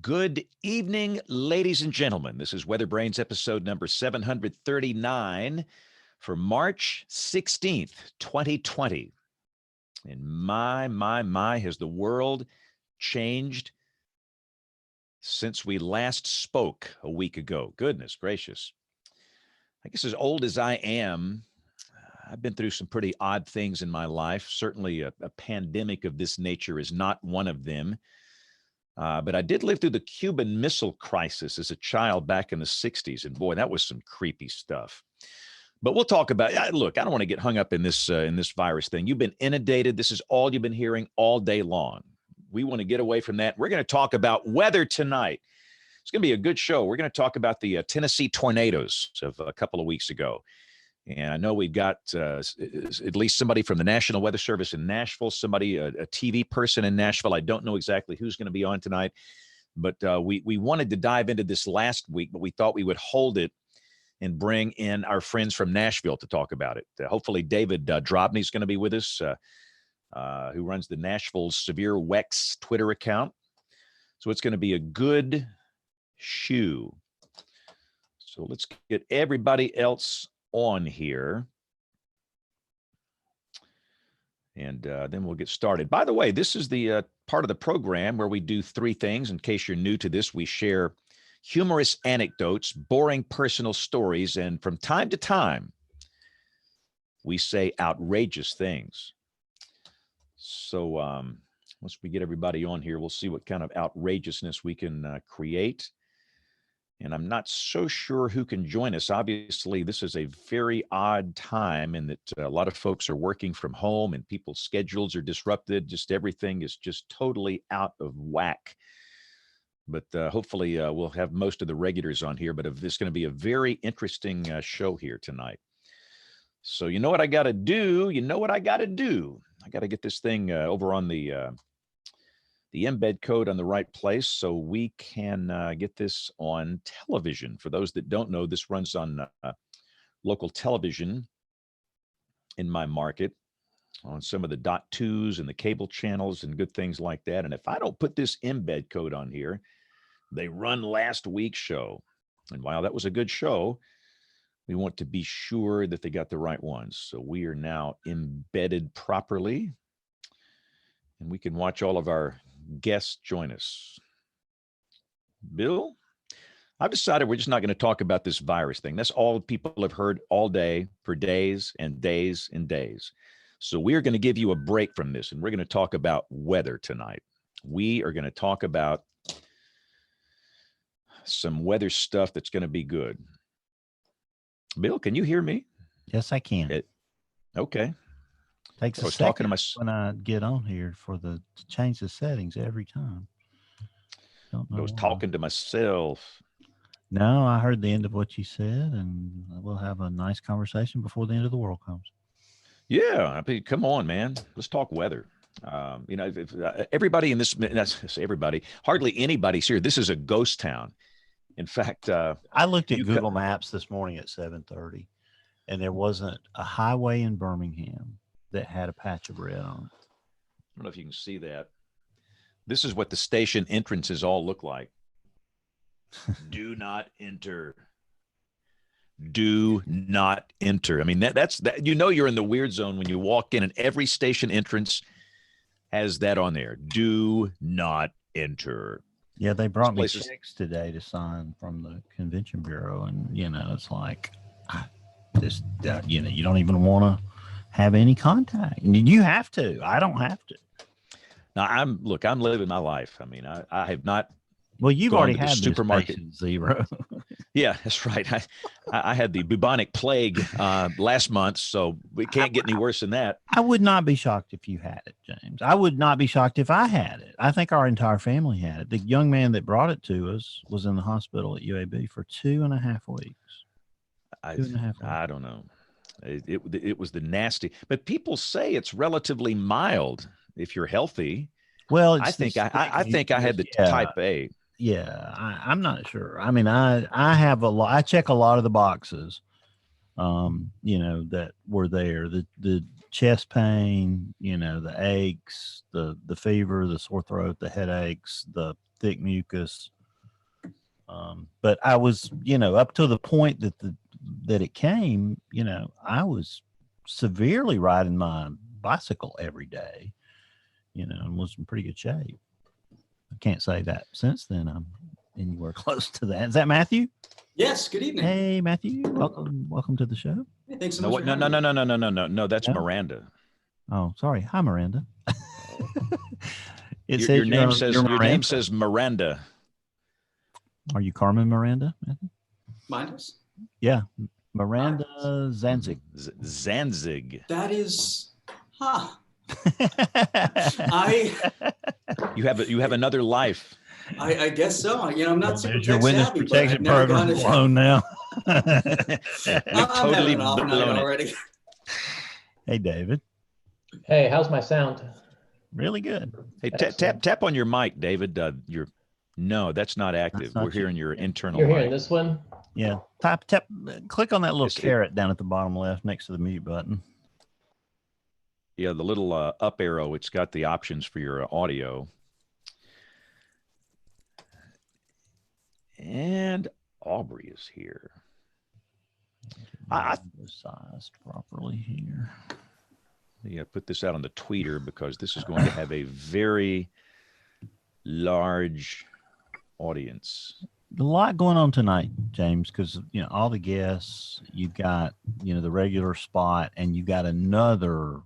Good evening, ladies and gentlemen. This is WeatherBrains episode number 739 for March 16th, 2020. And my, has the world changed since we last spoke a week ago? Goodness gracious. I guess as old as I am, I've been through some pretty odd things in my life. Certainly a pandemic of this nature is not one of them. But I did live through the Cuban Missile Crisis as a child back in the 60s. And boy, that was some creepy stuff. But we'll talk about look, I don't want to get hung up in this virus thing. You've been inundated. This is all you've been hearing all day long. We want to get away from that. We're going to talk about weather tonight. It's going to be a good show. We're going to talk about the Tennessee tornadoes of a couple of weeks ago. And I know we've got at least somebody from the National Weather Service in Nashville, somebody, a TV person in Nashville. I don't know exactly who's going to be on tonight, but we wanted to dive into this last week, but we thought we would hold it and bring in our friends from Nashville to talk about it. Hopefully David Drobny is going to be with us, who runs the Nashville Severe Wex Twitter account. So it's going to be a good shoe. So let's get everybody else on here, and then we'll get started. By the way, this is the part of the program where we do three things. In case you're new to this, we share humorous anecdotes, boring personal stories, and from time to time, we say outrageous things. So once we get everybody on here, we'll see what kind of outrageousness we can create. And I'm not so sure who can join us. Obviously, this is a very odd time in that a lot of folks are working from home and people's schedules are disrupted. Just everything is just totally out of whack. But hopefully we'll have most of the regulars on here. But it's going to be a very interesting show here tonight. So you know what I got to do? I got to get this thing over on the embed code on the right place so we can get this on television. For those that don't know, this runs on local television in my market on some of the .2s and the cable channels and good things like that. And if I don't put this embed code on here, they run last week's show. And while that was a good show, we want to be sure that they got the right ones. So we are now embedded properly, and we can watch all of our guests join us. Bill, I've decided we're just not going to talk about this virus thing. That's all people have heard all day for days and days and days. So we are going to give you a break from this, and we're going to talk about weather tonight. We are going to talk about some weather stuff that's going to be good. Bill, can you hear me? Yes, I can. Okay. Takes a second when I get on here to change the settings every time. I was talking to myself. No, I heard the end of what you said, and we'll have a nice conversation before the end of the world comes. Yeah, I mean, come on, man. Let's talk weather. If everybody in this, everybody, hardly anybody's here. This is a ghost town. In fact, I looked at Google Maps this morning at 7:30, and there wasn't a highway in Birmingham that had a patch of red on it. I don't know if you can see that. This is what the station entrances all look like. Do not enter. Do not enter. I mean, that's that. You're in the weird zone when you walk in, and every station entrance has that on there. Do not enter. Yeah, they brought me checks today to sign from the Convention Bureau, and it's like, you don't even want to have any contact. You have to. I don't have to. Now I'm living my life. I mean, I have not. Well, you've already had the supermarket zero. Yeah, that's right. I had the bubonic plague last month, so we can't get any worse than that. I would not be shocked if you had it, James. I would not be shocked if I had it. I think our entire family had it. The young man that brought it to us was in the hospital at UAB for 2.5 weeks. 2.5 weeks. I don't know. It was the nasty, but people say it's relatively mild if you're healthy. Well, I think I had the type A. Yeah, I'm not sure. I mean, I have a lot. I check a lot of the boxes, that were there. The chest pain, the aches, the fever, the sore throat, the headaches, the thick mucus. But I was, up to the point that it came, I was severely riding my bicycle every day, and was in pretty good shape. I can't say that since then I'm anywhere close to that. Is that Matthew? Yes. Good evening. Hey, Matthew. Welcome to the show. Hey, thanks so No, much. no, no, no, no, no, no, no, no, no. That's No? Miranda. Oh, sorry. Hi, Miranda. Your name says Miranda. Are you Carmen Miranda? Minders? Yeah, Miranda Zanzig. Zanzig. That is, huh? You have another life. I guess so. I'm not super There's your tech witness savvy, protection but I've never program gone to- blown now. I'm Totally having an off night blown it. already. Hey, David. Hey, how's my sound? Really good. Hey, Excellent. tap on your mic, David. No, that's not active. That's not We're hearing your internal You're mic. hearing this one? Yeah. Tap. Click on that little It's- carrot down at the bottom left next to the mute button. Yeah, the little up arrow. It's got the options for your audio. And Aubrey is here. I sized properly here. Yeah, put this out on the tweeter because this is going to have a very large audience. A lot going on tonight, James, because all the guests. You've got the regular spot, and you got another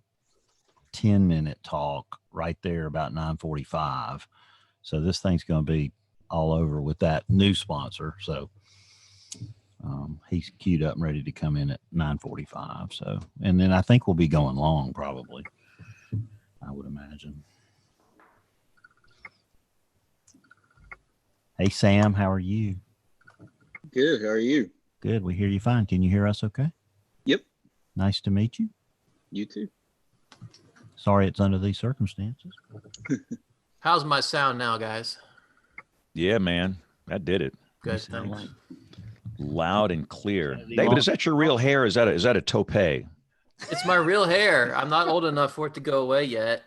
10-minute talk right there about 9:45. So this thing's going to be all over with that new sponsor. So he's queued up and ready to come in at 9:45. So, and then I think we'll be going long, probably. I would imagine. Hey, Sam, how are you? Good. How are you? Good. We hear you fine. Can you hear us okay? Yep. Nice to meet you. You too. Sorry it's under these circumstances. How's my sound now, guys? Yeah, man, that did it. Good, sound thanks. Loud and clear. Yeah, the David, long- is that your real hair? Is that a toupee? It's my real hair. I'm not old enough for it to go away yet.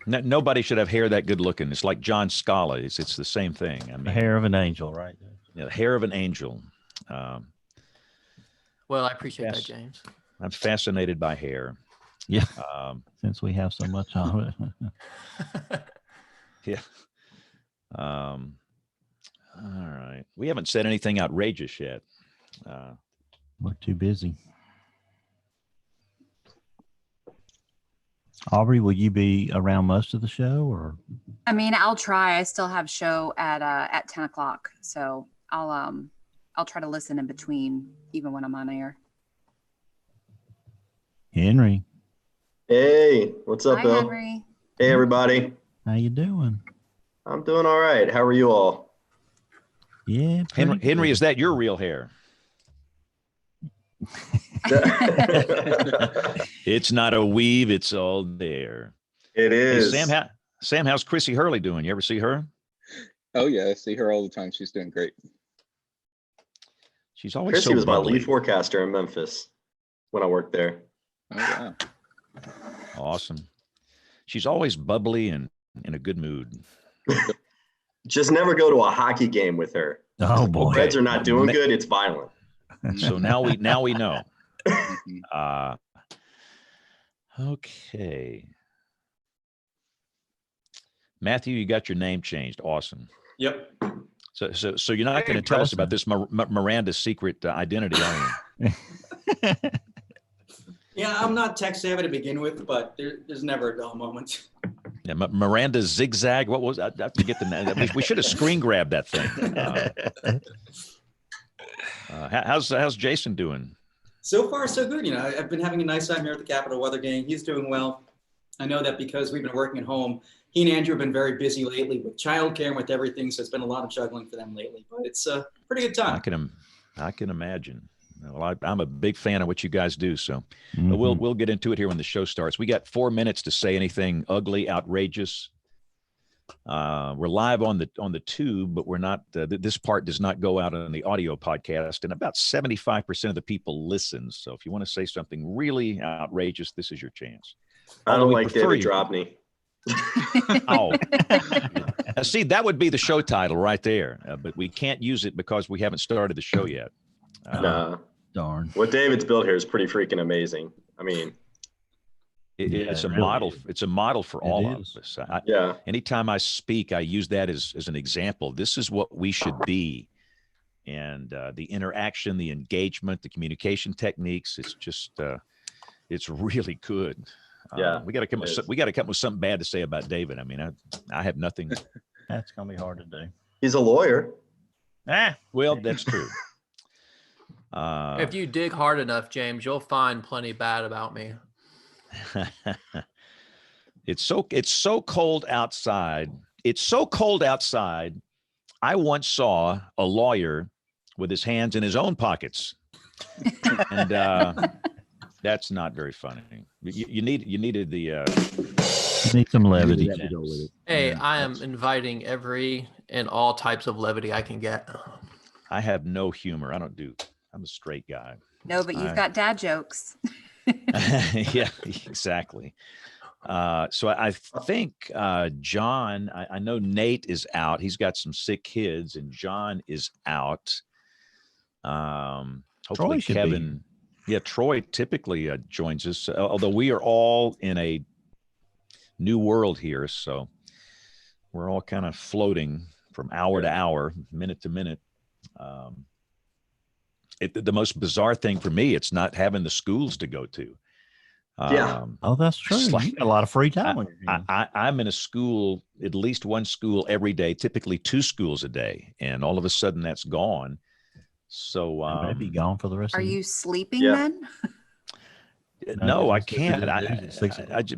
Nobody should have hair that good looking. It's like John Scala. It's the same thing. I mean, The hair of an angel, right? the hair of an angel. Well, I appreciate Yes. that, James. I'm fascinated by hair. Yeah. Um, Since we have so much of it. yeah. All right. We haven't said anything outrageous yet. We're too busy. Aubrey, will you be around most of the show, or? I mean, I'll try. I still have show at 10 o'clock, so I'll try to listen in between, even when I'm on air. Henry, Hey, what's up, Hi, Bill? Henry. Hey, everybody. how you doing? I'm doing all right. How are you all? Yeah, pretty Henry, good. is that your real hair? It's not a weave. It's all there. It Hey, is. Sam, how's Chrissy Hurley doing? You ever see her? Oh yeah, I see her all the time. She's doing great. She's always Chrissy so was my bubbly. lead forecaster in Memphis when I worked there. Oh wow. Awesome. She's always bubbly and in a good mood. Just never go to a hockey game with her. Oh When boy. Reds are not doing good, it's violent. So now we know. Mhm. Okay. Matthew, you got your name changed. Awesome. Yep. So you're not going to tell us about this Miranda's secret identity, are you? Yeah, I'm not tech savvy to begin with, but there's never a dull moment. Yeah, Miranda Zigzag. What was I forget the name? We should have screen grabbed that thing. How's Jason doing? So far, so good. I've been having a nice time here at the Capitol Weather Game. He's doing well. I know that because we've been working at home, he and Andrew have been very busy lately with childcare and with everything. So it's been a lot of juggling for them lately, but it's a pretty good I time. can imagine. Well, I'm a big fan of what you guys do. So Mhm. we'll get into it here when the show starts. We got 4 minutes to say anything ugly, outrageous. We're live on the tube, but we're not. This part does not go out on the audio podcast, and about 75% of the people listen. So if you want to say something really outrageous, this is your chance. I Although don't we like prefer David you- Drobny. Oh, see, that would be the show title right there, but we can't use it because we haven't started the show yet. Nah. Darn. What David's built here is pretty freaking amazing. I mean, It's a it really model. is. It's a model for all of is. us. yeah. Anytime I speak, I use that as an example. This is what we should be. And the interaction, the engagement, the communication techniques, it's just, it's really good. Yeah, we got to come with something bad to say about David. I mean, I have nothing. That's gonna be hard to do. He's a lawyer. Well, that's true. If you dig hard enough, James, you'll find plenty bad about me. It's so cold outside. It's so cold outside. I once saw a lawyer with his hands in his own pockets, and that's not very funny. You needed the. You need some levity. James. Hey, I am inviting every and all types of levity I can get. I have no humor. I'm a straight guy. No, but you've got dad jokes. Yeah, exactly. So I think John, I know Nate is out. He's got some sick kids, and John is out. Hopefully Kevin. Yeah, Troy typically joins us, although we are all in a new world here. So we're all kind of floating from hour to hour, minute to minute. The most bizarre thing for me, it's not having the schools to go to. Yeah. Oh, that's true. Like, You got a lot of free time on your hands. I'm in a school, at least one school every day, typically 2 schools a day. And all of a sudden that's gone. So You may be gone for the rest Are of the you sleeping Yeah. then? No, I it's- can't.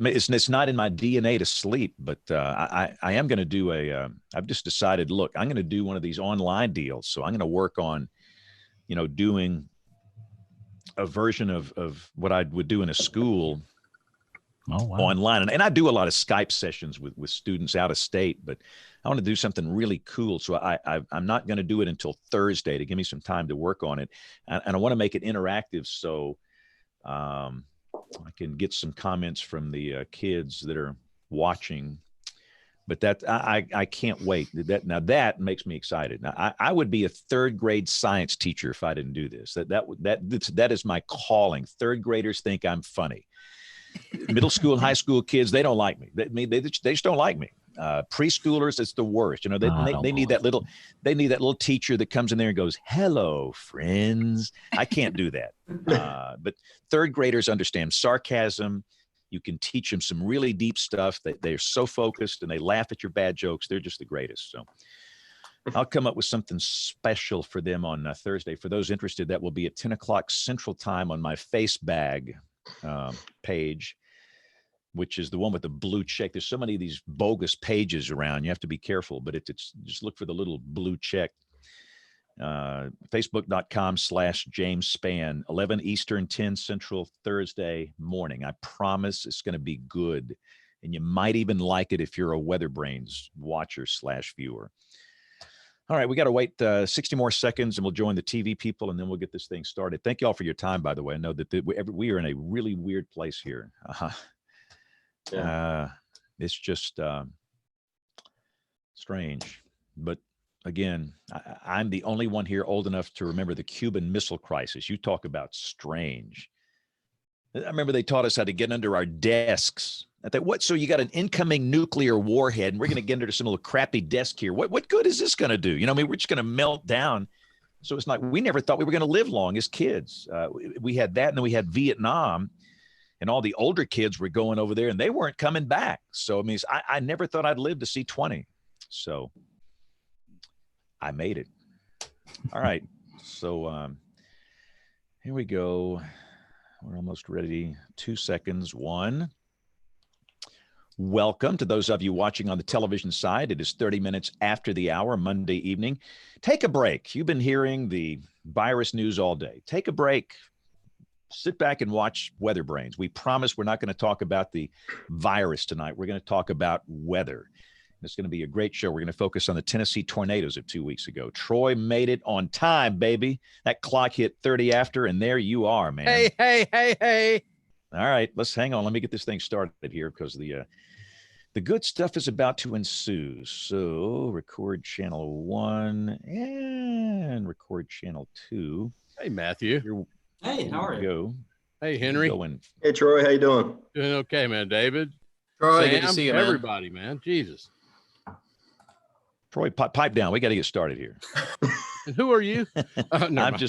it's It's not in my DNA to sleep, but I am going to do I've just decided, look, I'm going to do one of these online deals. So I'm going to work on, doing a version of what I would do in a school Oh, wow. online. And I do a lot of Skype sessions with students out of state, but I want to do something really cool. So I'm not going to do it until Thursday to give me some time to work on it. And I want to make it interactive. So I can get some comments from the kids that are watching, but that I can't wait. That makes me excited. Now I would be a 3rd grade science teacher if I didn't do this. That is my calling. 3rd graders think I'm funny. Middle school and high school kids, they don't like me. They just don't like me. Preschoolers, it's the worst. They need that little teacher that comes in there and goes, "Hello, friends." I can't do that. But 3rd graders understand sarcasm. You can teach them some really deep stuff. They're so focused and they laugh at your bad jokes. They're just the greatest. So I'll come up with something special for them on Thursday. For those interested, that will be at 10 o'clock Central Time on my Face Bag page, which is the one with the blue check. There's so many of these bogus pages around. You have to be careful, but it's just look for the little blue check. Facebook.com/James Spann, 11 Eastern, 10 Central, Thursday morning. I promise it's going to be good. And you might even like it if you're a WeatherBrains watcher/viewer. All right, we got to wait 60 more seconds and we'll join the TV people and then we'll get this thing started. Thank you all for your time, by the way. I know that we are in a really weird place here. It's just strange. But again, I'm the only one here old enough to remember the Cuban Missile Crisis. You talk about strange. I remember they taught us how to get under our desks. I thought, what? So you got an incoming nuclear warhead, and we're going to get under some little crappy desk here. What good is this going to do? We're just going to melt down. So it's like we never thought we were going to live long as kids. We had that, and then we had Vietnam, and all the older kids were going over there, and they weren't coming back. So I mean, I never thought I'd live to see 20. So I made it. All right. So here we go. We're almost ready. 2 seconds. 1. Welcome to those of you watching on the television side. It is 30 minutes after the hour, Monday evening. Take a break. You've been hearing the virus news all day. Take a break. Sit back and watch WeatherBrains. We promise we're not going to talk about the virus tonight. We're going to talk about weather. It's going to be a great show. We're going to focus on the Tennessee tornadoes of 2 weeks ago. Troy made it on time, baby. That clock hit 30 after, and there you are, man. Hey. All right, let's hang on. Let me get this thing started here because The good stuff is about to ensue. So record channel 1 and record channel 2. Hey, Matthew. Hey, Here how are we you? go. Hey, Henry. Going. Hey, Troy, how you doing? Doing okay, man. David. Troy, Sam, good to see you, man. everybody, man. Jesus. Troy, pipe down. We got to get started here. And who are you? Never I'm mind.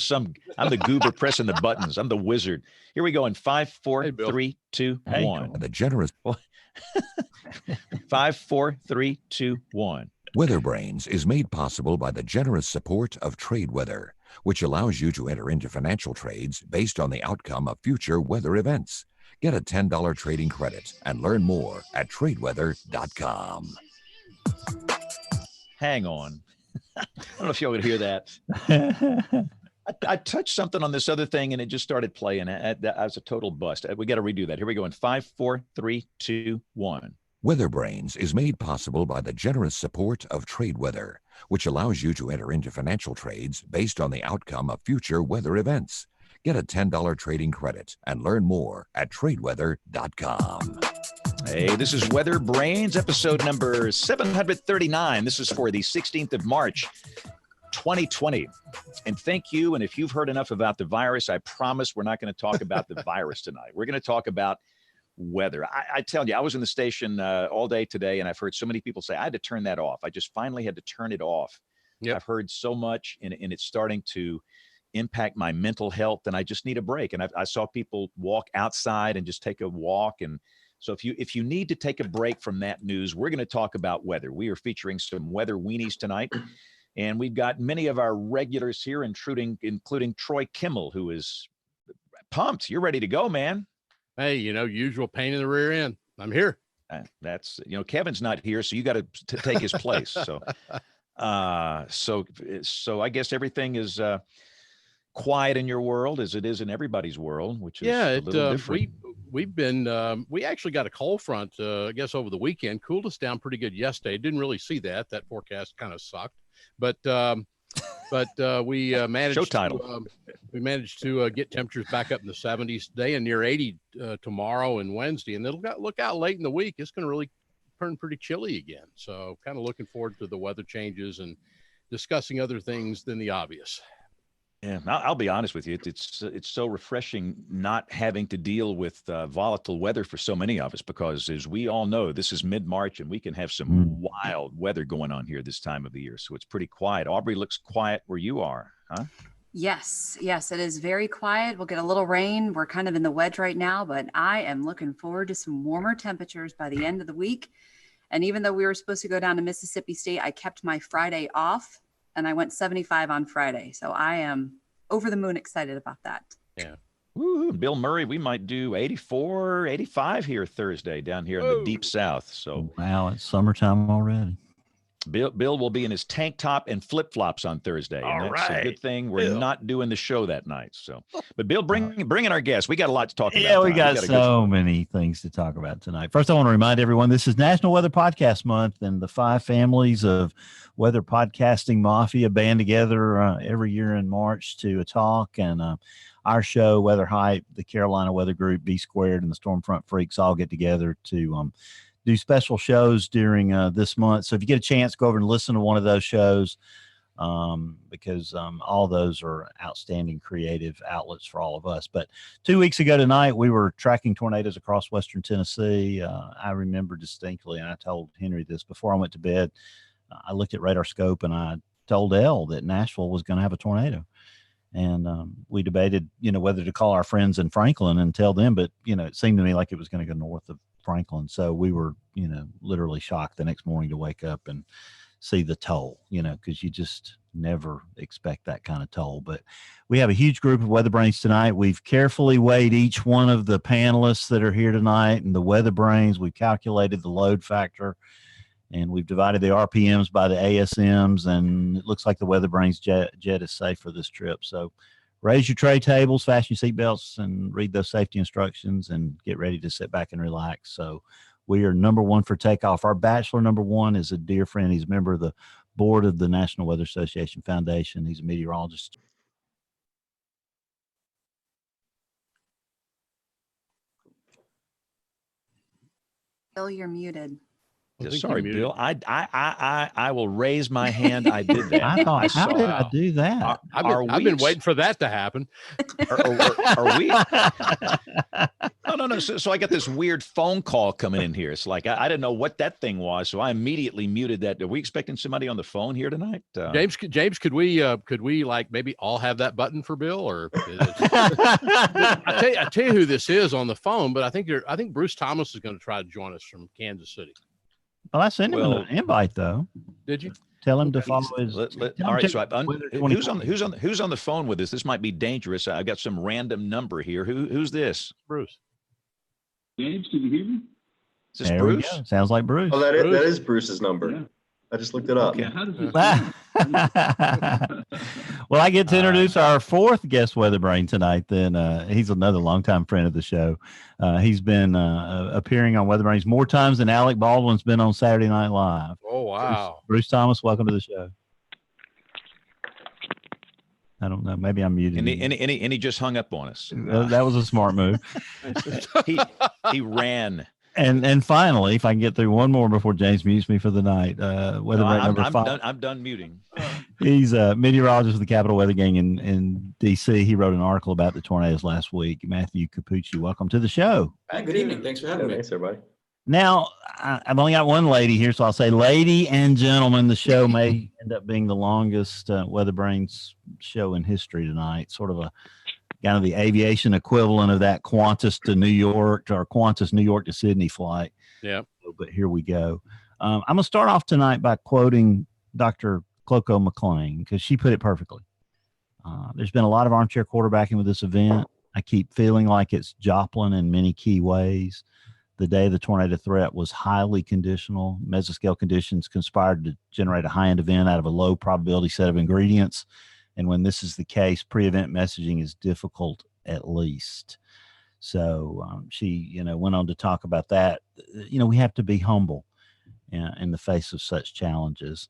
I'm the goober pressing the buttons. I'm the wizard. Here we go in 5, 4, Hey, Bill. 3, 2, Hey, 1. Troy. The generous 5, 4, 3, 2, 1. WeatherBrains is made possible by the generous support of TradeWeather, which allows you to enter into financial trades based on the outcome of future weather events. Get a $10 trading credit and learn more at tradeweather.com. Hang on. I don't know if y'all would hear that. I touched something on this other thing and it just started playing. I was a total bust. We got to redo that. Here we go in 5, 4, 3, 2, 1. WeatherBrains is made possible by the generous support of TradeWeather, which allows you to enter into financial trades based on the outcome of future weather events. Get a $10 trading credit and learn more at tradeweather.com. Hey, this is Weather Brains, episode number 739. This is for the 16th of March, 2020. And thank you. And if you've heard enough about the virus, I promise we're not going to talk about the virus tonight. We're going to talk about weather. I tell you, I was in the station all day today, and I've heard so many people say, I had to turn that off. I just finally had to turn it off. Yep. I've heard so much, and it's starting to impact my mental health, and I just need a break. And I saw people walk outside and just take a walk. And so if you need to take a break from that news, we're going to talk about weather. We are featuring some weather weenies tonight. And we've got many of our regulars here, including Troy Kimmel, who is pumped. You're ready to go, man. Hey, usual pain in the rear end. I'm here. That's, Kevin's not here, so you got to take his place. So I guess everything is quiet in your world as it is in everybody's world, which is a little different. We actually got a cold front, I guess over the weekend, cooled us down pretty good yesterday. Didn't really see that forecast kind of sucked, but we managed to get temperatures back up in the 70s today and near 80 tomorrow and Wednesday. And it'll look out late in the week. It's going to really turn pretty chilly again. So kind of looking forward to the weather changes and discussing other things than the obvious. Yeah, I'll be honest with you. It's so refreshing not having to deal with volatile weather for so many of us, because as we all know, this is mid-March and we can have some wild weather going on here this time of the year. So it's pretty quiet. Aubrey, looks quiet where you are, huh? Yes, it is very quiet. We'll get a little rain. We're kind of in the wedge right now, but I am looking forward to some warmer temperatures by the end of the week. And even though we were supposed to go down to Mississippi State, I kept my Friday off and I went 75 on Friday. So I am over the moon excited about that. Yeah. Woo, Bill Murray, we might do 84, 85 here Thursday down here in the deep south. So wow, it's summertime already. Bill will be in his tank top and flip-flops on Thursday. And that's a good thing. We're not doing the show that night. So, but Bill, bring in our guests. We got a lot to talk about. Yeah, we got so many things to talk about tonight. First, I want to remind everyone, this is National Weather Podcast Month, and the 5 families of Weather Podcasting Mafia band together every year in March to talk. And our show, Weather Hype, the Carolina Weather Group, B Squared, and the Stormfront Freaks all get together to do special shows during this month. So if you get a chance, go over and listen to one of those shows, because all those are outstanding creative outlets for all of us. But 2 weeks ago tonight, we were tracking tornadoes across Western Tennessee. I remember distinctly, and I told Henry this before I went to bed, I looked at radar scope and I told Elle that Nashville was going to have a tornado. And we debated, whether to call our friends in Franklin and tell them, but, it seemed to me like it was going to go north of Franklin. So we were, literally shocked the next morning to wake up and see the toll, because you just never expect that kind of toll. But we have a huge group of Weather Brains tonight. We've carefully weighed each one of the panelists that are here tonight and the Weather Brains. We've calculated the load factor, and we've divided the RPMs by the ASMs, and it looks like the Weather Brains jet is safe for this trip. So raise your tray tables, fasten your seatbelts, and read those safety instructions, and get ready to sit back and relax. So we are number 1 for takeoff. Our bachelor number 1 is a dear friend. He's a member of the board of the National Weather Association Foundation. He's a meteorologist. Bill, you're muted. think Sorry, you muted. Bill. I will raise my hand. I did that. I thought, how saw did it. I do that? I've been waiting for that to happen. Are we? No. So I got this weird phone call coming in here. It's like I didn't know what that thing was, so I immediately muted that. Are we expecting somebody on the phone here tonight? James, could we like maybe all have that button for Bill? Or I tell you who this is on the phone, but I think Bruce Thomas is going to try to join us from Kansas City. Well, I sent him an invite though. Did you? Tell him to follow his. All right. So who's on the phone with us? This might be dangerous. I've got some random number here. Who's this? Bruce. James, can you hear me? Is this There Bruce? we go. Sounds like Bruce. Oh, that is Bruce's number. Yeah. I just looked it up. Okay. How does it Well, I get to introduce our fourth guest weather brain tonight. Then he's another longtime friend of the show. He's been appearing on Weather Brains more times than Alec Baldwin's been on Saturday Night Live. Oh, wow. Bruce Thomas, welcome to the show. I don't know. Maybe I'm muted. And he just hung up on us. That was a smart move. he ran. And finally, if I can get through one more before James mutes me for the night, weather brain number 5. I'm done muting. He's a meteorologist with the Capital Weather Gang in D.C. He wrote an article about the tornadoes last week. Matthew Capucci, welcome to the show. Hi, good evening. Thanks for having me. Thanks, everybody. Now, I've only got one lady here, so I'll say, lady and gentlemen, the show may end up being the longest Weather Brains show in history tonight. Sort of a kind of the aviation equivalent of that Qantas to New York or Qantas New York to Sydney flight. Yeah. But here we go. I'm going to start off tonight by quoting Dr. Cloco McClain because she put it perfectly. There's been a lot of armchair quarterbacking with this event. I keep feeling like it's Joplin in many key ways. The day of the tornado threat was highly conditional. Mesoscale conditions conspired to generate a high-end event out of a low probability set of ingredients. And when this is the case, pre-event messaging is difficult at least. So she, went on to talk about that. We have to be humble in the face of such challenges.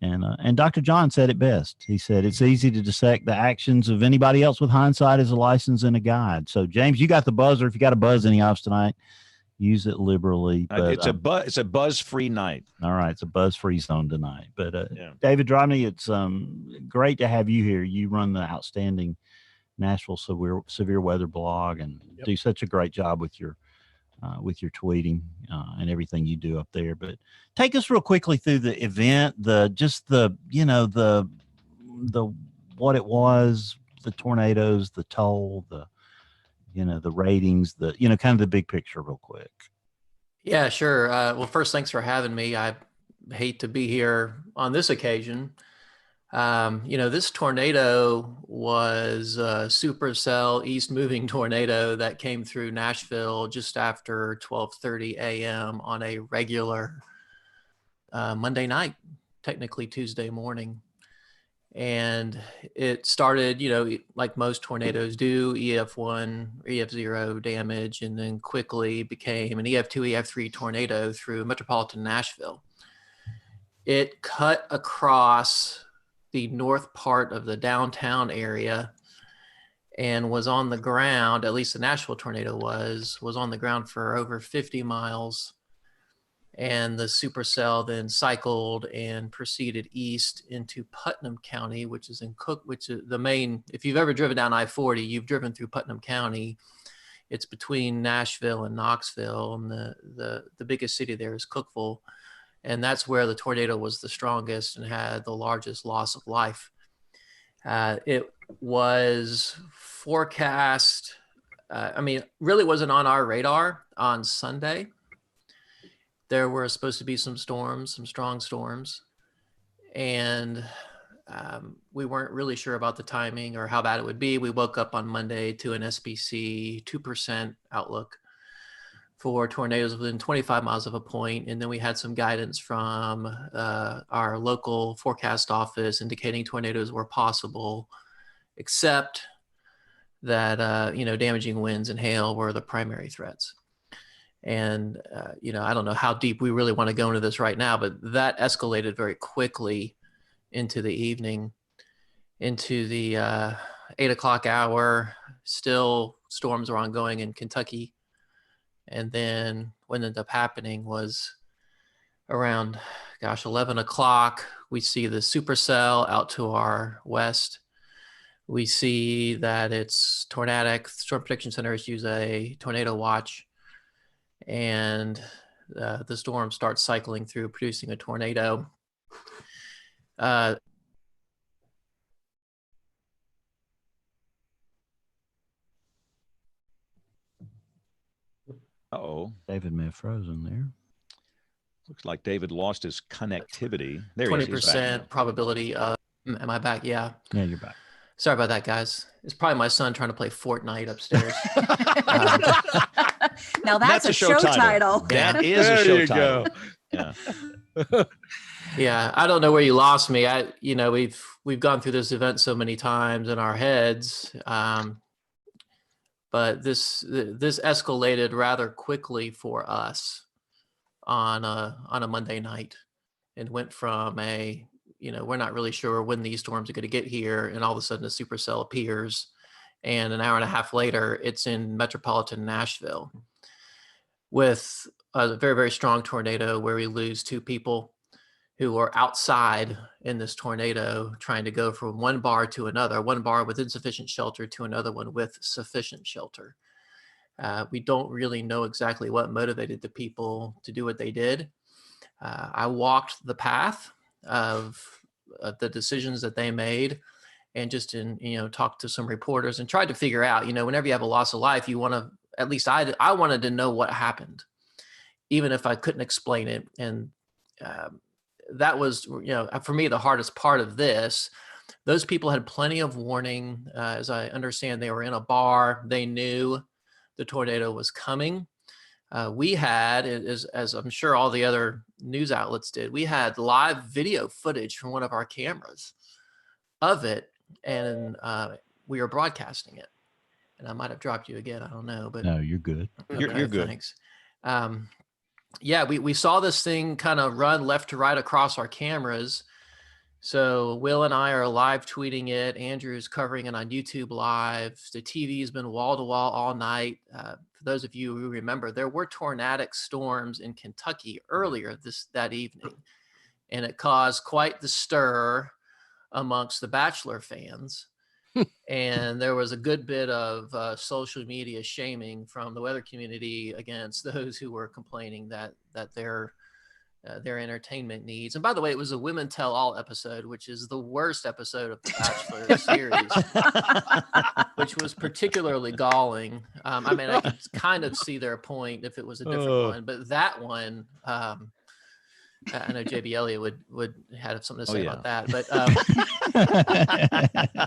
And Dr. John said it best. He said, it's easy to dissect the actions of anybody else with hindsight as a license and a guide. So, James, you got the buzzer. If you got to buzz any of us tonight, use it liberally. But, it's a buzz-free night. All right, it's a buzz-free zone tonight. But David Drobny, it's great to have you here. You run the outstanding Nashville severe weather blog and do such a great job with your tweeting and everything you do up there. But take us real quickly through the event, the what it was, the tornadoes, the toll, the ratings, kind of the big picture real quick. Yeah, sure. Well, first, thanks for having me. I hate to be here on this occasion. This tornado was a supercell east moving tornado that came through Nashville just after 12:30 a.m. on a regular Monday night, technically Tuesday morning. And it started, like most tornadoes do, EF1, EF0 damage, and then quickly became an EF2, EF3 tornado through metropolitan Nashville. It cut across the north part of the downtown area and was on the ground, at least the Nashville tornado was on the ground for over 50 miles. And the supercell then cycled and proceeded east into Putnam County, which is the main, if you've ever driven down I-40, you've driven through Putnam County. It's between Nashville and Knoxville, and the biggest city there is Cookeville. And that's where the tornado was the strongest and had the largest loss of life. It was forecast, really wasn't on our radar on Sunday. There were supposed to be some strong storms, and we weren't really sure about the timing or how bad it would be. We woke up on Monday to an SPC 2% outlook for tornadoes within 25 miles of a point. And then we had some guidance from our local forecast office indicating tornadoes were possible, except that, damaging winds and hail were the primary threats. And, I don't know how deep we really want to go into this right now, but that escalated very quickly into the evening, into the 8 o'clock hour. Still storms were ongoing in Kentucky. And then what ended up happening was around, gosh, 11 o'clock, we see the supercell out to our west. We see that it's tornadic. Storm Prediction Centers use a tornado watch, and the storm starts cycling through, producing a tornado. Uh-oh. David may have frozen there. Looks like David lost his connectivity. There 20% probability of, am I back? Yeah. Yeah, you're back. Sorry about that, guys. It's probably my son trying to play Fortnite upstairs. Now that's a show title. That is a show title. Yeah. Yeah, I don't know where you lost me. We've gone through this event so many times in our heads, but this escalated rather quickly for us on a Monday night, and went from we're not really sure when these storms are going to get here, and all of a sudden a supercell appears, and an hour and a half later it's in metropolitan Nashville with a very, very strong tornado where we lose 2 people who are outside in this tornado trying to go from one bar to another, one bar with insufficient shelter to another one with sufficient shelter. We don't really know exactly what motivated the people to do what they did. I walked the path of the decisions that they made, and just talked to some reporters and tried to figure out, whenever you have a loss of life, you want to, at least I wanted to know what happened, even if I couldn't explain it. And that was, for me, the hardest part of this. Those people had plenty of warning. As I understand, they were in a bar. They knew the tornado was coming. We had, as I'm sure all the other news outlets did, we had live video footage from one of our cameras of it, and we were broadcasting it. And I might have dropped you again. I don't know, but no, you're good. Okay, you're good. Thanks. Yeah, we saw this thing kind of run left to right across our cameras. So Will and I are live tweeting it. Andrew's covering it on YouTube Live. The TV's been wall to wall all night. For those of you who remember, there were tornadic storms in Kentucky earlier that evening, and it caused quite the stir amongst the Bachelor fans. And there was a good bit of social media shaming from the weather community against those who were complaining that their entertainment needs. And by the way, it was a Women Tell All episode, which is the worst episode of the Bachelor series, which was particularly galling. I mean, I could kind of see their point if it was a different one, but that one, I know JB Elliott would have something to say about that, but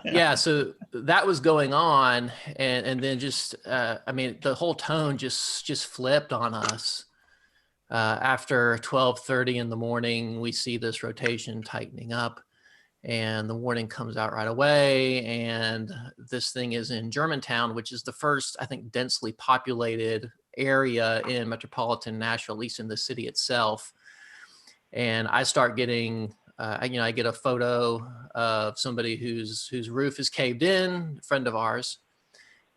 yeah, so that was going on, and then just the whole tone just flipped on us. After 12:30 in the morning, we see this rotation tightening up, and the warning comes out right away. And this thing is in Germantown, which is the first, I think, densely populated area in metropolitan Nashville, at least in the city itself. And I start getting, I get a photo of somebody whose roof is caved in, a friend of ours,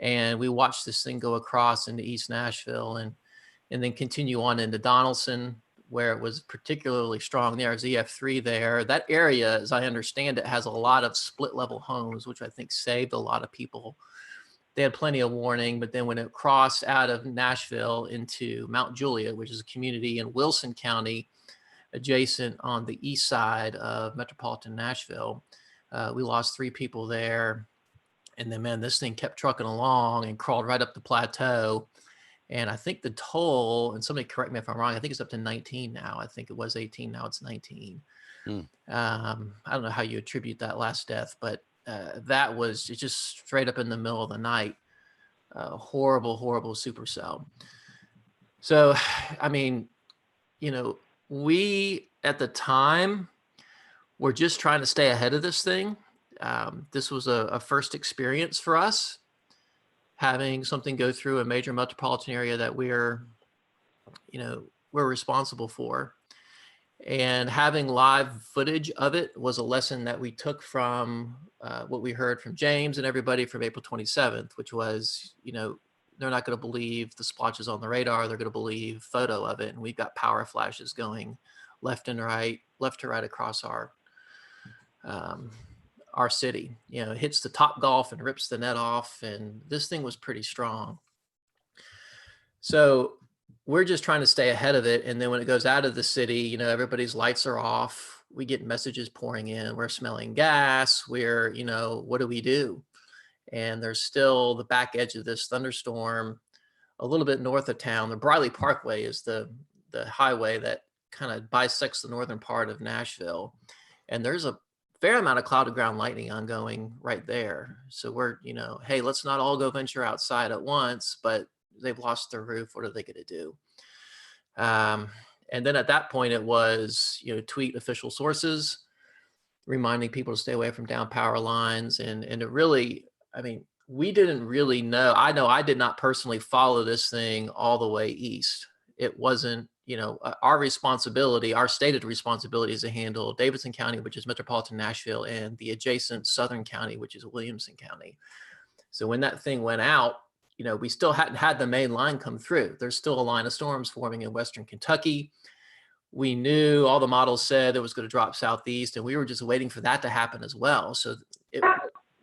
and we watch this thing go across into East Nashville, and then continue on into Donaldson, where it was particularly strong. There's EF3 there. That area, as I understand it, has a lot of split-level homes, which I think saved a lot of people. They had plenty of warning, but then when it crossed out of Nashville into Mount Juliet, which is a community in Wilson County, adjacent on the east side of metropolitan Nashville, we lost 3 people there. And then, man, this thing kept trucking along and crawled right up the plateau. And I think the toll, and somebody correct me if I'm wrong, I think it's up to 19 now. I think it was 18, now it's 19. I don't know how you attribute that last death, but that was just straight up in the middle of the night. Horrible, horrible supercell. So, I mean, we at the time were just trying to stay ahead of this thing. This was a first experience for us, having something go through a major metropolitan area that we're responsible for. And having live footage of it was a lesson that we took from what we heard from James and everybody from April 27th, which was, they're not going to believe the splotches on the radar. They're going to believe photo of it. And we've got power flashes going left to right across our city. You know, it hits the top golf and rips the net off, and this thing was pretty strong. So we're just trying to stay ahead of it. And then when it goes out of the city, you know, everybody's lights are off. We get messages pouring in. We're smelling gas. We're, you know, what do we do? And there's still the back edge of this thunderstorm a little bit north of town. The Briley Parkway is the highway that kind of bisects the northern part of Nashville. And there's a fair amount of cloud to ground lightning ongoing right there. So we're, you know, hey, let's not all go venture outside at once, but they've lost their roof. What are they going to do? And then at that point it was, you know, tweet official sources, reminding people to stay away from down power lines. And it really, I mean, we didn't really know. I know I did not personally follow this thing all the way east. It wasn't, you know, our responsibility, our stated responsibility is to handle Davidson County, which is metropolitan Nashville, and the adjacent Southern County, which is Williamson County. So when that thing went out, you know, we still hadn't had the main line come through. There's still a line of storms forming in Western Kentucky. We knew, all the models said it was going to drop southeast, and we were just waiting for that to happen as well. So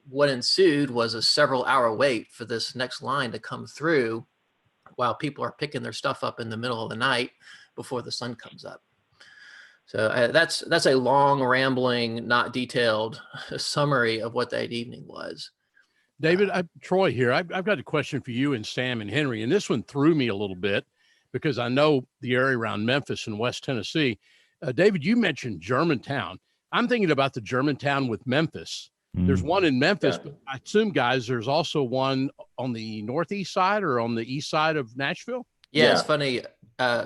what ensued was a several-hour wait for this next line to come through while people are picking their stuff up in the middle of the night before the sun comes up. So that's a long, rambling, not detailed summary of what that evening was. David, Troy here. I've got a question for you and Sam and Henry, and this one threw me a little bit because I know the area around Memphis and West Tennessee. David, you mentioned Germantown. I'm thinking about the Germantown with Memphis. There's one in Memphis, but I assume, guys, there's also one on the northeast side or on the east side of Nashville. Yeah, it's funny.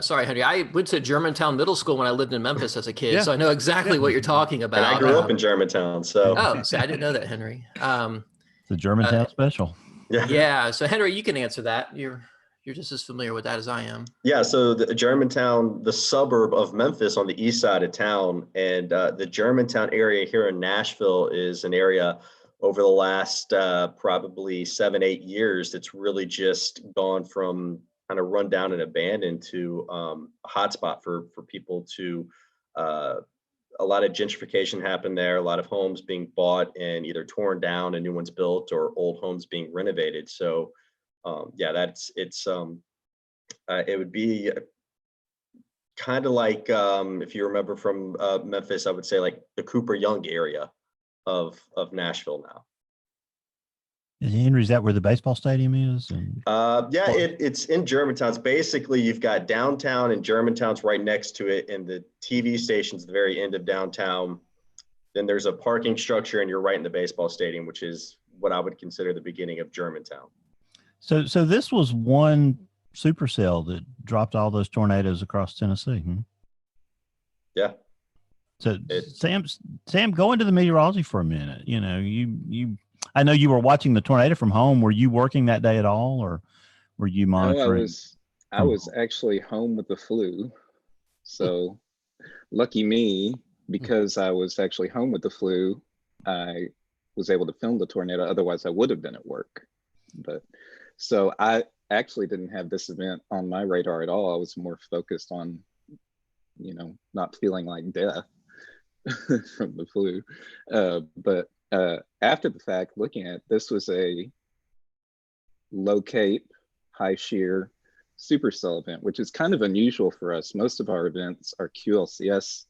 Sorry, Henry. I went to Germantown Middle School when I lived in Memphis as a kid, so I know exactly what you're talking about. And I grew up in Germantown, so. Oh, see, I didn't know that, Henry. The Germantown special. Yeah. So Henry, you can answer that. You're just as familiar with that as I am. Yeah. So the Germantown, the suburb of Memphis on the east side of town, and the Germantown area here in Nashville is an area over the last probably 7-8 years that's really just gone from kind of run down and abandoned to a hotspot for people to. A lot of gentrification happened there, a lot of homes being bought and either torn down and new ones built, or old homes being renovated. So it would be kind of like, if you remember from Memphis, I would say like the Cooper Young area of Nashville now. Henry, is that where the baseball stadium is? It's in Germantown. It's basically, you've got downtown, and Germantown's right next to it, and the TV station's at the very end of downtown. Then there's a parking structure, and you're right in the baseball stadium, which is what I would consider the beginning of Germantown. So this was one supercell that dropped all those tornadoes across Tennessee. Yeah. So Sam, go into the meteorology for a minute. You know, I know you were watching the tornado from home. Were you working that day at all, or were you monitoring? No, I was actually home with the flu. So lucky me, because I was actually home with the flu, I was able to film the tornado. Otherwise I would have been at work. But so I actually didn't have this event on my radar at all. I was more focused on, you know, not feeling like death from the flu. But after the fact, looking at this, was a low cape, high shear supercell event, which is kind of unusual for us. Most of our events are QLCS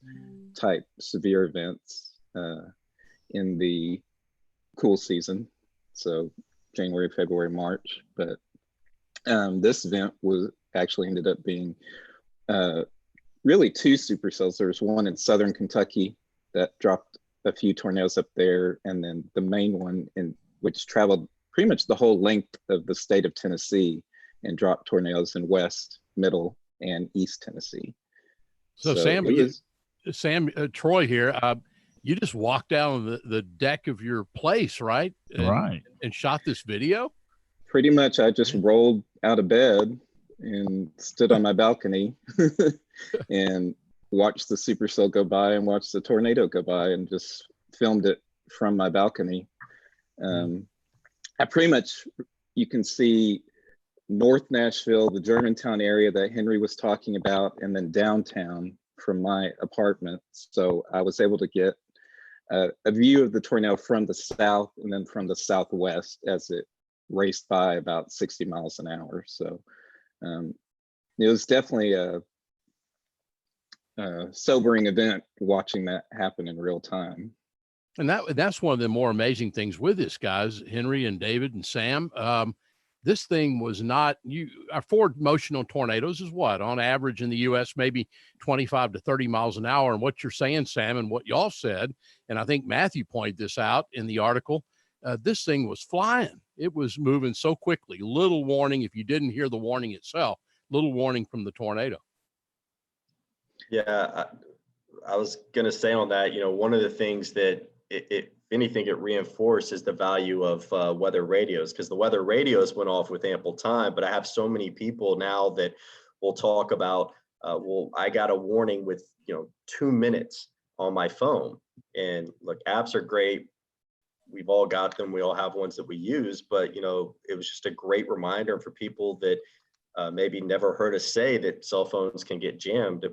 type severe events in the cool season, so January, February, March. But this event was actually ended up being really two supercells. There was one in Southern Kentucky that dropped a few tornadoes up there, and then the main one which traveled pretty much the whole length of the state of Tennessee and dropped tornadoes in West, Middle, and East Tennessee. So Sam, Troy here, you just walked down the deck of your place, right? And shot this video? Pretty much. I just rolled out of bed and stood on my balcony and watched the supercell go by and watched the tornado go by and just filmed it from my balcony. I pretty much, you can see North Nashville, the Germantown area that Henry was talking about, and then downtown from my apartment. So I was able to get a view of the tornado from the south and then from the southwest as it raced by about 60 miles an hour. So it was definitely a sobering event watching that happen in real time. And that's one of the more amazing things with this, guys, Henry and David and Sam. This thing was not our forward motional tornadoes is what on average in the US, maybe 25 to 30 miles an hour. And what you're saying, Sam, and what y'all said, and I think Matthew pointed this out in the article, this thing was flying. It was moving so quickly, little warning. If you didn't hear the warning itself, little warning from the tornado. Yeah, I was going to say on that, one of the things that if anything, it reinforces the value of weather radios, because the weather radios went off with ample time. But I have so many people now that will talk about, well, I got a warning with 2 minutes on my phone. And look, apps are great. We've all got them. We all have ones that we use. But it was just a great reminder for people that maybe never heard us say that cell phones can get jammed.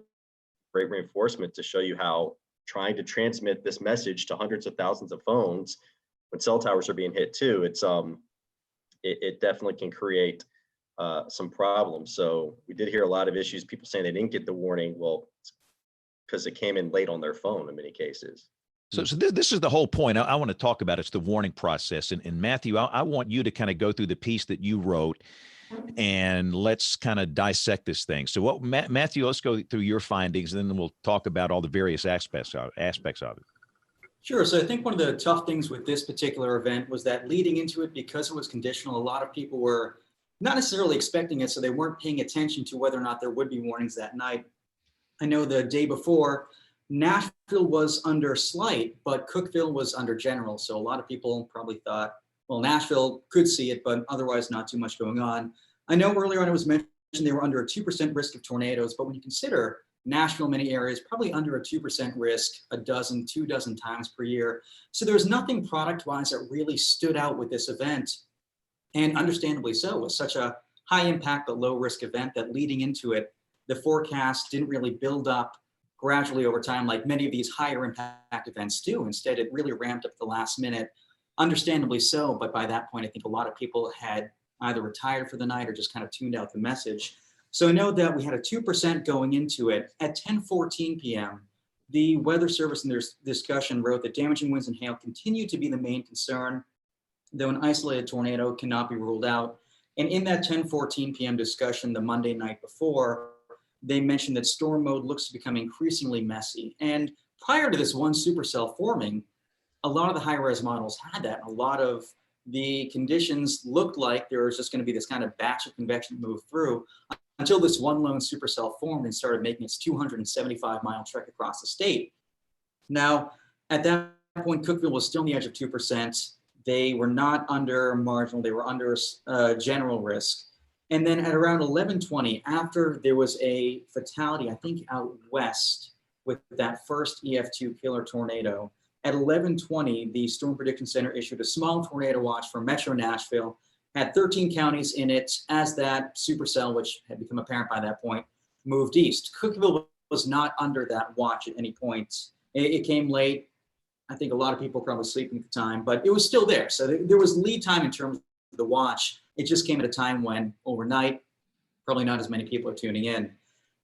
Great reinforcement to show you how trying to transmit this message to hundreds of thousands of phones when cell towers are being hit too, it definitely can create some problems. So we did hear a lot of issues, people saying they didn't get the warning. Well, because it came in late on their phone in many cases. So this is the whole point I want to talk about. It's the warning process. And Matthew, I want you to kind of go through the piece that you wrote and let's kind of dissect this thing. So what, Matthew, let's go through your findings and then we'll talk about all the various aspects of it. Sure. So I think one of the tough things with this particular event was that leading into it, because it was conditional, a lot of people were not necessarily expecting it, so they weren't paying attention to whether or not there would be warnings that night. I know the day before, Nashville was under slight, but Cookeville was under general. So a lot of people probably thought, well, Nashville could see it, but otherwise not too much going on. I know earlier on it was mentioned they were under a 2% risk of tornadoes, but when you consider Nashville, many areas, probably under a 2% risk, 2 dozen times per year. So there was nothing product-wise that really stood out with this event. And understandably so, it was such a high impact but low risk event that leading into it, the forecast didn't really build up gradually over time like many of these higher impact events do. Instead, it really ramped up at the last minute. Understandably so, but by that point, I think a lot of people had either retired for the night or just kind of tuned out the message. So I know that we had a 2% going into it. At 10:14 p.m., the Weather Service in their discussion wrote that damaging winds and hail continue to be the main concern, though an isolated tornado cannot be ruled out. And in that 10:14 p.m. discussion the Monday night before, they mentioned that storm mode looks to become increasingly messy. And prior to this one supercell forming, a lot of the high-res models had that. A lot of the conditions looked like there was just going to be this kind of batch of convection move through until this one lone supercell formed and started making its 275-mile trek across the state. Now, at that point, Cookeville was still on the edge of 2%. They were not under marginal. They were under general risk. And then at around 11:20, after there was a fatality, I think out west with that first EF2 killer tornado, at 11:20, the Storm Prediction Center issued a small tornado watch for Metro Nashville, had 13 counties in it as that supercell, which had become apparent by that point, moved east. Cookeville was not under that watch at any point. It came late. I think a lot of people were probably sleeping at the time, but it was still there. So there was lead time in terms of the watch. It just came at a time when overnight, probably not as many people are tuning in.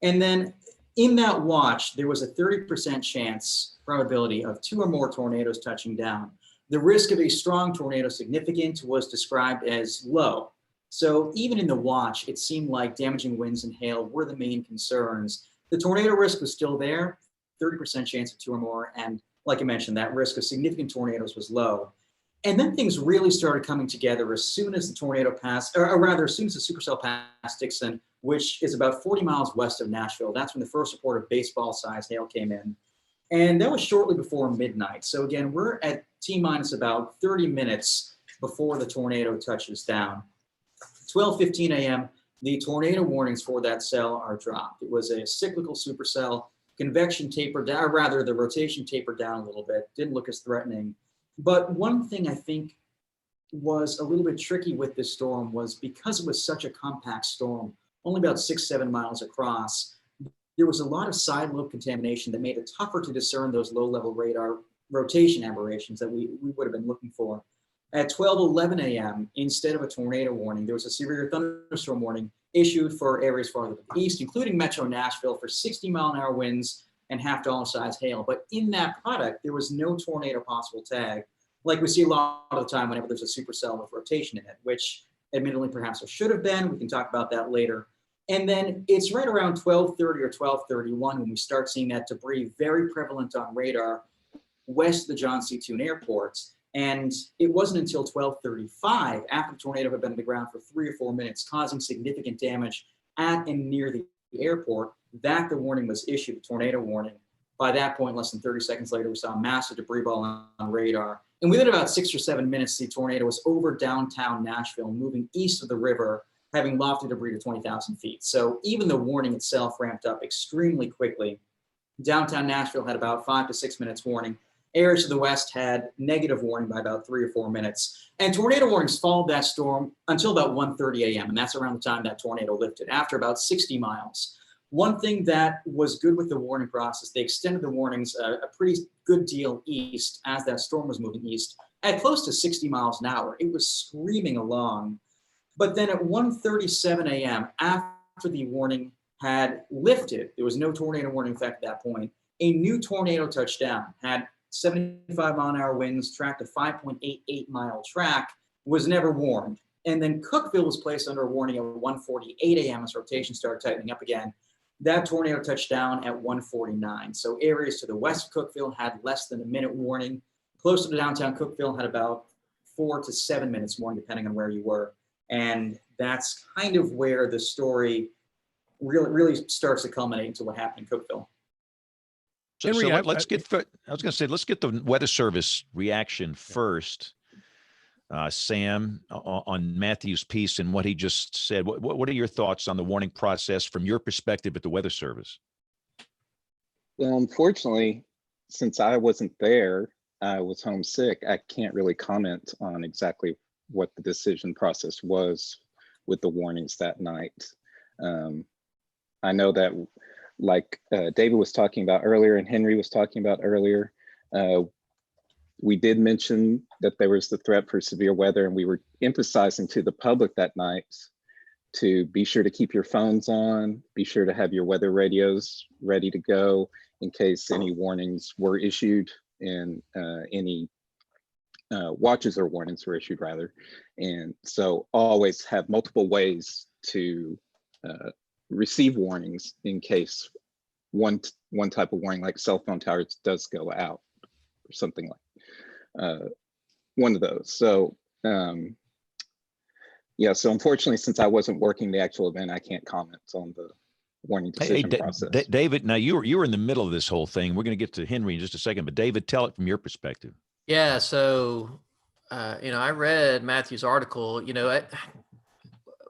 And then in that watch, there was a 30% chance probability of 2 or more tornadoes touching down. The risk of a strong tornado significant was described as low. So even in the watch, it seemed like damaging winds and hail were the main concerns. The tornado risk was still there, 30% chance of 2 or more. And like I mentioned, that risk of significant tornadoes was low. And then things really started coming together as soon as the tornado passed, or rather, as soon as the supercell passed Dixon, which is about 40 miles west of Nashville. That's when the first report of baseball-sized hail came in. And that was shortly before midnight. So again, we're at T-minus about 30 minutes before the tornado touches down. 12:15 a.m., the tornado warnings for that cell are dropped. It was a cyclical supercell, convection tapered down, or rather the rotation tapered down a little bit, didn't look as threatening. But one thing I think was a little bit tricky with this storm was because it was such a compact storm, only about 6-7 miles across, there was a lot of side lobe contamination that made it tougher to discern those low-level radar rotation aberrations that we would have been looking for. At 12:11 a.m., instead of a tornado warning, there was a severe thunderstorm warning issued for areas farther to the east, including Metro Nashville, for 60-mile-an-hour winds and half-dollar size hail. But in that product, there was no tornado possible tag, like we see a lot of the time whenever there's a supercell with rotation in it, which admittedly perhaps there should have been. We can talk about that later. And then it's right around 12:30 or 12:31 when we start seeing that debris very prevalent on radar west of the John C. Toone Airport. And it wasn't until 12:35, after the tornado had been on the ground for 3 or 4 minutes, causing significant damage at and near the airport, that the warning was issued, the tornado warning. By that point, less than 30 seconds later, we saw a massive debris ball on radar. And within about 6 or 7 minutes, the tornado was over downtown Nashville, moving east of the river, having lofted debris to 20,000 feet. So even the warning itself ramped up extremely quickly. Downtown Nashville had about 5 to 6 minutes warning. Areas to the west had negative warning by about 3 or 4 minutes. And tornado warnings followed that storm until about 1:30 a.m. And that's around the time that tornado lifted, after about 60 miles. One thing that was good with the warning process, they extended the warnings a pretty good deal east as that storm was moving east at close to 60 miles an hour. It was screaming along. But then at 1:37 a.m., after the warning had lifted, there was no tornado warning effect at that point, a new tornado touched down, had 75-mile-an-hour winds, tracked a 5.88-mile track, was never warned. And then Cookeville was placed under a warning at 1:48 a.m. as rotation started tightening up again. That tornado touched down at 1:49. So areas to the west of Cookeville had less than a minute warning. Closer to downtown Cookeville had about 4 to 7 minutes warning, depending on where you were. And that's kind of where the story really starts to culminate into what happened in Cookeville. So let's get the Weather Service reaction first, Sam, on Matthew's piece and what he just said. What are your thoughts on the warning process from your perspective at the Weather Service? Well, unfortunately, since I wasn't there, I was homesick. I can't really comment on exactly what the decision process was with the warnings that night. I know that, like David was talking about earlier and Henry was talking about earlier, we did mention that there was the threat for severe weather, and we were emphasizing to the public that night to be sure to keep your phones on, be sure to have your weather radios ready to go in case any warnings were issued and any watches or warnings were issued rather. And so always have multiple ways to receive warnings in case one type of warning like cell phone towers does go out or something like one of those. So yeah, so unfortunately, since I wasn't working the actual event, I can't comment on the warning decision process. David, now you were in the middle of this whole thing. We're going to get to Henry in just a second, but David, tell it from your perspective. Yeah, so I read Matthew's article.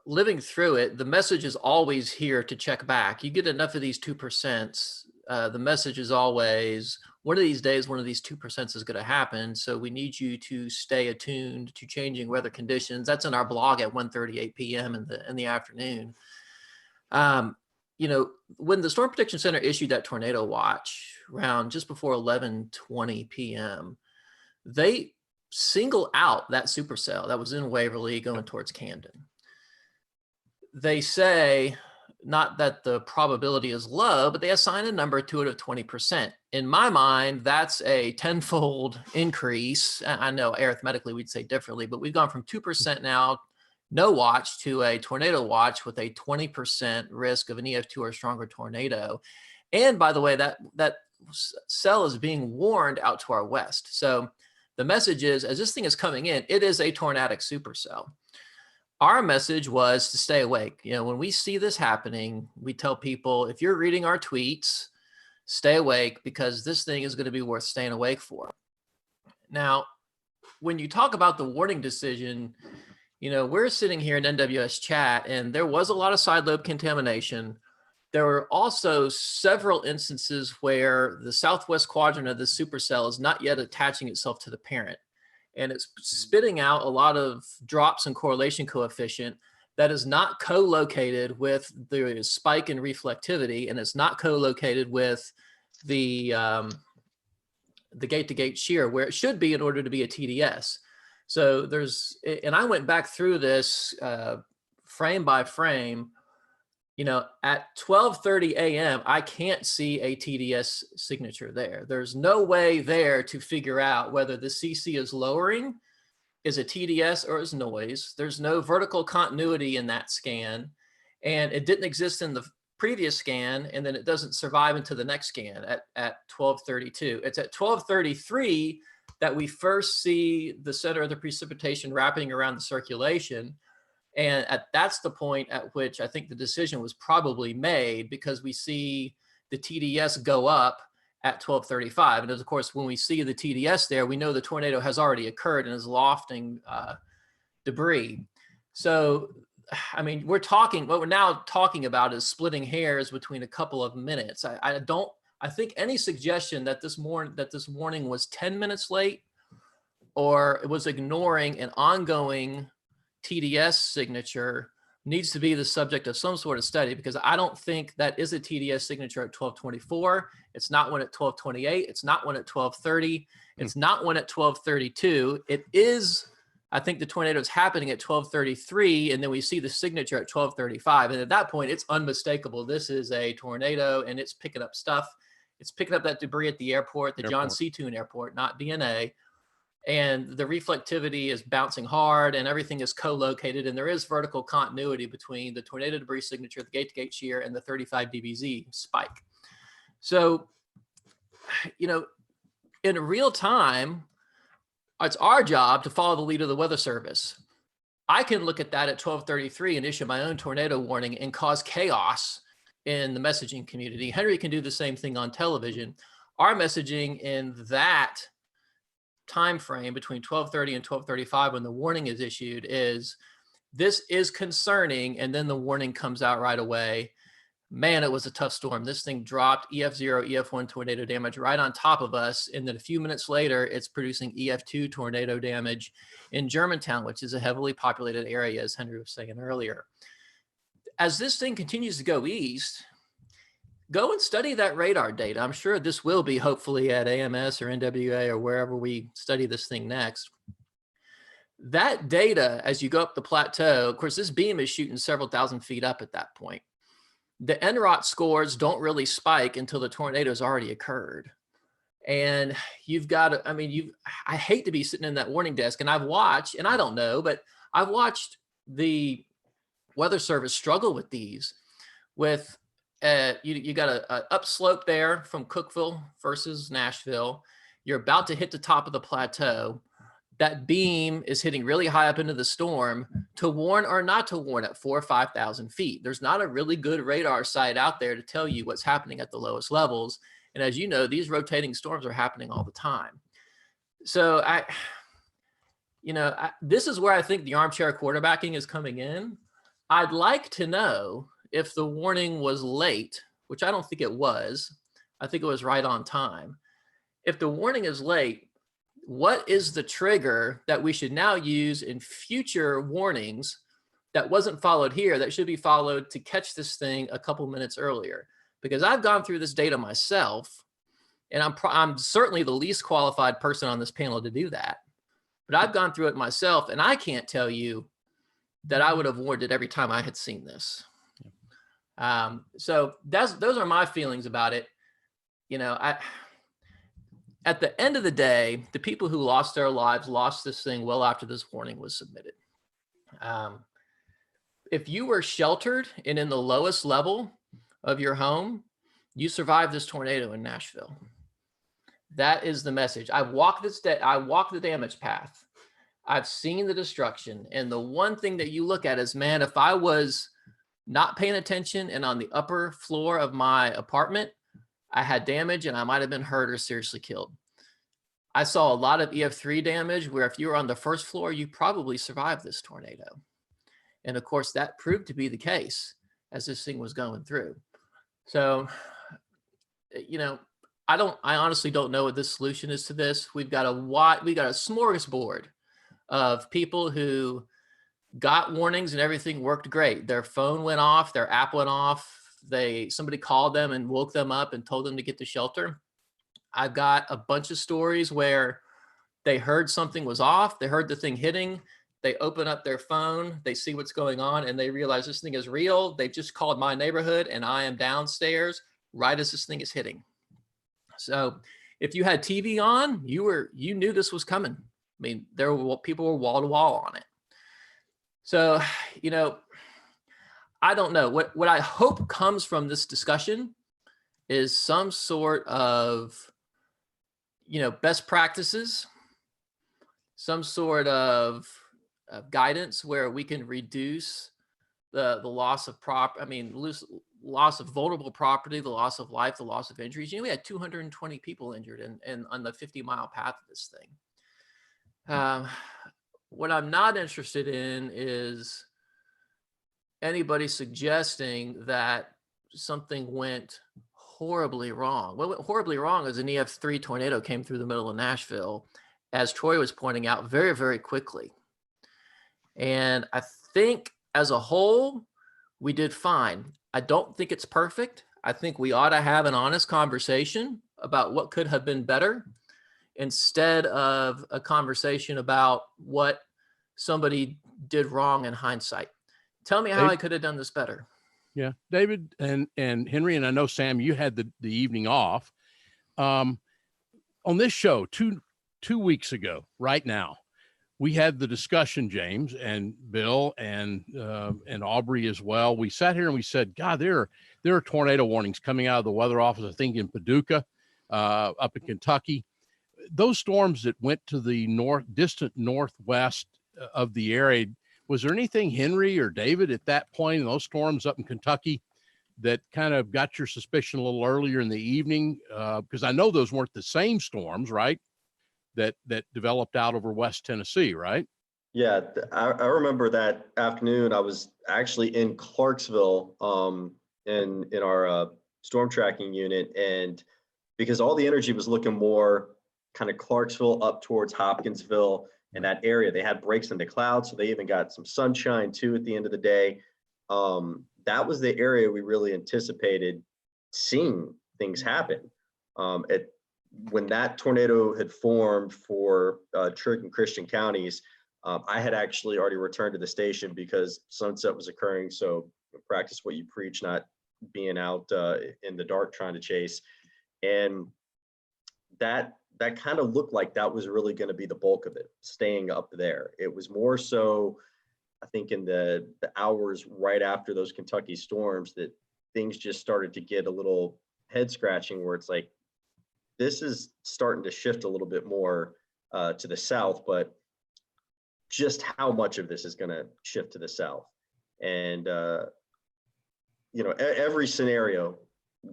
Living through it, the message is always here to check back. You get enough of these 2%, the message is always, one of these days, one of these 2% is going to happen. So we need you to stay attuned to changing weather conditions. That's in our blog at 1:38 p.m. in the afternoon. When the Storm Protection Center issued that tornado watch around just before 11:20 p.m., they single out that supercell that was in Waverly going towards Camden. They say not that the probability is low, but they assign a number to it of 20%. In my mind, that's a tenfold increase. I know arithmetically we'd say differently, but we've gone from 2% now, no watch, to a tornado watch with a 20% risk of an EF2 or stronger tornado. And by the way, that cell is being warned out to our west. So the message is, as this thing is coming in, it is a tornadic supercell. Our message was to stay awake. When we see this happening, we tell people, if you're reading our tweets, stay awake, because this thing is going to be worth staying awake for. Now, when you talk about the warning decision, we're sitting here in NWS chat, and there was a lot of side lobe contamination. There were also several instances where the southwest quadrant of the supercell is not yet attaching itself to the parent, and it's spitting out a lot of drops in correlation coefficient that is not co-located with the spike in reflectivity, and it's not co-located with the gate-to-gate shear where it should be in order to be a TDS. So there's, and I went back through this frame by frame. You know, at 12:30 a.m., I can't see a TDS signature there. There's no way there to figure out whether the CC is lowering, is a TDS, or is noise. There's no vertical continuity in that scan, and it didn't exist in the previous scan, and then it doesn't survive into the next scan at 12:32. It's at 12:33 that we first see the center of the precipitation wrapping around the circulation. And that's the point at which I think the decision was probably made, because we see the TDS go up at 12:35. And of course, when we see the TDS there, we know the tornado has already occurred and is lofting debris. So, I mean, what we're now talking about is splitting hairs between a couple of minutes. I think any suggestion that this warning was 10 minutes late, or it was ignoring an ongoing TDS signature, needs to be the subject of some sort of study, because I don't think that is a TDS signature at 12:24. It's not one at 12:28. It's not one at 12:30. It's not one at 12:32. It is, I think the tornado is happening at 12:33, and then we see the signature at 12:35. And at that point, it's unmistakable. This is a tornado, and it's picking up stuff. It's picking up that debris at the airport, the John C. Toon Airport, not DNA. And the reflectivity is bouncing hard, and everything is co-located, and there is vertical continuity between the tornado debris signature, the gate-to-gate shear, and the 35 dBz spike. So, you know, in real time, it's our job to follow the lead of the Weather Service. I can look at that at 12:33 and issue my own tornado warning and cause chaos in the messaging community. Henry can do the same thing on television. Our messaging in that time frame between 12:30 and 12:35, when the warning is issued, is this is concerning, and then the warning comes out right away. Man, it was a tough storm. This thing dropped EF0, EF1 tornado damage right on top of us, and then a few minutes later, it's producing EF2 tornado damage in Germantown, which is a heavily populated area, as Henry was saying earlier. As this thing continues to go east, go and study that radar data. I'm sure this will be hopefully at AMS or NWA or wherever we study this thing next. That data, as you go up the plateau, of course, this beam is shooting several thousand feet up at that point. The NROT scores don't really spike until the tornado's already occurred. And you've got to, I mean, I hate to be sitting in that warning desk, and I've watched, and I don't know, but I've watched the Weather Service struggle with these. With you got a upslope there from Cookeville versus Nashville. You're about to hit the top of the plateau. That beam is hitting really high up into the storm to warn or not to warn at 4,000 or 5,000 feet. There's not a really good radar site out there to tell you what's happening at the lowest levels. And as you know, these rotating storms are happening all the time. So this is where I think the armchair quarterbacking is coming in. I'd like to know if the warning was late, which I don't think it was. I think it was right on time. If the warning is late, what is the trigger that we should now use in future warnings that wasn't followed here, that should be followed to catch this thing a couple minutes earlier? Because I've gone through this data myself, and I'm certainly the least qualified person on this panel to do that. But I've gone through it myself, and I can't tell you that I would have warned it every time I had seen this. So those are my feelings about it. You know, at the end of the day, the people who lost their lives lost this thing well after this warning was submitted. If you were sheltered and in the lowest level of your home, you survived this tornado in Nashville. That is the message. I walked the damage path. I've seen the destruction. And the one thing that you look at is, man, if I was not paying attention and on the upper floor of my apartment, I had damage and I might have been hurt or seriously killed. I saw a lot of EF3 damage where if you were on the first floor, you probably survived this tornado. And of course, that proved to be the case as this thing was going through. So, you know, I honestly don't know what the solution is to this. We've got a smorgasbord of people who got warnings and everything worked great. Their phone went off, their app went off. Somebody called them and woke them up and told them to get to shelter. I've got a bunch of stories where they heard something was off. They heard the thing hitting. They open up their phone, they see what's going on, and they realize this thing is real. They just called my neighborhood and I am downstairs right as this thing is hitting. So if you had TV on, you knew this was coming. I mean, people were wall to wall on it. So, I don't know. What I hope comes from this discussion is some sort of, best practices, some sort of guidance where we can reduce the loss of loss of vulnerable property, the loss of life, the loss of injuries. We had 220 people injured on the 50-mile path of this thing. What I'm not interested in is anybody suggesting that something went horribly wrong. What went horribly wrong is an EF3 tornado came through the middle of Nashville, as Troy was pointing out, very, very quickly. And I think as a whole, we did fine. I don't think it's perfect. I think we ought to have an honest conversation about what could have been better instead of a conversation about what somebody did wrong in hindsight. Tell me how I could have done this better. Yeah, David and Henry, and I know Sam, you had the evening off. On this show, two weeks ago, right now, we had the discussion, James and Bill and Aubrey as well. We sat here and we said, God, there are tornado warnings coming out of the weather office, I think in Paducah, up in Kentucky. Those storms that went to the distant northwest of the area, was there anything, Henry or David, at that point in those storms up in Kentucky that kind of got your suspicion a little earlier in the evening? Because I know those weren't the same storms, right? That developed out over West Tennessee, right? Yeah, I remember that afternoon. I was actually in Clarksville in our storm tracking unit, and because all the energy was looking more kind of Clarksville up towards Hopkinsville and that area, they had breaks in the clouds, so they even got some sunshine too at the end of the day. That was the area we really anticipated seeing things happen. When that tornado had formed for Trigg and Christian counties, I had actually already returned to the station because sunset was occurring. So practice what you preach, not being out in the dark trying to chase. And that kind of looked like that was really going to be the bulk of it, staying up there. It was more so, I think, in the hours right after those Kentucky storms that things just started to get a little head scratching, where it's like, this is starting to shift a little bit more to the south, but just how much of this is going to shift to the south? And, every scenario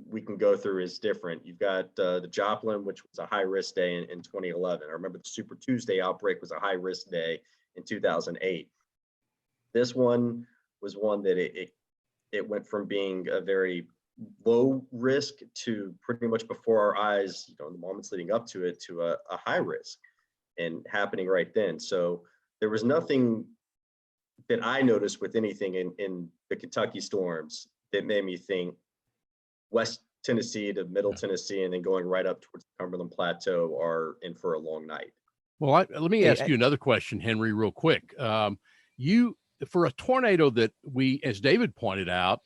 we can go through is different. You've got the Joplin, which was a high risk day in 2011. I remember the Super Tuesday outbreak was a high risk day in 2008. This one was one that it went from being a very low risk to pretty much before our eyes, in the moments leading up to it, to a high risk and happening right then. So there was nothing that I noticed with anything in the Kentucky storms that made me think West Tennessee to Middle Tennessee and then going right up towards the Cumberland Plateau are in for a long night. Well, let me ask you another question, Henry, real quick. For a tornado that we, as David pointed out,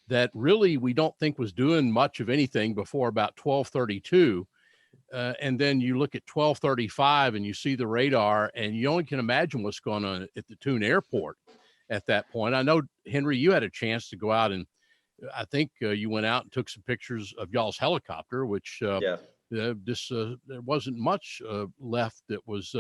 that really we don't think was doing much of anything before about 12:32. And then you look at 12:35 and you see the radar, and you only can imagine what's going on at the Tune Airport at that point. I know, Henry, you had a chance to go out, and I think you went out and took some pictures of y'all's helicopter, which there wasn't much left that was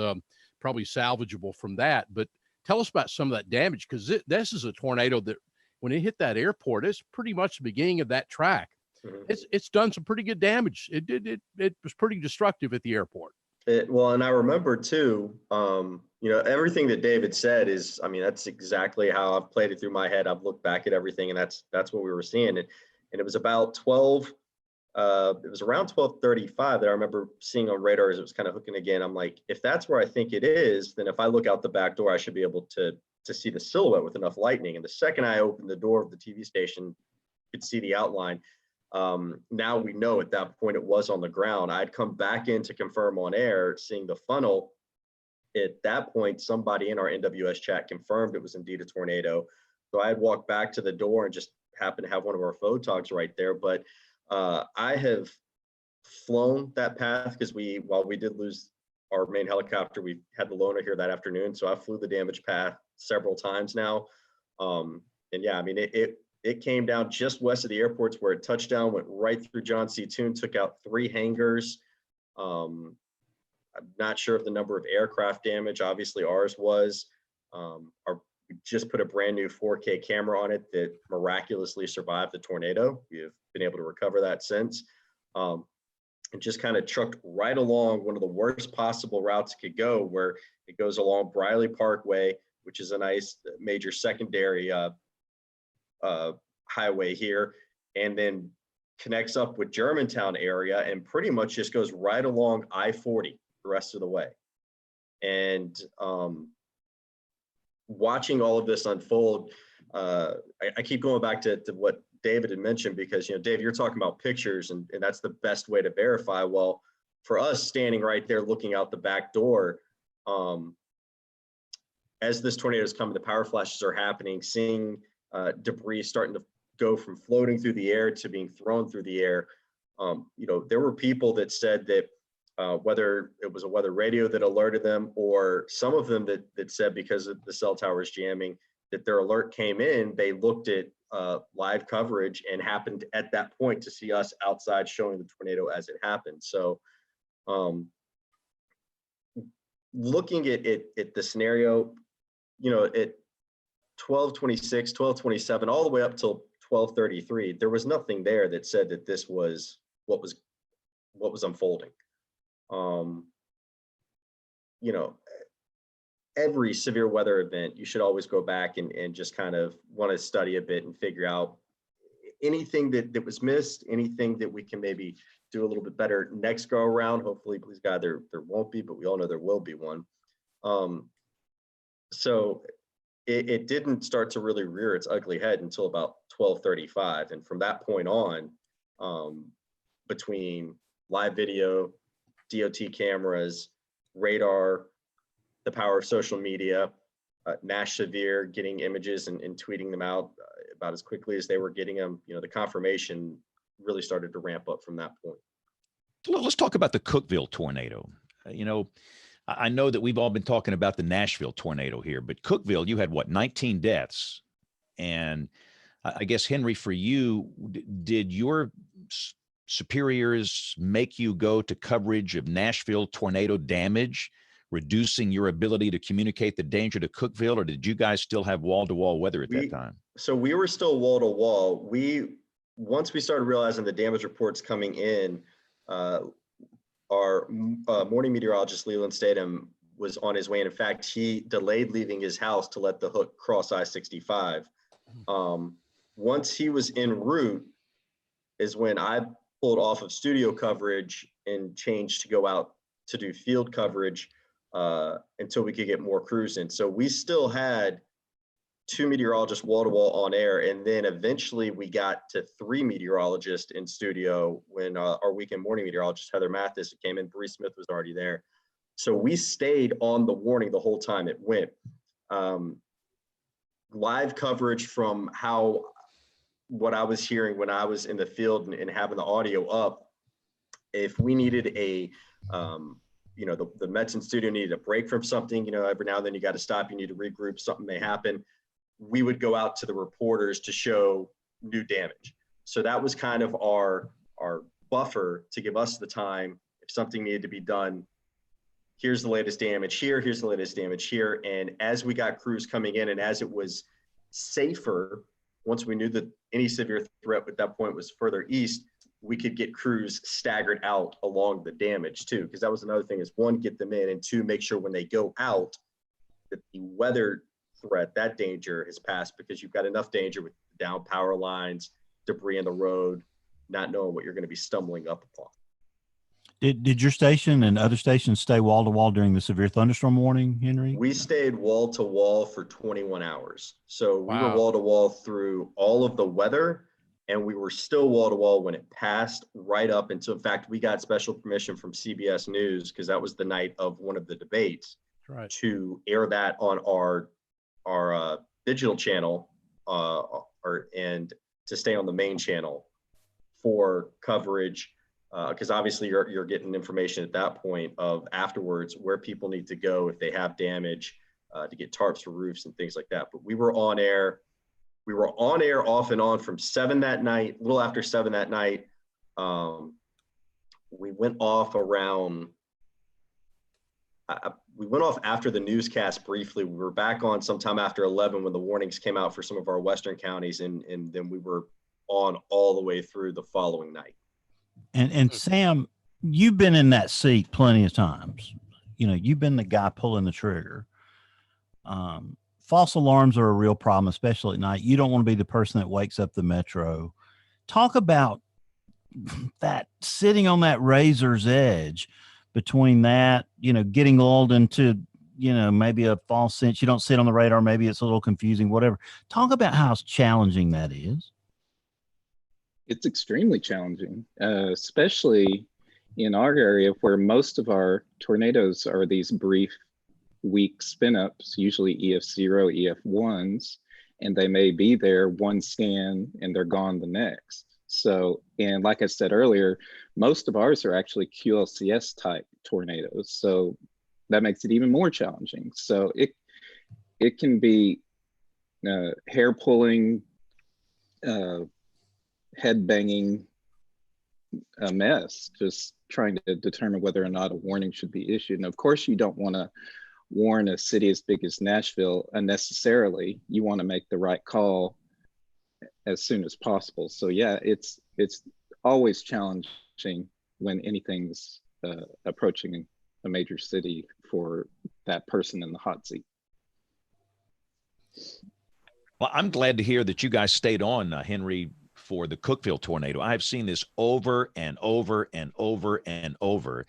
probably salvageable from that. But tell us about some of that damage, because this is a tornado that when it hit that airport, it's pretty much the beginning of that track. Mm-hmm. It's done some pretty good damage. It was pretty destructive at the airport. And I remember too, everything that David said is, that's exactly how I've played it through my head. I've looked back at everything, and that's what we were seeing. And it was about 12. It was around 12:35 that I remember seeing on radar as it was kind of hooking again. I'm like, if that's where I think it is, then if I look out the back door, I should be able to to see the silhouette with enough lightning. And the second I opened the door of the TV station, you could see the outline. Now we know at that point it was on the ground. I'd come back in to confirm on air, seeing the funnel. At that point, somebody in our NWS chat confirmed it was indeed a tornado. So I had walked back to the door and just happened to have one of our photogs right there. But I have flown that path because while we did lose our main helicopter, we had the loaner here that afternoon. So I flew the damaged path several times now. And yeah, I mean, it came down just west of the airports where it touched down, went right through John C. Toon, took out 3 hangars. I'm not sure of the number of aircraft damage. Obviously ours was. We just put a brand new 4K camera on it that miraculously survived the tornado. We have been able to recover that since. And just kind of trucked right along one of the worst possible routes it could go, where it goes along Briley Parkway, which is a nice major secondary highway here, and then connects up with Germantown area and pretty much just goes right along I-40 the rest of the way. And watching all of this unfold, I keep going back to what David had mentioned, because, you know, Dave, you're talking about pictures and that's the best way to verify. Well, for us standing right there looking out the back door, as this tornado is coming, the power flashes are happening, seeing debris starting to go from floating through the air to being thrown through the air. You know, there were people that said that whether it was a weather radio that alerted them, or some of them that said because of the cell towers jamming, that their alert came in, they looked at live coverage and happened at that point to see us outside showing the tornado as it happened. So looking at the scenario, you know, at 12:26, 12:27, all the way up till 12:33, there was nothing there that said that this was what was unfolding. You know, every severe weather event, you should always go back and just kind of want to study a bit and figure out anything that was missed, anything that we can maybe do a little bit better next go around. Hopefully, please God, there won't be, but we all know there will be one. So it didn't start to really rear its ugly head until about 12:35. And from that point on, between live video, DOT cameras, radar, the power of social media, Nash Severe getting images and tweeting them out about as quickly as they were getting them, you know, the confirmation really started to ramp up from that point. Let's talk about the Cookeville tornado. You know, I know that we've all been talking about the Nashville tornado here, but Cookeville, you had what, 19 deaths? And I guess, Henry, for you, did your superiors make you go to coverage of Nashville tornado damage, reducing your ability to communicate the danger to Cookeville, or did you guys still have wall-to-wall weather at that time? So we were still wall-to-wall. Once we started realizing the damage reports coming in, our morning meteorologist, Leland Statham, was on his way. And in fact, he delayed leaving his house to let the hook cross I-65. Once he was en route is when I pulled off of studio coverage and changed to go out to do field coverage until we could get more crews in. So we still had 2 meteorologists wall-to-wall on air, and then eventually we got to 3 meteorologists in studio when our weekend morning meteorologist, Heather Mathis, came in. Bree Smith was already there. So we stayed on the warning the whole time it went. Live coverage from what I was hearing when I was in the field and having the audio up, if we needed a you know, the Mets in studio needed a break from something, you know, every now and then you got to stop, you need to regroup, something may happen. We would go out to the reporters to show new damage. So that was kind of our buffer to give us the time, if something needed to be done, here's the latest damage here, here's the latest damage here. And as we got crews coming in and as it was safer, once we knew that any severe threat at that point was further east, we could get crews staggered out along the damage too. Because that was another thing, is 1, get them in, and 2, make sure when they go out that the weather threat, that danger has passed, because you've got enough danger with down power lines, debris in the road, not knowing what you're going to be stumbling up upon. Did your station and other stations stay wall to wall during the severe thunderstorm warning, Henry? We stayed wall to wall for 21 hours. So we were Wow. wall to wall through all of the weather, and we were still wall to wall when it passed, right up until, in fact, we got special permission from CBS News, because that was the night of one of the debates, Right. to air that on our digital channel, and to stay on the main channel for coverage, because obviously you're getting information at that point of afterwards where people need to go if they have damage, to get tarps for roofs and things like that. But we were on air. We were on air off and on from 7 that night, a little after 7 that night. We went off around, we went off after the newscast briefly. We were back on sometime after 11 when the warnings came out for some of our western counties, and then we were on all the way through the following night. And Sam, you've been in that seat plenty of times. You know, you've been the guy pulling the trigger. False alarms are a real problem, especially at night. You don't want to be the person that wakes up the metro. Talk about that, sitting on that razor's edge between that, you know, getting lulled into, you know, maybe a false sense. You don't sit on the radar. Maybe it's a little confusing, whatever. Talk about how challenging that is. It's extremely challenging, especially in our area where most of our tornadoes are these brief, weak spin-ups, usually EF0, EF1s, and they may be there one scan and they're gone the next. So, and like I said earlier, most of ours are actually QLCS type tornadoes. So that makes it even more challenging. So it can be hair pulling, head banging, a mess, just trying to determine whether or not a warning should be issued. And of course, you don't want to warn a city as big as Nashville unnecessarily. You want to make the right call as soon as possible. So yeah, it's always challenging when anything's approaching a major city for that person in the hot seat. Well, I'm glad to hear that you guys stayed on, Henry, for the Cookeville tornado. I've seen this over and over and over and over,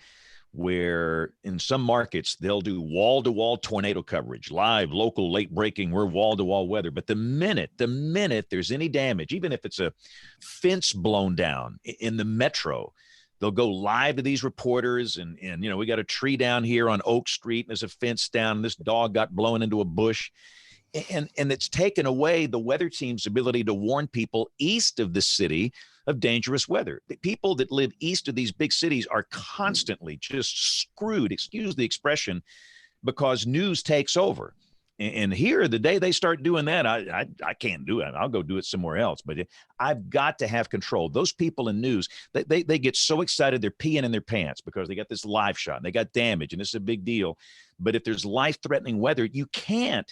where in some markets they'll do wall-to-wall tornado coverage, live, local, late breaking, we're wall-to-wall weather. But the minute there's any damage, even if it's a fence blown down in the metro, they'll go live to these reporters and you know, we got a tree down here on Oak Street and there's a fence down, and this dog got blown into a bush. And it's taken away the weather team's ability to warn people east of the city of dangerous weather. The people that live east of these big cities are constantly just screwed, excuse the expression, because news takes over. And here, the day they start doing that, I can't do it. I'll go do it somewhere else. But I've got to have control. Those people in news, they get so excited they're peeing in their pants because they got this live shot and they got damage, and this is a big deal. But if there's life-threatening weather, you can't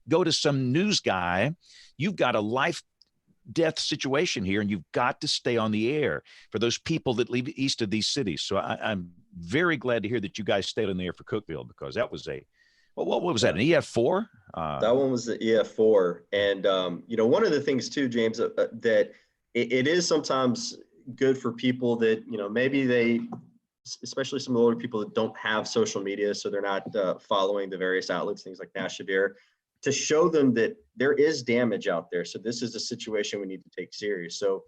go to some news guy. You've got a life-death situation here, and you've got to stay on the air for those people that live east of these cities. So I'm very glad to hear that you guys stayed on the air for Cookeville, because that was what was that, an EF4? That one was the EF4. And, you know, one of the things too, James, that it is sometimes good for people that, you know, maybe they, especially some of the older people that don't have social media, so they're not following the various outlets, things like Nash Severe, to show them that there is damage out there. So this is a situation we need to take serious. So,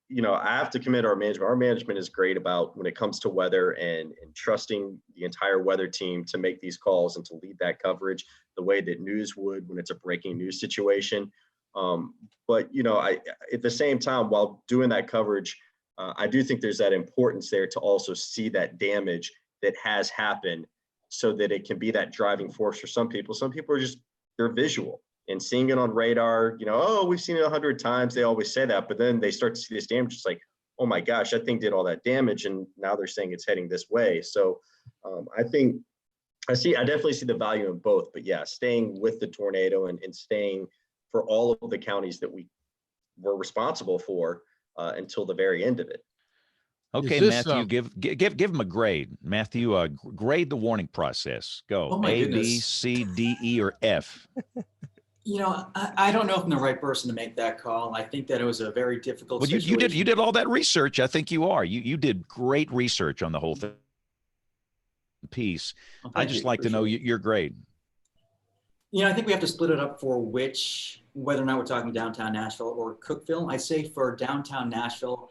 you know, I have to commend our management. Our management is great about when it comes to weather and trusting the entire weather team to make these calls and to lead that coverage the way that news would when it's a breaking news situation. But, you know, at the same time, while doing that coverage, I do think there's that importance there to also see that damage that has happened, so that it can be that driving force for some people. Some people are just, they're visual and seeing it on radar, you know, oh, we've seen it 100 times. They always say that, but then they start to see this damage. It's like, oh my gosh, that thing did all that damage. And now they're saying it's heading this way. So I definitely see the value in both, but yeah, staying with the tornado and staying for all of the counties that we were responsible for until the very end of it. Okay, Matthew, give him a grade. Matthew, grade the warning process. Go. Oh my A, goodness. B, C, D, E, or F. You know, I don't know if I'm the right person to make that call. I think that it was a very difficult Well, situation. you did all that research. I think you are. You did great research on the whole thing. Piece. Well, I thank just you. like to know Appreciate it. you're great. You know, I think we have to split it up for whether or not we're talking downtown Nashville or Cookeville. I say for downtown Nashville,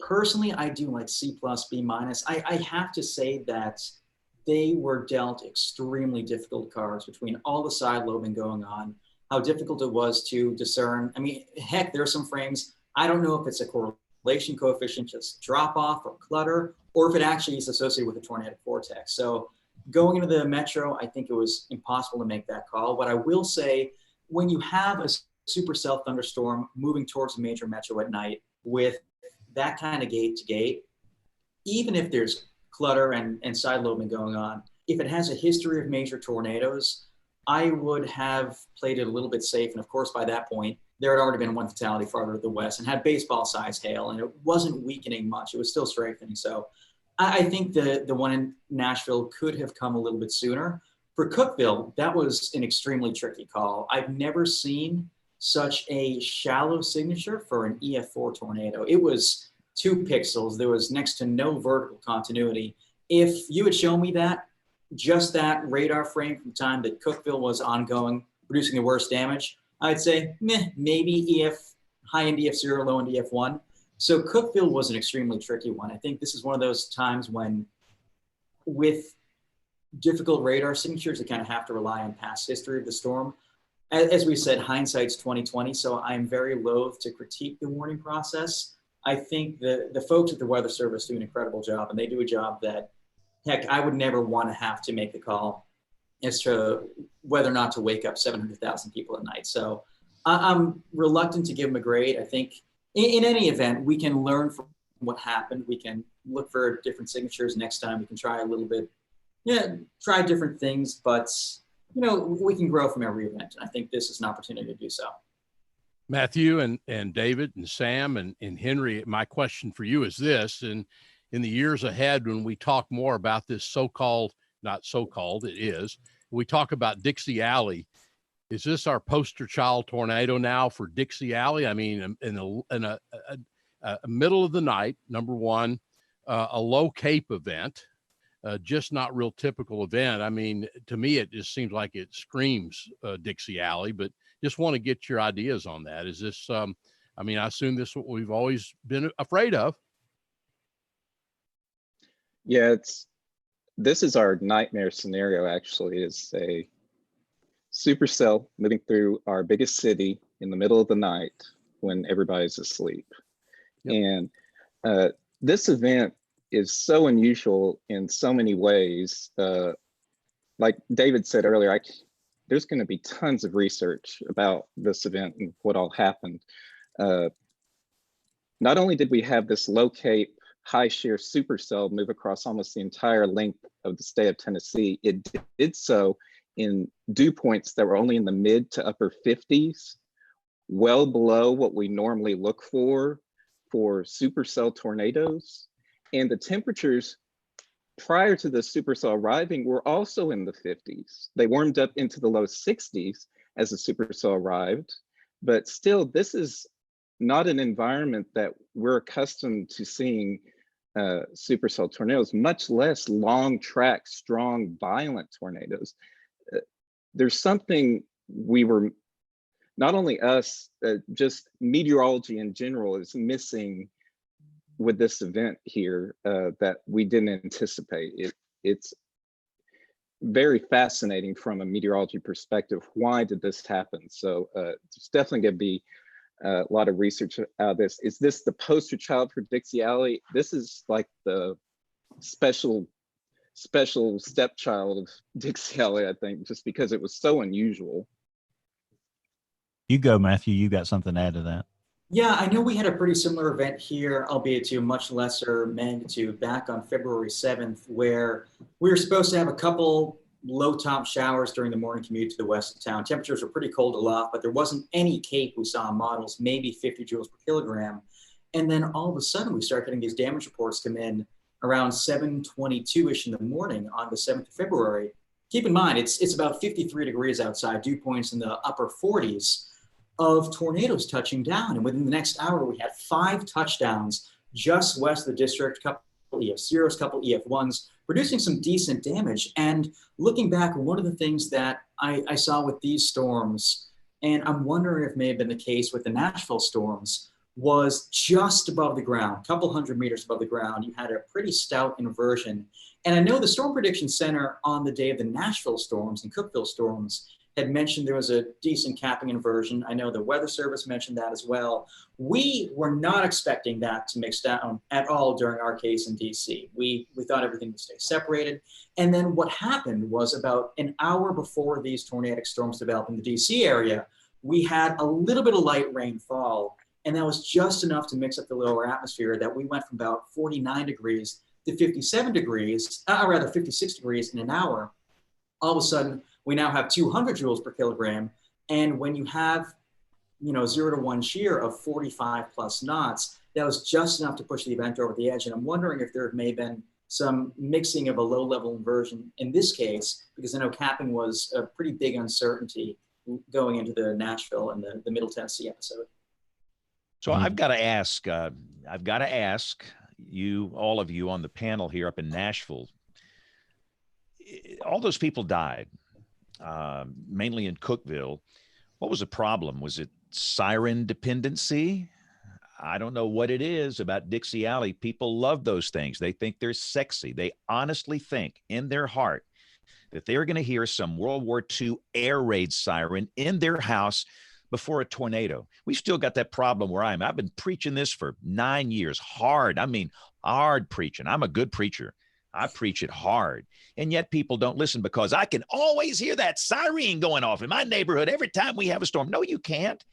personally, I do like C plus, B minus. I have to say that they were dealt extremely difficult cards between all the side lobing going on, how difficult it was to discern. I mean, heck, there are some frames, I don't know if it's a correlation coefficient, just drop off or clutter, or if it actually is associated with a tornadic vortex. So going into the metro, I think it was impossible to make that call. What I will say, when you have a supercell thunderstorm moving towards a major metro at night with that kind of gate to gate, even if there's clutter and side lobing going on, if it has a history of major tornadoes, I would have played it a little bit safe. And of course, by that point, there had already been one fatality farther to the west and had baseball size hail, and it wasn't weakening much. It was still strengthening. So I think the one in Nashville could have come a little bit sooner. For Cookeville, that was an extremely tricky call. I've never seen such a shallow signature for an EF4 tornado. It was 2 pixels. There was next to no vertical continuity. If you had shown me that, just that radar frame from the time that Cookeville was ongoing, producing the worst damage, I'd say, meh, maybe EF, high end EF0, low end EF1. So Cookeville was an extremely tricky one. I think this is one of those times when, with difficult radar signatures, you kind of have to rely on past history of the storm. As we said, hindsight's 2020, so I'm very loath to critique the warning process. I think the folks at the Weather Service do an incredible job, and they do a job that, heck, I would never want to have to make the call as to whether or not to wake up 700,000 people at night. So I'm reluctant to give them a grade. I think in any event, we can learn from what happened. We can look for different signatures next time. We can try a little bit, try different things, but we can grow from every event. I think this is an opportunity to do so. Matthew and David and Sam and Henry, my question for you is this: in the years ahead, when we talk more about this so-called, not so-called, it is, we talk about Dixie Alley. Is this our poster child tornado now for Dixie Alley? I mean, in a middle of the night, number one, a low Cape event, just not real typical event. I mean, to me, it just seems like it screams Dixie Alley, but just want to get your ideas on that. Is this, I mean, I assume this is what we've always been afraid of. Yeah, this is our nightmare scenario, actually. It's a supercell moving through our biggest city in the middle of the night when everybody's asleep. Yep. And this event is so unusual in so many ways. Like David said earlier, there's going to be tons of research about this event and what all happened. Not only did we have this low Cape, high shear supercell move across almost the entire length of the state of Tennessee, it did so in dew points that were only in the mid to upper 50s, well below what we normally look for supercell tornadoes. And the temperatures prior to the supercell arriving were also in the 50s. They warmed up into the low 60s as the supercell arrived, but still, this is not an environment that we're accustomed to seeing supercell tornadoes, much less long track, strong, violent tornadoes. There's something we were, not only us, just meteorology in general is missing with this event here that we didn't anticipate. It's very fascinating from a meteorology perspective. Why did this happen? So there's definitely going to be a lot of research out of this. Is this the poster child for Dixie Alley? This is like the special stepchild of Dixie Alley, I think, just because it was so unusual. You go, Matthew. You got something to add to that? Yeah, I know we had a pretty similar event here, albeit to a much lesser magnitude, back on February 7th, where we were supposed to have a couple low top showers during the morning commute to the west of town. Temperatures were pretty cold aloft, but there wasn't any Cape we saw in models, maybe 50 joules per kilogram. And then all of a sudden we start getting these damage reports come in around 7:22-ish in the morning on the 7th of February, keep in mind, it's about 53 degrees outside, dew points in the upper 40s of tornadoes touching down. And within the next hour, we had 5 touchdowns just west of the district, a couple EF0s, a couple EF1s, producing some decent damage. And looking back, one of the things that I saw with these storms, and I'm wondering if it may have been the case with the Nashville storms, was just above the ground, a couple hundred meters above the ground, you had a pretty stout inversion. And I know the Storm Prediction Center on the day of the Nashville storms and Cookeville storms had mentioned there was a decent capping inversion. I know the Weather Service mentioned that as well. We were not expecting that to mix down at all during our case in DC. We thought everything would stay separated. And then what happened was about an hour before these tornadic storms developed in the DC area, we had a little bit of light rainfall. And that was just enough to mix up the lower atmosphere that we went from about 49 degrees to 57 degrees, rather 56 degrees in an hour. All of a sudden, we now have 200 joules per kilogram. And when you have, 0 to 1 shear of 45 plus knots, that was just enough to push the event over the edge. And I'm wondering if there may have been some mixing of a low level inversion in this case, because I know capping was a pretty big uncertainty going into the Nashville and the Middle Tennessee episode. So I've got to ask you, all of you on the panel here up in Nashville, all those people died, mainly in Cookeville. What was the problem? Was it siren dependency? I don't know what it is about Dixie Alley. People love those things. They think they're sexy. They honestly think in their heart that they're going to hear some World War II air raid siren in their house before a tornado. We've still got that problem where I'm. I've been preaching this for 9 years, hard. I mean, hard preaching. I'm a good preacher. I preach it hard. And yet people don't listen because I can always hear that siren going off in my neighborhood every time we have a storm. No, you can't.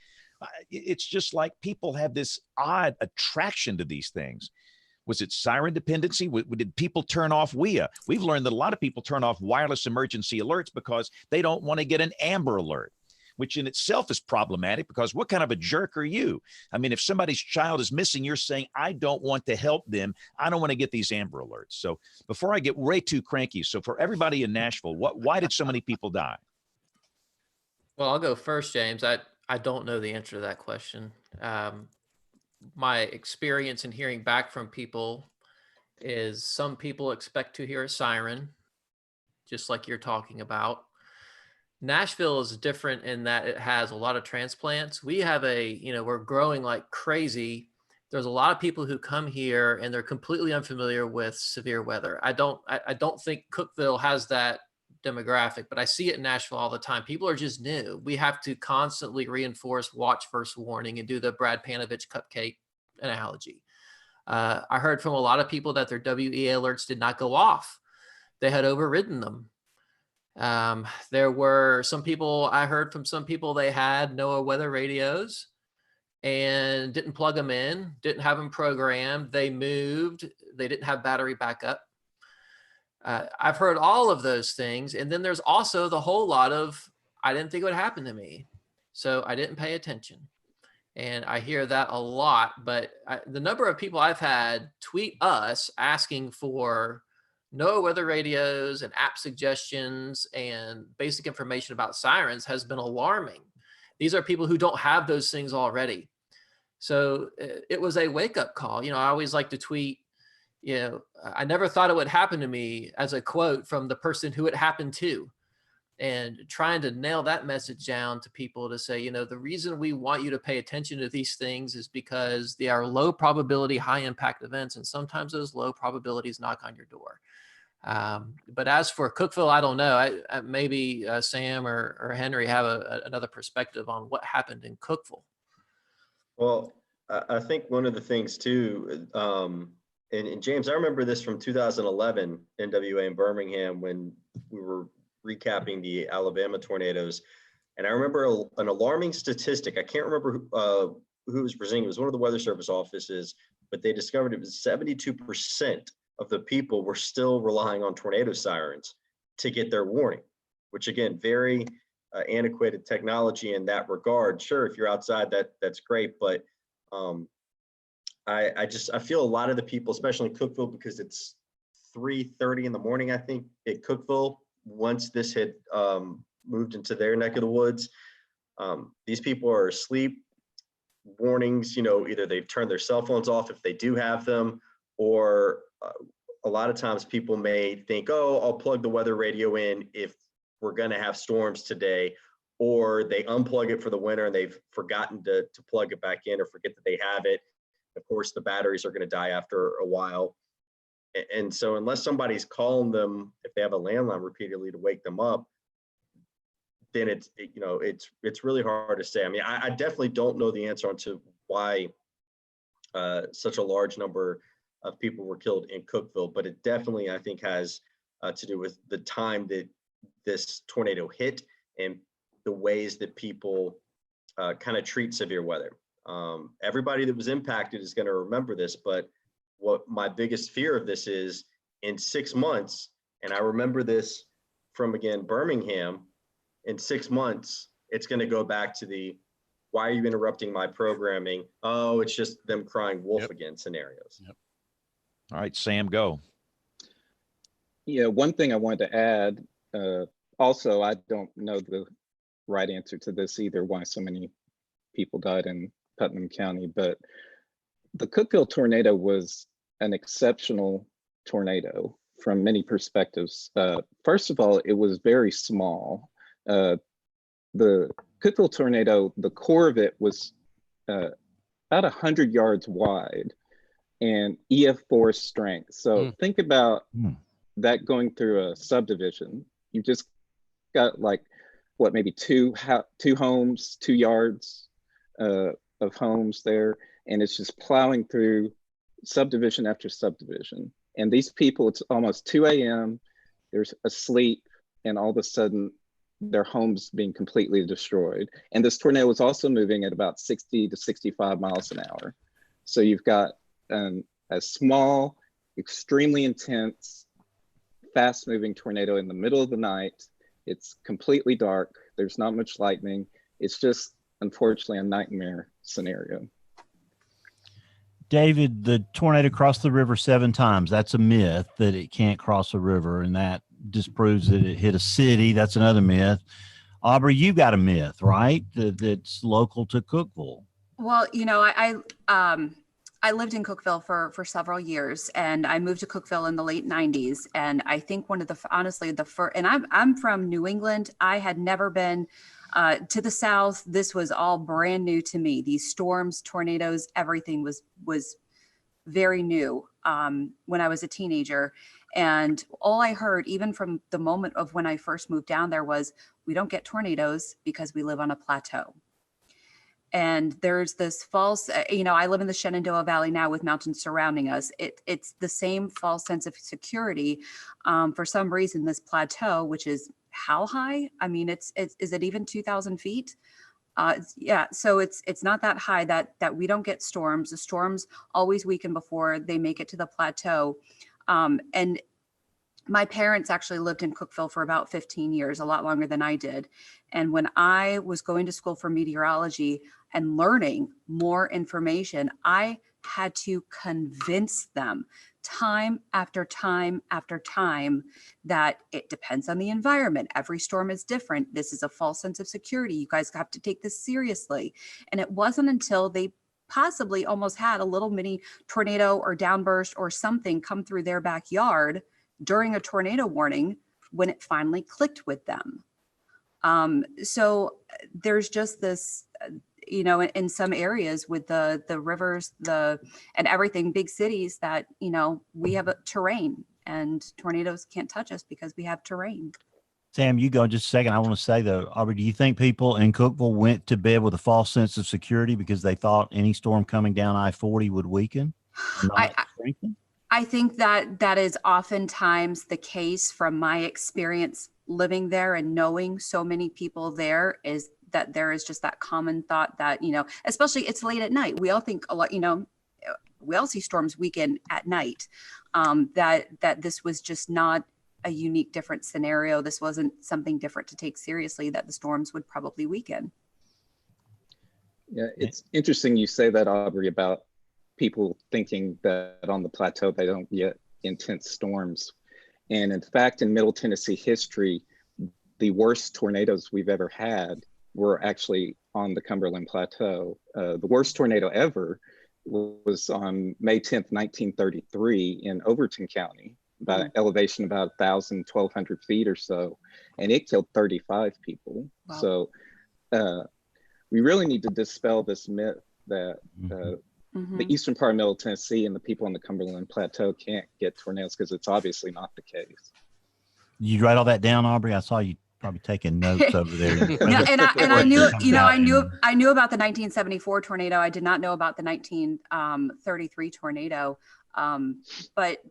It's just like people have this odd attraction to these things. Was it siren dependency? Did people turn off WEA? We've learned that a lot of people turn off wireless emergency alerts because they don't want to get an Amber Alert, which in itself is problematic because what kind of a jerk are you? I mean, if somebody's child is missing, you're saying, I don't want to help them. I don't want to get these Amber Alerts. So before I get way too cranky, so for everybody in Nashville, why did so many people die? Well, I'll go first, James. I don't know the answer to that question. My experience in hearing back from people is some people expect to hear a siren, just like you're talking about. Nashville is different in that it has a lot of transplants. We have we're growing like crazy. There's a lot of people who come here and they're completely unfamiliar with severe weather. I don't think Cookeville has that demographic, but I see it in Nashville all the time. People are just new. We have to constantly reinforce watch first warning and do the Brad Panovich cupcake analogy. I heard from a lot of people that their WEA alerts did not go off. They had overridden them. There were some people, I heard from some people, they had NOAA weather radios and didn't plug them in, didn't have them programmed. They moved, they didn't have battery backup. I've heard all of those things. And then there's also the whole lot of, I didn't think it would happen to me, so I didn't pay attention. And I hear that a lot, but the number of people I've had tweet us asking for NOAA weather radios and app suggestions and basic information about sirens has been alarming. These are people who don't have those things already. So it was a wake-up call. I always like to tweet, I never thought it would happen to me, as a quote from the person who it happened to, and trying to nail that message down to people to say, the reason we want you to pay attention to these things is because they are low probability, high impact events. And sometimes those low probabilities knock on your door. But as for Cookeville, I don't know. Maybe Sam or Henry have another perspective on what happened in Cookeville. Well, I think one of the things too, and James, I remember this from 2011 NWA in Birmingham when we were recapping the Alabama tornadoes. And I remember an alarming statistic. I can't remember who was presenting. It was one of the Weather Service offices, but they discovered it was 72% of the people were still relying on tornado sirens to get their warning, which again, very antiquated technology in that regard. Sure, if you're outside, that's great, but I feel a lot of the people, especially in Cookeville, because it's 3:30 in the morning, I think, at Cookeville, once this had moved into their neck of the woods, these people are asleep. Warnings, either they've turned their cell phones off if they do have them, or a lot of times people may think, oh, I'll plug the weather radio in if we're going to have storms today, or they unplug it for the winter and they've forgotten to plug it back in or forget that they have it. Of course, the batteries are going to die after a while. And so unless somebody's calling them, if they have a landline repeatedly to wake them up, then it's really hard to say. I mean, I definitely don't know the answer onto why such a large number of people were killed in Cookeville, but it definitely, I think, has to do with the time that this tornado hit and the ways that people kind of treat severe weather. Everybody that was impacted is going to remember this, but what my biggest fear of this is in 6 months, and I remember this from, again, Birmingham, in 6 months, it's going to go back to the, why are you interrupting my programming? Oh, it's just them crying wolf again scenarios. Yep. All right, Sam, go. Yeah, one thing I wanted to add, also, I don't know the right answer to this either, why so many people died in Putnam County, but the Cookeville tornado was an exceptional tornado from many perspectives. First of all, it was very small. The Cookeville tornado, the core of it was about 100 yards wide and EF4 strength. So think about that going through a subdivision. You just got like, what, maybe two homes, 2 yards of homes there. And it's just plowing through subdivision after subdivision. And these people, it's almost 2 a.m., they're asleep, and all of a sudden their homes being completely destroyed. And this tornado was also moving at about 60 to 65 miles an hour. So you've got a small, extremely intense, fast moving tornado in the middle of the night. It's completely dark. There's not much lightning. It's just, unfortunately, a nightmare scenario. David, the tornado crossed the river 7 times. That's a myth that it can't cross a river, and that disproves that it hit a city. That's another myth. Aubrey, you got a myth, right? That's local to Cookeville. Well, I lived in Cookeville for several years, and I moved to Cookeville in the late 90s. And I think one of the, honestly, the first, and I'm from New England. I had never been to the South. This was all brand new to me. These storms, tornadoes, everything was very new when I was a teenager. And all I heard, even from the moment of when I first moved down there, was we don't get tornadoes because we live on a plateau. And there's this false, I live in the Shenandoah Valley now with mountains surrounding us. It's the same false sense of security. For some reason, this plateau, which is how high? I mean, is it even 2,000 feet? Yeah, so it's not that high that we don't get storms. The storms always weaken before they make it to the plateau. And my parents actually lived in Cookeville for about 15 years, a lot longer than I did. And when I was going to school for meteorology and learning more information, I had to convince them time after time after time that it depends on the environment. Every storm is different. This is a false sense of security. You guys have to take this seriously. And it wasn't until they possibly almost had a little mini tornado or downburst or something come through their backyard during a tornado warning when it finally clicked with them. So there's just this, in some areas with the rivers, and everything, big cities that, we have a terrain, and tornadoes can't touch us because we have terrain. Sam, you go in just a second. I want to say though, Aubrey, do you think people in Cookeville went to bed with a false sense of security because they thought any storm coming down I-40 would weaken, not strengthen? I think that is oftentimes the case from my experience living there and knowing so many people there, is that there is just that common thought that, especially it's late at night. We all think a lot, we all see storms weaken at night, that this was just not a unique, different scenario. This wasn't something different to take seriously, that the storms would probably weaken. Yeah, it's interesting you say that, Aubrey, about people thinking that on the plateau they don't get intense storms. And in fact, in Middle Tennessee history, the worst tornadoes we've ever had were actually on the Cumberland Plateau. The worst tornado ever was on May 10th, 1933 in Overton County, by elevation about 1,000, 1,200 feet or so. And it killed 35 people. Wow. So we really need to dispel this myth that the eastern part of Middle Tennessee and the people on the Cumberland Plateau can't get tornadoes, because it's obviously not the case. You write all that down, Aubrey? I saw you probably taking notes over there. Yeah, and I knew, I knew about the 1974 tornado. I did not know about the 1933 tornado. But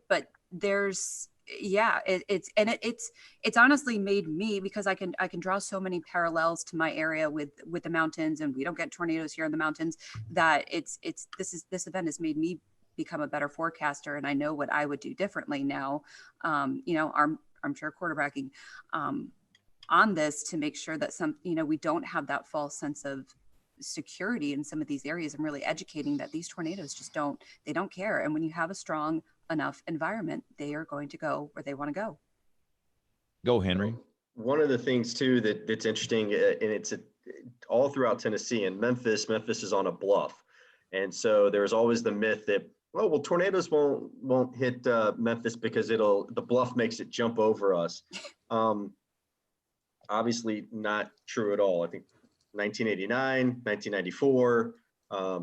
there's, yeah, it's honestly made me, because I can draw so many parallels to my area with the mountains, and we don't get tornadoes here in the mountains, that this event has made me become a better forecaster, and I know what I would do differently now. Armchair quarterbacking on this to make sure that we don't have that false sense of security in some of these areas, and really educating that these tornadoes just don't care. And when you have a strong enough environment, they are going to go where they want to go. Go, Henry. One of the things too that's interesting, and it's all throughout Tennessee and Memphis is on a bluff. And so there's always the myth that, oh, well, tornadoes won't hit Memphis because the bluff makes it jump over us. Obviously not true at all. I think 1989, 1994,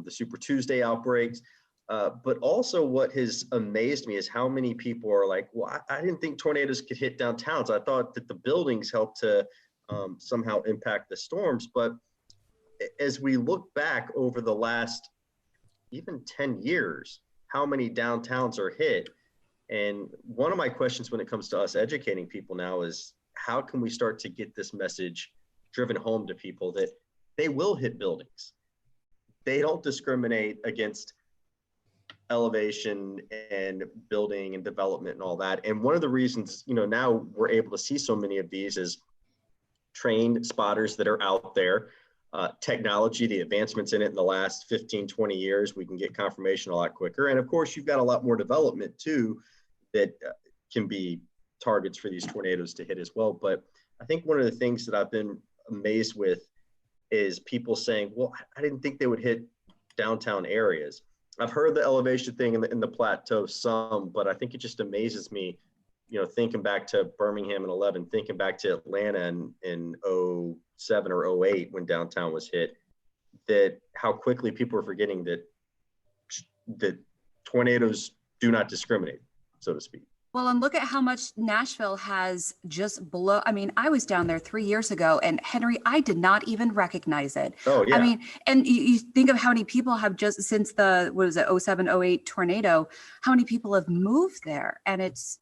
the Super Tuesday outbreaks. But also what has amazed me is how many people are like, well, I didn't think tornadoes could hit downtowns. I thought that the buildings helped to somehow impact the storms. But as we look back over the last even 10 years, how many downtowns are hit? And one of my questions when it comes to us educating people now is, how can we start to get this message driven home to people that they will hit buildings? They don't discriminate against elevation and building and development and all that. And one of the reasons, now we're able to see so many of these is trained spotters that are out there, technology, the advancements in it in the last 15, 20 years, we can get confirmation a lot quicker. And of course, you've got a lot more development too that can be targets for these tornadoes to hit as well. But I think one of the things that I've been amazed with is people saying, well, I didn't think they would hit downtown areas. I've heard the elevation thing in the plateau some, but I think it just amazes me, thinking back to Birmingham in 11, thinking back to Atlanta in 07 or 08 when downtown was hit, that how quickly people are forgetting that tornadoes do not discriminate, so to speak. Well, and look at how much Nashville has just below. I mean, I was down there 3 years ago, and Henry, I did not even recognize it. Oh, yeah. I mean, and you think of how many people have just since the, 07, 08 tornado, how many people have moved there, and it's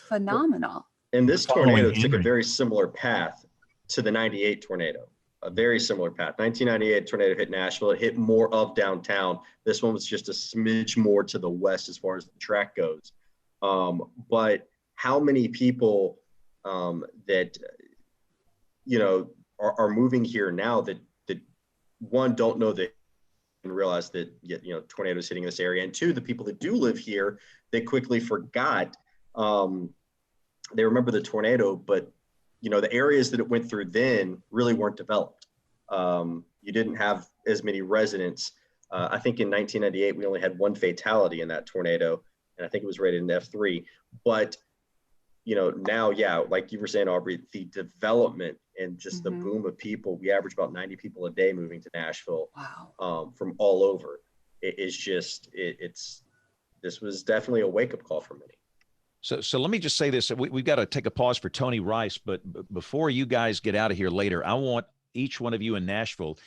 phenomenal. And this tornado took a very similar path to the 98 tornado, a very similar path. 1998 tornado hit Nashville. It hit more of downtown. This one was just a smidge more to the west as far as the track goes. But how many people that are moving here now that one, don't know that and realize that tornadoes hitting this area, and two, the people that do live here, they quickly forgot. They remember the tornado, but the areas that it went through then really weren't developed. You didn't have as many residents. I think in 1998 we only had one fatality in that tornado. And I think it was rated an F3, but now, yeah, like you were saying, Aubrey, the development and just the boom of people, we average about 90 people a day moving to Nashville. Wow. From all over. This was definitely a wake-up call for many. So let me just say this, we've got to take a pause for Tony Rice, but before you guys get out of here later, I want each one of you in Nashville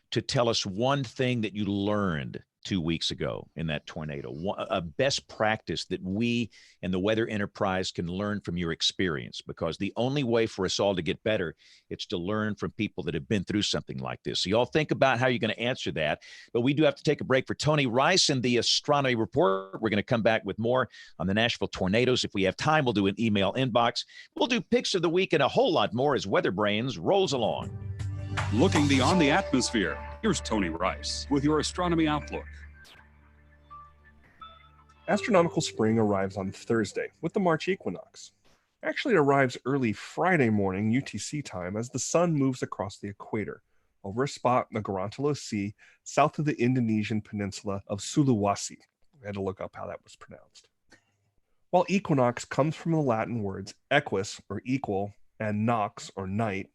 to tell us one thing that you learned 2 weeks ago in that tornado, a best practice that we and the Weather Enterprise can learn from your experience, because the only way for us all to get better, it's to learn from people that have been through something like this. So y'all think about how you're going to answer that, but we do have to take a break for Tony Rice and the Astronomy Report. We're going to come back with more on the Nashville tornadoes. If we have time, we'll do an email inbox. We'll do picks of the week and a whole lot more as WeatherBrains rolls along. Looking beyond the atmosphere, here's Tony Rice with your Astronomy Outlook. Astronomical spring arrives on Thursday with the March equinox. Actually, it arrives early Friday morning UTC time as the sun moves across the equator over a spot in the Gorontalo Sea south of the Indonesian peninsula of Sulawesi. I had to look up how that was pronounced. While equinox comes from the Latin words equus, or equal, and nox, or night,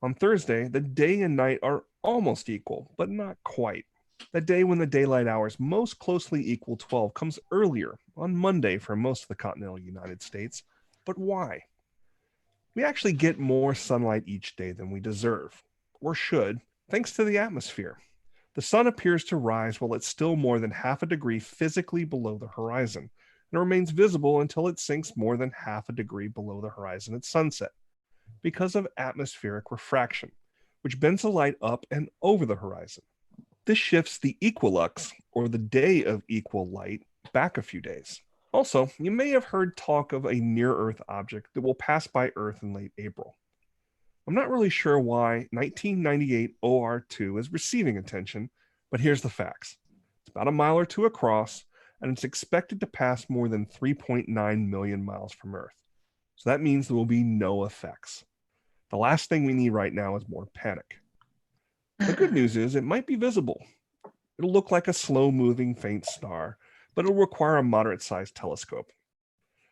on Thursday, the day and night are almost equal, but not quite. The day when the daylight hours most closely equal 12 comes earlier, on Monday for most of the continental United States. But why? We actually get more sunlight each day than we deserve, or should, thanks to the atmosphere. The sun appears to rise while it's still more than half a degree physically below the horizon, and remains visible until it sinks more than half a degree below the horizon at sunset, because of atmospheric refraction, which bends the light up and over the horizon. This shifts the equilux, or the day of equal light, back a few days. Also, you may have heard talk of a near-Earth object that will pass by Earth in late April. I'm not really sure why 1998 OR2 is receiving attention, but here's the facts. It's about a mile or two across, and it's expected to pass more than 3.9 million miles from Earth. So that means there will be no effects. The last thing we need right now is more panic. The good news is it might be visible. It'll look like a slow-moving faint star, but it'll require a moderate-sized telescope.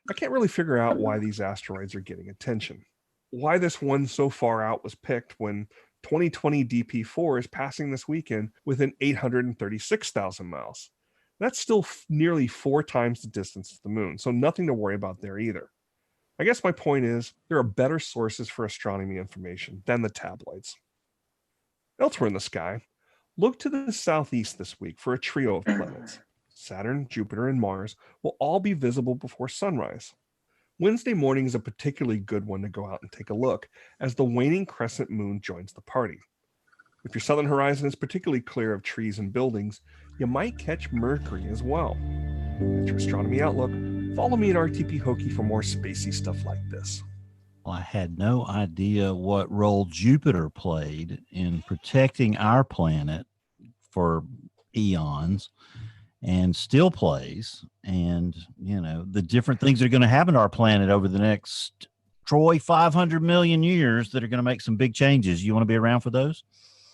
I can't really figure out why these asteroids are getting attention. Why this one so far out was picked when 2020 DP4 is passing this weekend within 836,000 miles. That's still nearly 4 times the distance of the moon, so nothing to worry about there either. I guess my point is there are better sources for astronomy information than the tabloids. Elsewhere in the sky, look to the southeast this week for a trio of planets. Saturn, Jupiter, and Mars will all be visible before sunrise. Wednesday morning is a particularly good one to go out and take a look, as the waning crescent moon joins the party. If your southern horizon is particularly clear of trees and buildings, you might catch Mercury as well. That's your Astronomy Outlook. Follow me at RTP Hokie for more spacey stuff like this. Well, I had no idea what role Jupiter played in protecting our planet for eons, and still plays. And, you know, the different things that are going to happen to our planet over the next, Troy, 500 million years that are going to make some big changes. You want to be around for those?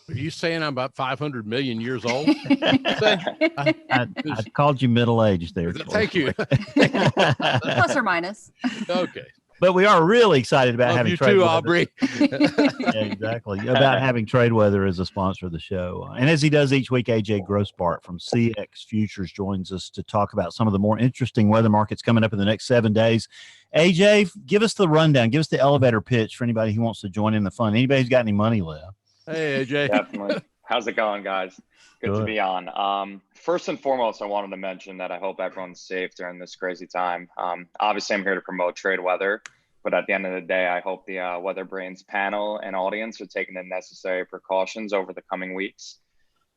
Are you saying I'm about 500 million years old? I called you middle-aged there. Thank you. Plus or minus. Okay. But we are really excited about Love having you trade too, weather. Aubrey. Yeah, exactly. About having trade weather as a sponsor of the show. And as he does each week, AJ Grossbart from CX Futures joins us to talk about some of the more interesting weather markets coming up in the next 7 days. AJ, give us the rundown. Give us the elevator pitch for anybody who wants to join in the fun. Anybody who's got any money left. Hey, AJ. Definitely. How's it going, guys? Good to be on. First and foremost, I wanted to mention that I hope everyone's safe during this crazy time. Obviously, I'm here to promote trade weather, but at the end of the day, I hope the WeatherBrains panel and audience are taking the necessary precautions over the coming weeks.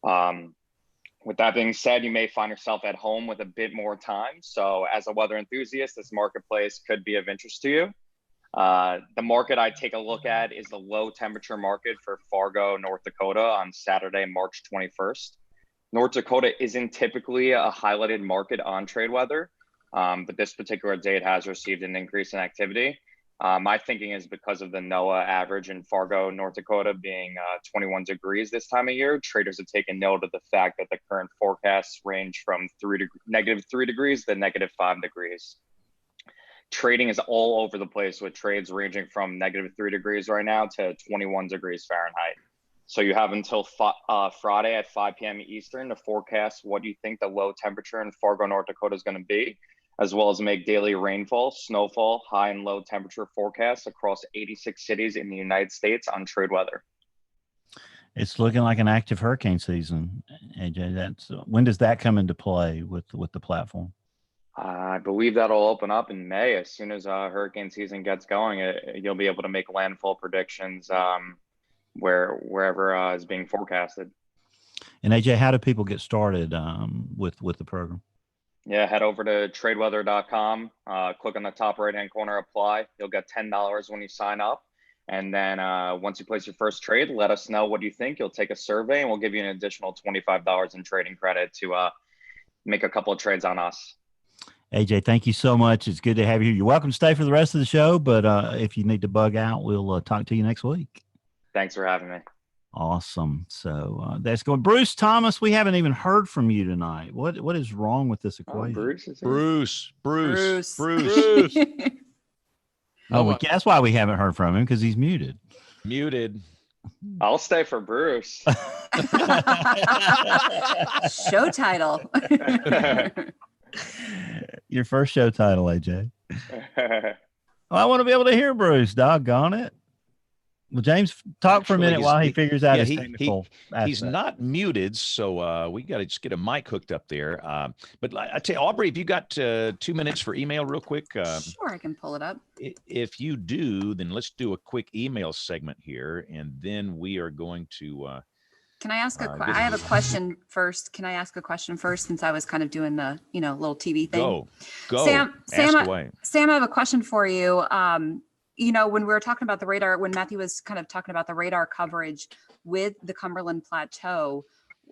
With that being said, you may find yourself at home with a bit more time. So as a weather enthusiast, this marketplace could be of interest to you. The market I take a look at is the low temperature market for Fargo, North Dakota on Saturday, March 21st. North Dakota isn't typically a highlighted market on trade weather, but this particular date has received an increase in activity. My thinking is because of the NOAA average in Fargo, North Dakota being 21 degrees this time of year, traders have taken note of the fact that the current forecasts range from -3 degrees to -5 degrees. Trading is all over the place with trades ranging from -3 degrees right now to 21 degrees Fahrenheit. So you have until Friday at 5 p.m. Eastern to forecast what you think the low temperature in Fargo, North Dakota is going to be, as well as make daily rainfall, snowfall, high and low temperature forecasts across 86 cities in the United States on trade weather. It's looking like an active hurricane season, AJ. When does that come into play with the platform? I believe that'll open up in May. As soon as hurricane season gets going, you'll be able to make landfall predictions wherever is being forecasted. And AJ, how do people get started with the program? Yeah, head over to tradeweather.com, click on the top right-hand corner, apply. You'll get $10 when you sign up. And then once you place your first trade, let us know what you think. You'll take a survey and we'll give you an additional $25 in trading credit to make a couple of trades on us. AJ, thank you so much. It's good to have you. You're welcome to stay for the rest of the show, but if you need to bug out, we'll talk to you next week. Thanks for having me. Awesome. So that's going. Bruce Thomas, we haven't even heard from you tonight. What is wrong with this equation? Bruce. Bruce. That's why we haven't heard from him, because he's muted. Muted. I'll stay for Bruce. Show title. Your first show title, AJ. I want to be able to hear Bruce. Doggone it. Well, James, talk for a minute while he figures out his technical aspect. He's not muted, so we got to just get a mic hooked up there. But I tell you, Aubrey, if you got 2 minutes for email real quick. Sure, I can pull it up. If you do, then let's do a quick email segment here, and then we are going to can I ask I have a question first. Can I ask a question first, since I was kind of doing the, little TV thing? Go. Sam, ask away. Sam, I have a question for you. When we were talking about the radar, when Matthew was kind of talking about the radar coverage with the Cumberland Plateau,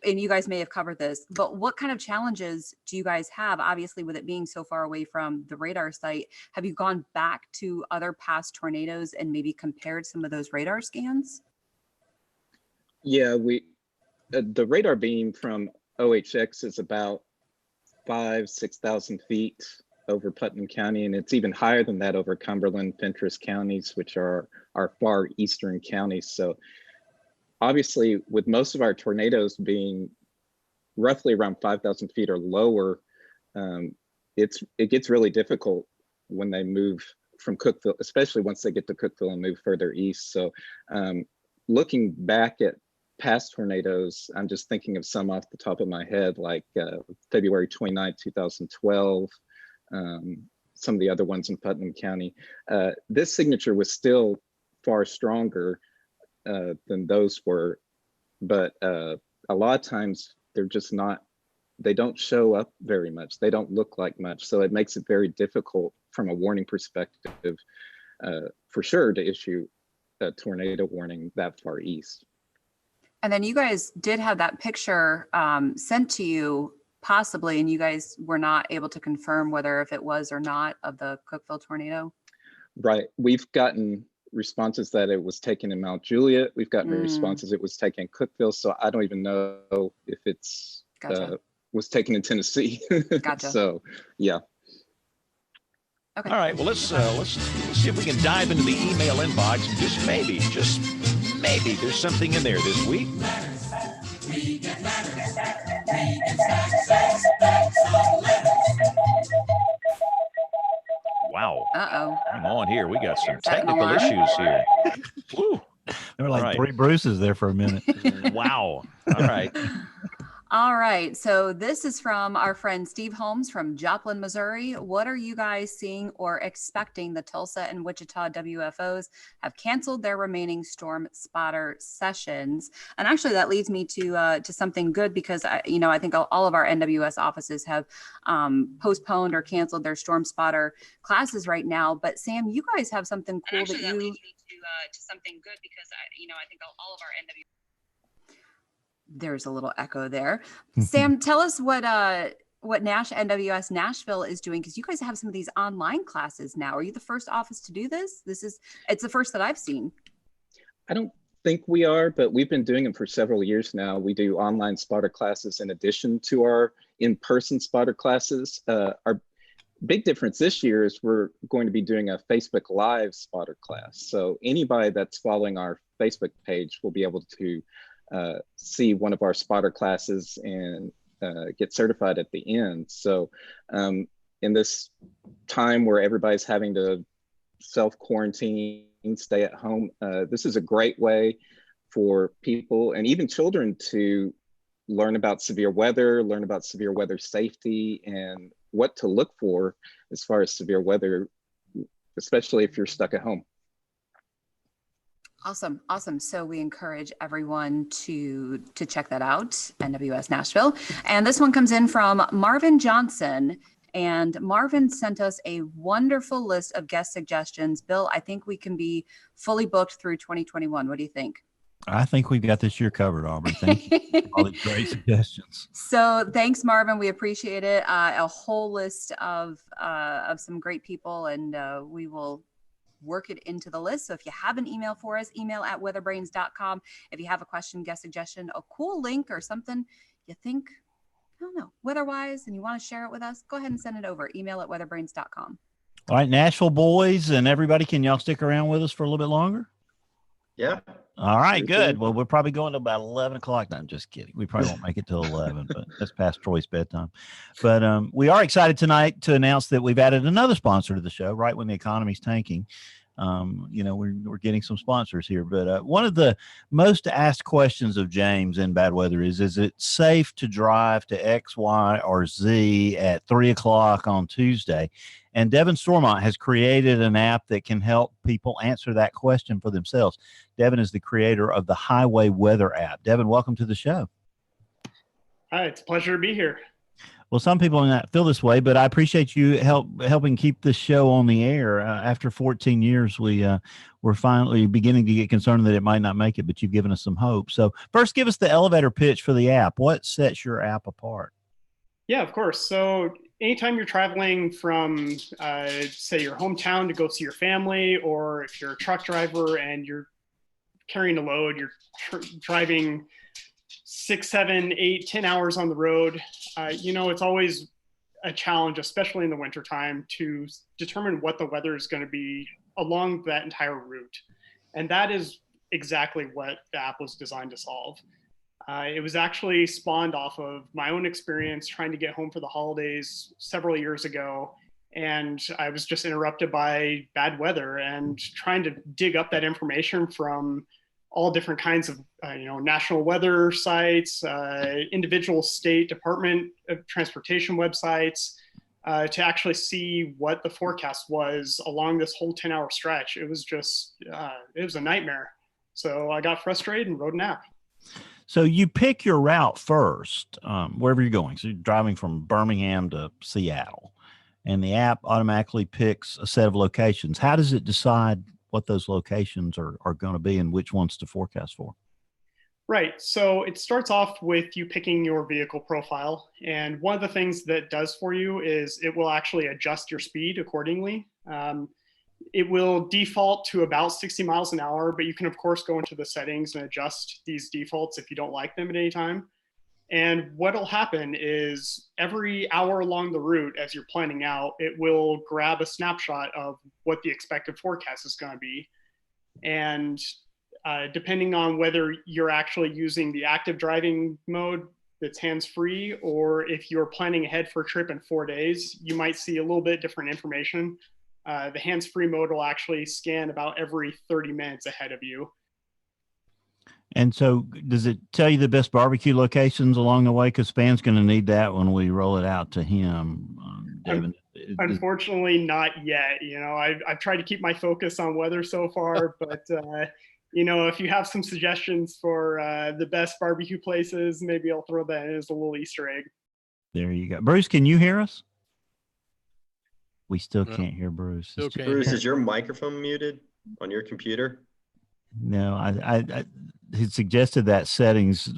and you guys may have covered this, but what kind of challenges do you guys have? Obviously, with it being so far away from the radar site, have you gone back to other past tornadoes and maybe compared some of those radar scans? Yeah, the radar beam from OHX is about 6,000 feet over Putnam County, and it's even higher than that over Cumberland, Fentress counties, which are our far eastern counties. So obviously, with most of our tornadoes being roughly around 5,000 feet or lower, it gets really difficult when they move from Cookeville, especially once they get to Cookeville and move further east. So looking back at past tornadoes, I'm just thinking of some off the top of my head, like February 29, 2012, some of the other ones in Putnam County. This signature was still far stronger than those were, but a lot of times they're just not, they don't show up very much. They don't look like much. So it makes it very difficult from a warning perspective, for sure, to issue a tornado warning that far east. And then you guys did have that picture sent to you, possibly, and you guys were not able to confirm whether if it was or not of the Cookeville tornado? Right. We've gotten responses that it was taken in Mount Juliet. We've gotten responses it was taken in Cookeville. So I don't even know if it's was taken in Tennessee. Gotcha. So yeah. Okay. All right. Well, let's see if we can dive into the email inbox and just maybe there's something in there this week. Wow. Uh-oh. Hang on here. We got some technical issues here. Woo. There were like three Bruces there for a minute. Wow. All right. All right. So this is from our friend Steve Holmes from Joplin, Missouri. What are you guys seeing or expecting? The Tulsa and Wichita WFOs have canceled their remaining storm spotter sessions. And actually that leads me to something good, because I think all of our NWS offices have postponed or canceled their storm spotter classes right now. But Sam, you guys have something cool that leads me to something good, because I think all of our NWS. There's a little echo there. Sam, tell us what NWS Nashville is doing, because you guys have some of these online classes now. Are you the first office to do this? It's the first that I've seen. I don't think we are, but we've been doing them for several years now. We do online spotter classes in addition to our in-person spotter classes. Our big difference this year is we're going to be doing a Facebook Live spotter class. So anybody that's following our Facebook page will be able to see one of our spotter classes and get certified at the end. So in this time where everybody's having to self-quarantine, stay at home, this is a great way for people and even children to learn about severe weather safety, and what to look for as far as severe weather, especially if you're stuck at home. Awesome. So we encourage everyone to check that out, NWS Nashville. And this one comes in from Marvin Johnson. And Marvin sent us a wonderful list of guest suggestions. Bill, I think we can be fully booked through 2021. What do you think? I think we've got this year covered, Aubrey. Thank you for all these great suggestions. So thanks, Marvin. We appreciate it. A whole list of some great people, and we will work it into the list. So if you have an email for us, email@weatherbrains.com. If you have a question, guest suggestion, a cool link or something you think, I don't know, weather-wise, and you want to share it with us, go ahead and send it over. Email@weatherbrains.com. All right, Nashville boys and everybody, can y'all stick around with us for a little bit longer? Yeah. All right, good. Well, we're probably going to about 11 o'clock. No, I'm just kidding. We probably won't make it till 11, but that's past Troy's bedtime. But we are excited tonight to announce that we've added another sponsor to the show right when the economy's tanking. We're getting some sponsors here, but one of the most asked questions of James in bad weather is it safe to drive to X, Y, or Z at 3 o'clock on Tuesday? And Devin Stormont has created an app that can help people answer that question for themselves. Devin is the creator of the Highway Weather app. Devin, welcome to the show. Hi, it's a pleasure to be here. Well, some people may not feel this way, but I appreciate you helping keep this show on the air. After 14 years, we're finally beginning to get concerned that it might not make it, but you've given us some hope. So first, give us the elevator pitch for the app. What sets your app apart? Yeah, of course. So anytime you're traveling from, say, your hometown to go see your family, or if you're a truck driver and you're carrying a load, you're driving 6, 7, 8, 10 hours on the road, it's always a challenge, especially in the wintertime, to determine what the weather is going to be along that entire route. And that is exactly what the app was designed to solve. It was actually spawned off of my own experience trying to get home for the holidays several years ago. And I was just interrupted by bad weather, and trying to dig up that information from all different kinds of, national weather sites, individual state Department of Transportation websites, to actually see what the forecast was along this whole 10-hour stretch. It was just, it was a nightmare. So I got frustrated and wrote an app. So you pick your route first, wherever you're going. So you're driving from Birmingham to Seattle, and the app automatically picks a set of locations. How does it decide what those locations are going to be and which ones to forecast for? Right. So it starts off with you picking your vehicle profile. And one of the things that does for you is it will actually adjust your speed accordingly. It will default to about 60 miles an hour, but you can, of course, go into the settings and adjust these defaults if you don't like them at any time. And what will happen is every hour along the route, as you're planning out, it will grab a snapshot of what the expected forecast is going to be. And depending on whether you're actually using the active driving mode that's hands-free, or if you're planning ahead for a trip in 4 days, you might see a little bit different information. The hands-free mode will actually scan about every 30 minutes ahead of you. And so does it tell you the best barbecue locations along the way? Because Span's going to need that when we roll it out to him, David. Unfortunately, not yet. I've tried to keep my focus on weather so far, but if you have some suggestions for the best barbecue places, maybe I'll throw that in as a little Easter egg. There you go. Bruce, can you hear us? We still can't hear Bruce. Bruce, is your microphone muted on your computer? No, I had suggested that settings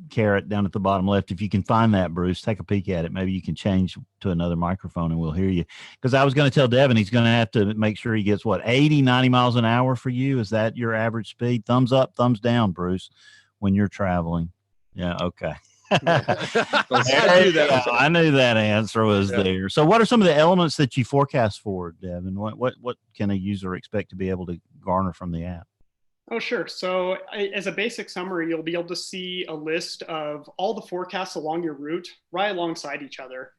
caret down at the bottom left. If you can find that, Bruce, take a peek at it. Maybe you can change to another microphone and we'll hear you. Because I was going to tell Devin he's going to have to make sure he gets 80, 90 miles an hour for you. Is that your average speed? Thumbs up, thumbs down, Bruce, when you're traveling. Yeah, okay. I knew that answer was there. So what are some of the elements that you forecast for, Devin? What can a user expect to be able to garner from the app? Oh, sure. So as a basic summary, you'll be able to see a list of all the forecasts along your route right alongside each other.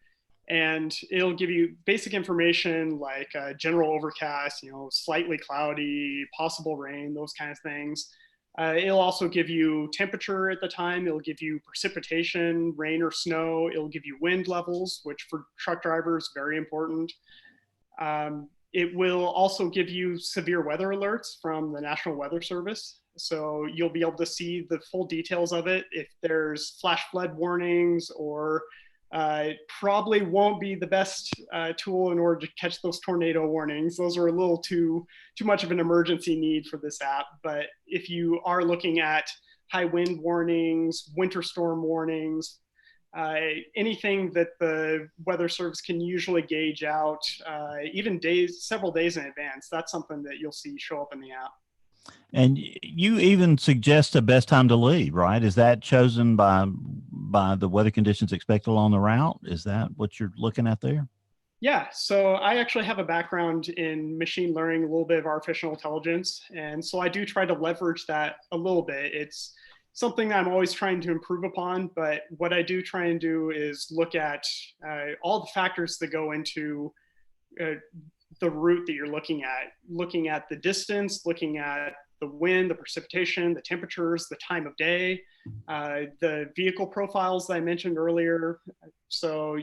And it'll give you basic information like general overcast, slightly cloudy, possible rain, those kind of things. It'll also give you temperature at the time. It'll give you precipitation, rain or snow. It'll give you wind levels, which for truck drivers, very important. It will also give you severe weather alerts from the National Weather Service. So you'll be able to see the full details of it. If there's flash flood warnings or probably won't be the best tool in order to catch those tornado warnings. Those are a little too much of an emergency need for this app. But if you are looking at high wind warnings, winter storm warnings, anything that the weather service can usually gauge out, even several days in advance, that's something that you'll see show up in the app. And you even suggest a best time to leave, right? Is that chosen by the weather conditions expected along the route? Is that what you're looking at there? Yeah, so I actually have a background in machine learning, a little bit of artificial intelligence. And so I do try to leverage that a little bit. It's something that I'm always trying to improve upon, but what I do try and do is look at all the factors that go into the route that you're looking at the distance, looking at the wind, the precipitation, the temperatures, the time of day, the vehicle profiles that I mentioned earlier. So,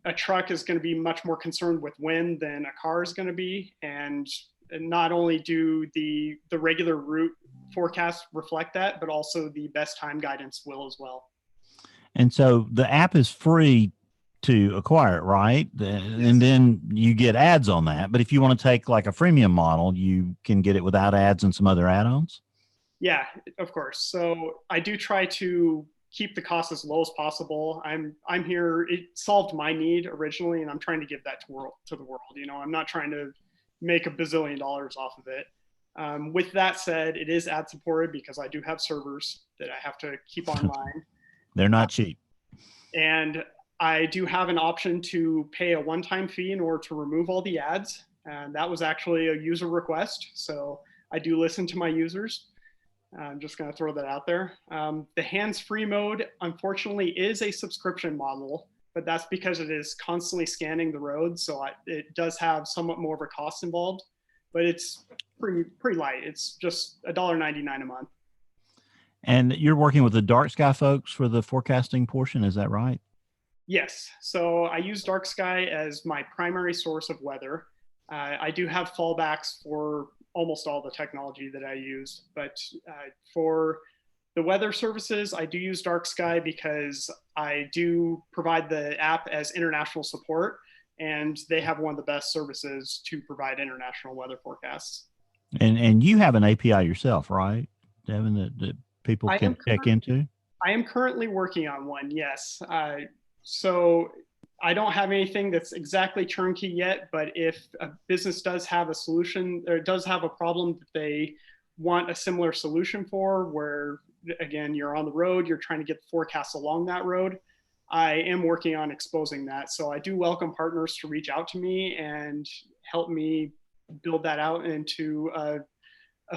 a truck is going to be much more concerned with wind than a car is going to be. And not only do the regular route forecasts reflect that, but also the best time guidance will as well. And so the app is free to acquire it, right? And then you get ads on that. But if you want to take like a freemium model, you can get it without ads and some other add-ons? Yeah, of course. So I do try to keep the cost as low as possible. I'm here. It solved my need originally, and I'm trying to give that to the world. I'm not trying to make $1 bazillion off of it. With that said, it is ad supported because I do have servers that I have to keep online. They're not cheap. And I do have an option to pay a one-time fee in order to remove all the ads. And that was actually a user request. So I do listen to my users. I'm just going to throw that out there. The hands-free mode, unfortunately, is a subscription model, but that's because it is constantly scanning the road. So it does have somewhat more of a cost involved, but it's pretty light. It's just $1.99 a month. And you're working with the dark sky folks for the forecasting portion, is that right? Yes. So I use dark sky as my primary source of weather. I do have fallbacks for almost all the technology that I use, but for the weather services, I do use dark sky because I do provide the app as international support, and they have one of the best services to provide international weather forecasts. And you have an API yourself, right, Devin, that people can check into? I am currently working on one, yes. So I don't have anything that's exactly turnkey yet, but if a business does have a solution or does have a problem that they want a similar solution for, where again, you're on the road, you're trying to get the forecasts along that road, I am working on exposing that. So I do welcome partners to reach out to me and help me build that out into a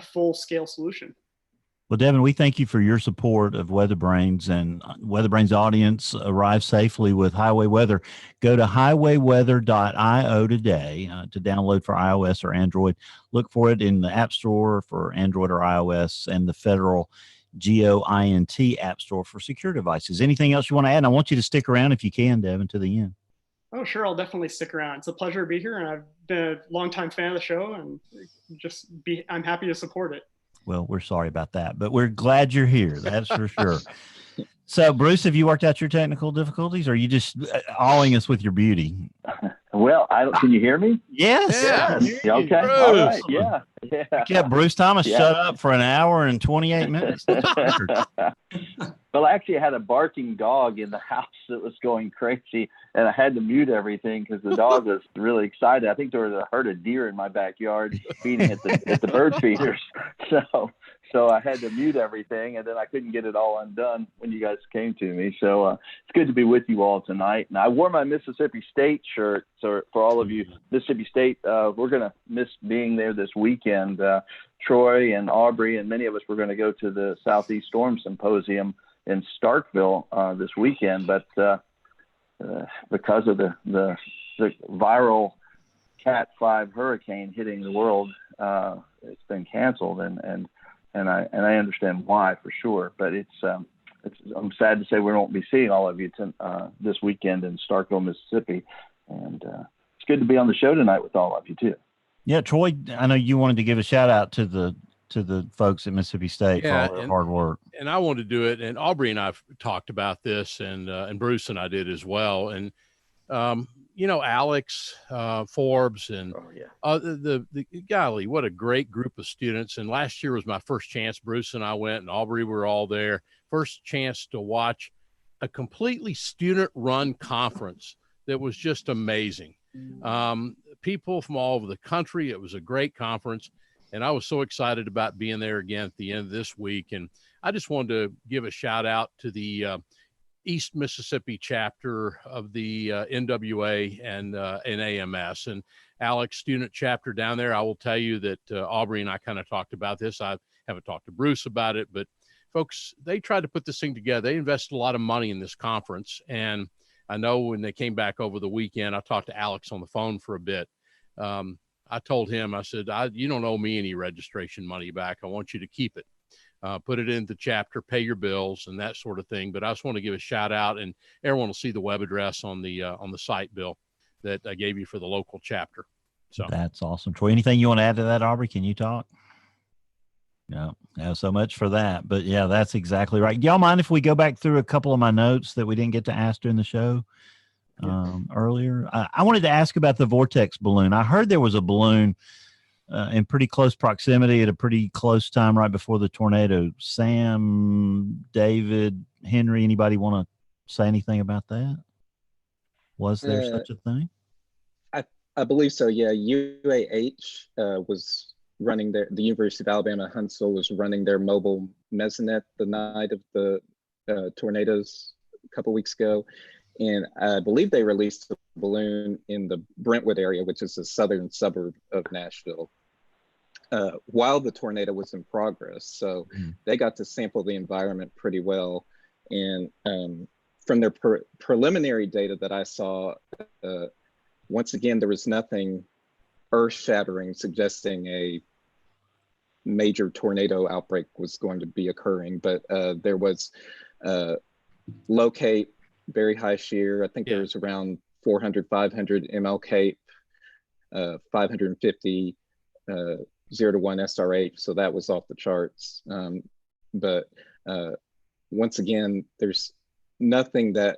full-scale solution. Well, Devin, we thank you for your support of WeatherBrains, and WeatherBrains audience arrive safely with Highway Weather. Go to highwayweather.io today to download for iOS or Android. Look for it in the App Store for Android or iOS and the Federal GOINT App Store for secure devices. Anything else you want to add? And I want you to stick around if you can, Devin, to the end. Oh, sure. I'll definitely stick around. It's a pleasure to be here, and I've been a longtime fan of the show, and I'm happy to support it. Well, we're sorry about that, but we're glad you're here. That's for sure. So, Bruce, have you worked out your technical difficulties, or are you just awing us with your beauty? Well, can you hear me? Yes. Yes. Okay. All right. Yeah. Yeah. Bruce Thomas shut up for an hour and 28 minutes. Well, actually, I had a barking dog in the house that was going crazy, and I had to mute everything because the dog was really excited. I think there was a herd of deer in my backyard feeding at the bird feeders. So I had to mute everything, and then I couldn't get it all undone when you guys came to me. So it's good to be with you all tonight. And I wore my Mississippi State shirt. So for all of you, Mississippi State, we're going to miss being there this weekend. Troy and Aubrey and many of us were going to go to the Southeast Storm Symposium in Starkville this weekend, but because of the viral Cat 5 hurricane hitting the world, it's been canceled, and I understand why for sure. But I'm sad to say we won't be seeing all of you this weekend in Starkville, Mississippi, and it's good to be on the show tonight with all of you too. Yeah, Troy, I know you wanted to give a shout out to to the folks at Mississippi State for all their hard work. And I want to do it. And Aubrey and I've talked about this, and Bruce and I did as well. And Alex Forbes and the golly, what a great group of students. And last year was my first chance. Bruce and I went, and Aubrey were all there. First chance to watch a completely student-run conference that was just amazing. People from all over the country. It was a great conference, and I was so excited about being there again at the end of this week. And I just wanted to give a shout out to the East Mississippi chapter of the NWA and AMS, and Alex student chapter down there. I will tell you that Aubrey and I kind of talked about this. I haven't talked to Bruce about it, but folks, they tried to put this thing together. They invested a lot of money in this conference. And I know when they came back over the weekend, I talked to Alex on the phone for a bit. I told him, I said, you don't owe me any registration money back. I want you to keep it. Put it in the chapter, pay your bills and that sort of thing. But I just want to give a shout out, and everyone will see the web address on the site, Bill, that I gave you for the local chapter. So that's awesome. Troy, anything you want to add to that, Aubrey? Can you talk? No, so much for that. But yeah, that's exactly right. Y'all mind if we go back through a couple of my notes that we didn't get to ask during the show earlier? I wanted to ask about the vortex balloon. I heard there was a balloon in pretty close proximity at a pretty close time right before the tornado. Sam, David, Henry, anybody want to say anything about that? Was there such a thing? I believe so. Yeah, UAH was running the University of Alabama Huntsville was running their mobile mesonet the night of the tornadoes a couple weeks ago. And I believe they released the balloon in the Brentwood area, which is a southern suburb of Nashville, while the tornado was in progress. So they got to sample the environment pretty well. And from their preliminary data that I saw, once again, there was nothing earth-shattering suggesting a major tornado outbreak was going to be occurring, but there was low cape, very high shear. I think there was around 400, 500 ML cape, 550 0 to 1 SRH. So that was off the charts. But once again, there's nothing that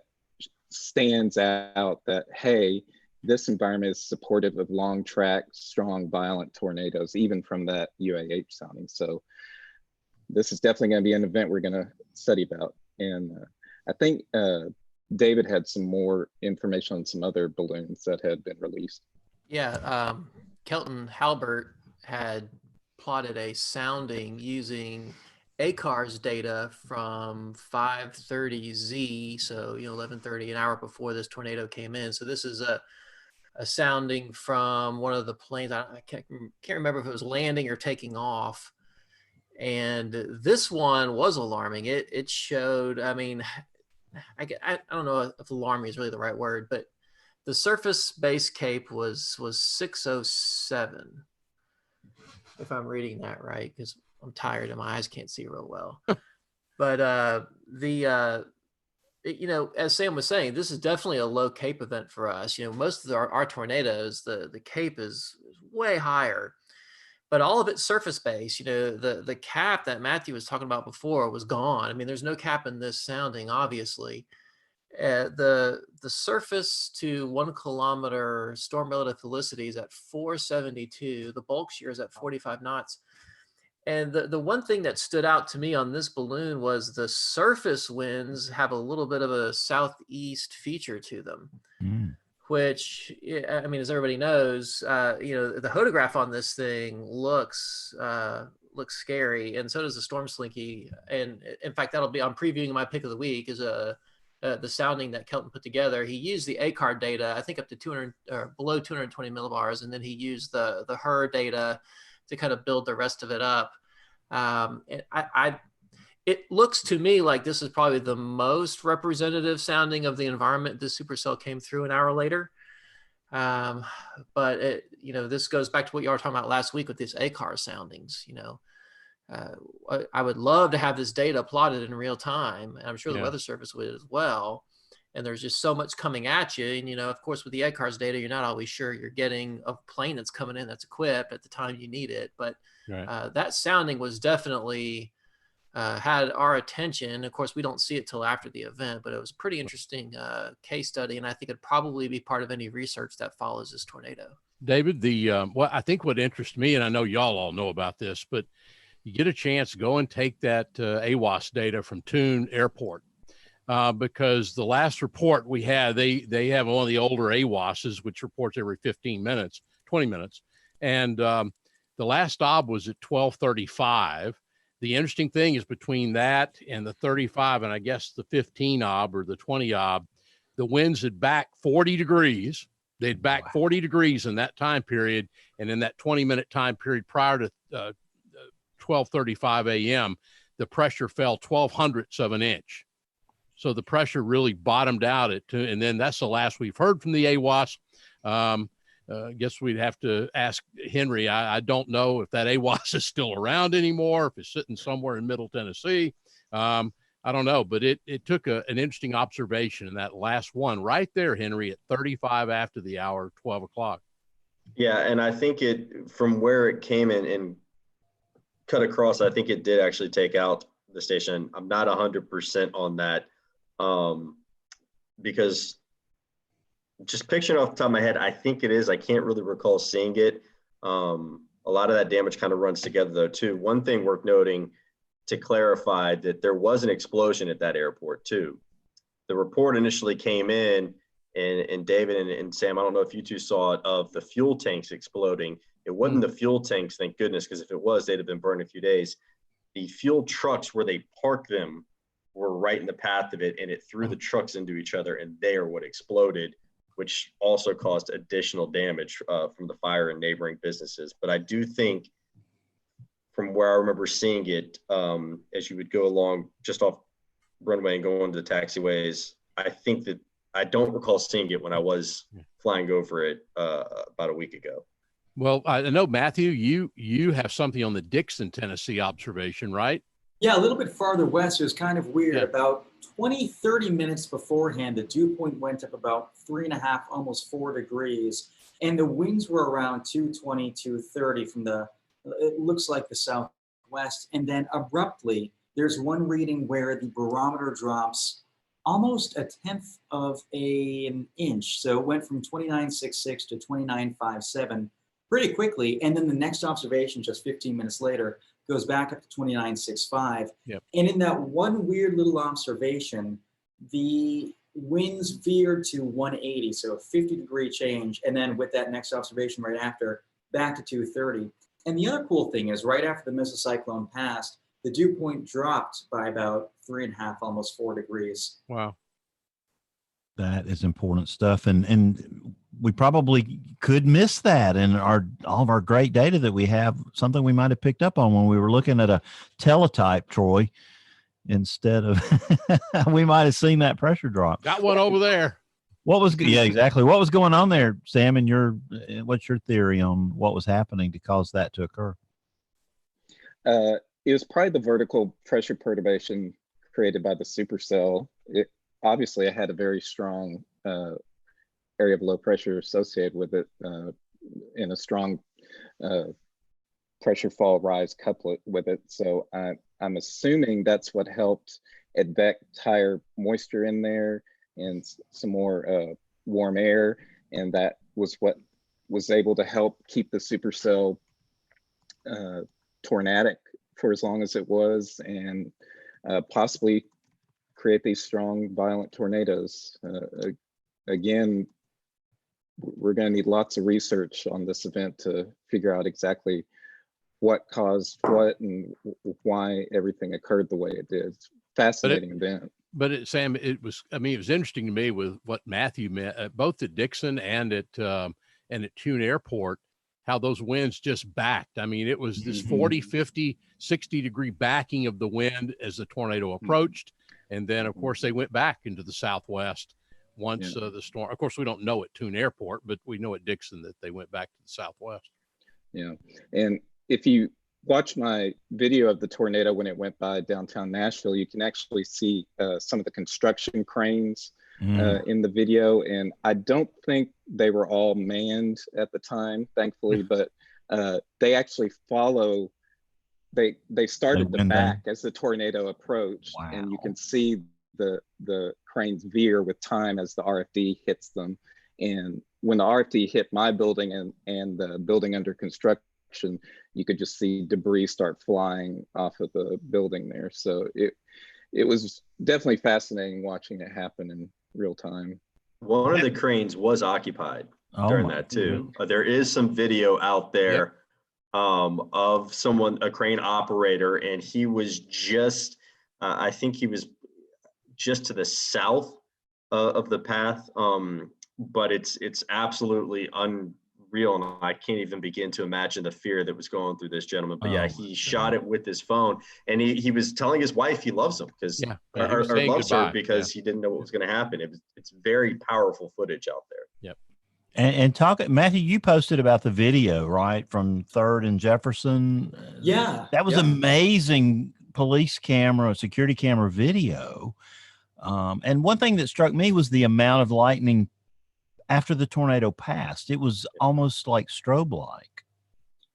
stands out that, hey, this environment is supportive of long track, strong, violent tornadoes, even from that UAH sounding. So this is definitely going to be an event we're going to study about. And I think David had some more information on some other balloons that had been released. Yeah, Kelton Halbert had plotted a sounding using ACARS data from 5:30 Z, so 11:30, an hour before this tornado came in. So this is a sounding from one of the planes. I can't remember if it was landing or taking off. And this one was alarming. It showed, I mean, I don't know if alarming is really the right word, but the surface base cape was 607, if I'm reading that right, because I'm tired and my eyes can't see real well. But as Sam was saying, this is definitely a low cape event for us. Most of our tornadoes, the cape is way higher, but all of it's surface based. The cap that Matthew was talking about before was gone. I mean, there's no cap in this sounding, obviously. The surface to 1 kilometer storm relative felicity is at 472. The bulk shear is at 45 knots. And the one thing that stood out to me on this balloon was the surface winds have a little bit of a southeast feature to them, which, I mean, as everybody knows, the photograph on this thing looks scary, and so does the storm slinky. And in fact, I'm previewing my pick of the week is the sounding that Kelton put together. He used the ACAR data, I think up to 200 or below 220 millibars, and then he used the HER data to kind of build the rest of it up. It looks to me like this is probably the most representative sounding of the environment this supercell came through an hour later. But this goes back to what you were talking about last week with these ACAR soundings. I would love to have this data plotted in real time, and I'm sure the Weather Service would as well. And there's just so much coming at you. And, of course, with the ACARS data, you're not always sure you're getting a plane that's coming in that's equipped at the time you need it. But Right. That sounding was definitely had our attention. Of course, we don't see it till after the event, but it was a pretty interesting case study, and I think it'd probably be part of any research that follows this tornado. David, well, I think what interests me, and I know y'all all know about this, but you get a chance, go and take that AWAS data from Tune Airport. Because the last report we had, they have one of the older AWASs, which reports every 15 minutes, 20 minutes. And the last OB was at 12:35. The interesting thing is between that and the 35, and I guess the 15 OB or the 20 OB, the winds had backed 40 degrees. They'd back 40 degrees in that time period. And in that 20-minute time period prior to 12:35 a.m., the pressure fell 0.12 of an inch. So the pressure really bottomed out at 2, and then that's the last we've heard from the AWAS. I guess we'd have to ask Henry. I don't know if that AWAS is still around anymore, if it's sitting somewhere in Middle Tennessee. I don't know, but it took an interesting observation in that last one right there, Henry, at 35 after the hour, 12 o'clock. Yeah, and I think from where it came in and cut across, I think it did actually take out the station. I'm not 100% on that. Because just picturing off the top of my head, I think it is. I can't really recall seeing it. A lot of that damage kind of runs together though too. One thing worth noting to clarify that there was an explosion at that airport too. The report initially came in, and David and Sam, I don't know if you two saw it, of the fuel tanks exploding. It wasn't the fuel tanks, thank goodness, because if it was, they'd have been burned in a few days. The fuel trucks where they park them were right in the path of it, and it threw the trucks into each other, and they are what exploded, which also caused additional damage from the fire in neighboring businesses. But I do think from where I remember seeing it, as you would go along just off runway and go into the taxiways, I think that I don't recall seeing it when I was flying over it about a week ago. Well, I know, Matthew, you have something on the Dixon, Tennessee observation, right? Yeah, a little bit farther west. It was kind of weird. Yeah. About 20, 30 minutes beforehand, the dew point went up about 3.5, almost 4 degrees. And the winds were around 220, 230 from it looks like the southwest. And then abruptly, there's one reading where the barometer drops almost 1/10 of an inch. So it went from 29.66 to 29.57 pretty quickly. And then the next observation, just 15 minutes later, goes back up to 29.65. Yep. And in that one weird little observation, the winds veered to 180, so a 50-degree change. And then with that next observation right after, back to 230. And the other cool thing is right after the mesocyclone passed, the dew point dropped by about 3.5, almost 4 degrees. Wow. That is important stuff. And we probably could miss that in all of our great data that we have, something we might have picked up on when we were looking at a teletype, Troy, instead of we might have seen that pressure drop. Got one over there. Yeah, exactly. What was going on there, Sam? And what's your theory on what was happening to cause that to occur? It was probably the vertical pressure perturbation created by the supercell. Obviously, I had a very strong area of low pressure associated with it, and a strong pressure fall rise couplet with it. So I'm assuming that's what helped advect higher moisture in there and some more warm air, and that was what was able to help keep the supercell tornadic for as long as it was, and possibly create these strong, violent tornadoes. Again, we're going to need lots of research on this event to figure out exactly what caused what and why everything occurred the way it did. Fascinating event. But Sam, it was interesting to me with what Matthew meant, both at Dixon and at Tune Airport, how those winds just backed. I mean, it was this 40, 50, 60-degree backing of the wind as the tornado approached. And then, of course, they went back into the southwest once the storm. Of course, we don't know at Tune Airport, but we know at Dixon that they went back to the southwest. Yeah. And if you watch my video of the tornado when it went by downtown Nashville, you can actually see some of the construction cranes in the video. And I don't think they were all manned at the time, thankfully, but they actually follow they started the went down. back as the tornado approached, Wow. and you can see the cranes veer with time as the RFD hits them. And when the RFD hit my building and the building under construction, you could just see debris start flying off of the building there. So it was definitely fascinating watching it happen in real time. One of the cranes was occupied during that too. There is some video out there of a crane operator, and he was just, I think he was just to the south of the path. But it's absolutely unreal, and I can't even begin to imagine the fear that was going through this gentleman. But yeah, he shot it with his phone, and he was telling his wife he loves him because or loves her because he didn't know what was going to happen. It's very powerful footage out there. Yep. And talk, Matthew, you posted about the video, right, from 3rd and Jefferson. Yeah, that was amazing. Police camera, security camera video. And one thing that struck me was the amount of lightning after the tornado passed. It was almost like strobe-like.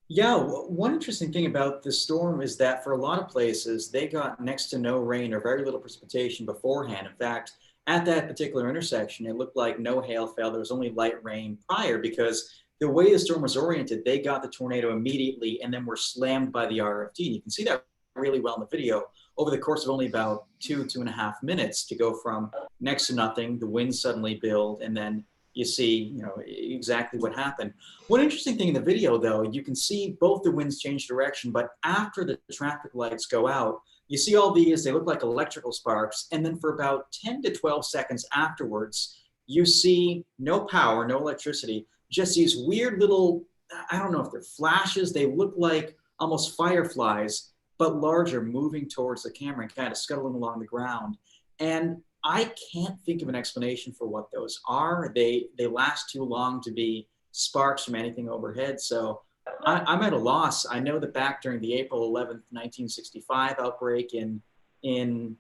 Yeah, one interesting thing about this storm is that for a lot of places, they got next to no rain or very little precipitation beforehand. In fact, at that particular intersection, it looked like no hail fell. There was only light rain prior because the way the storm was oriented, they got the tornado immediately and then were slammed by the RFD. And you can see that really well in the video over the course of only about 2.5 minutes to go from next to nothing, the winds suddenly build, and then you see, exactly what happened. One interesting thing in the video, though, you can see both the winds change direction, but after the traffic lights go out, you see all these, they look like electrical sparks, and then for about 10 to 12 seconds afterwards, you see no power, no electricity, just these weird little, I don't know if they're flashes, they look like almost fireflies, but larger, moving towards the camera and kind of scuttling along the ground. And I can't think of an explanation for what those are. They last too long to be sparks from anything overhead. So I'm at a loss. I know that back during the April 11th, 1965 outbreak in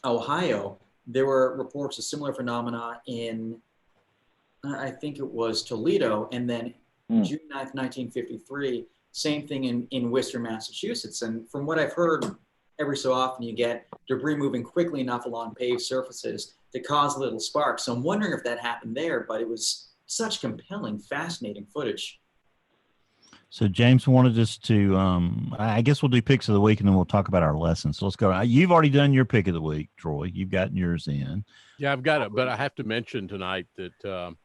Ohio, there were reports of similar phenomena in, I think it was Toledo, and then June 9th, 1953, same thing in Worcester, Massachusetts. And from what I've heard, every so often you get debris moving quickly enough along paved surfaces to cause little sparks. So I'm wondering if that happened there, but it was such compelling, fascinating footage. So James wanted us to, I guess we'll do picks of the week and then we'll talk about our lessons. So let's go. You've already done your pick of the week, Troy. You've gotten yours in. Yeah, I've got it. But I have to mention tonight that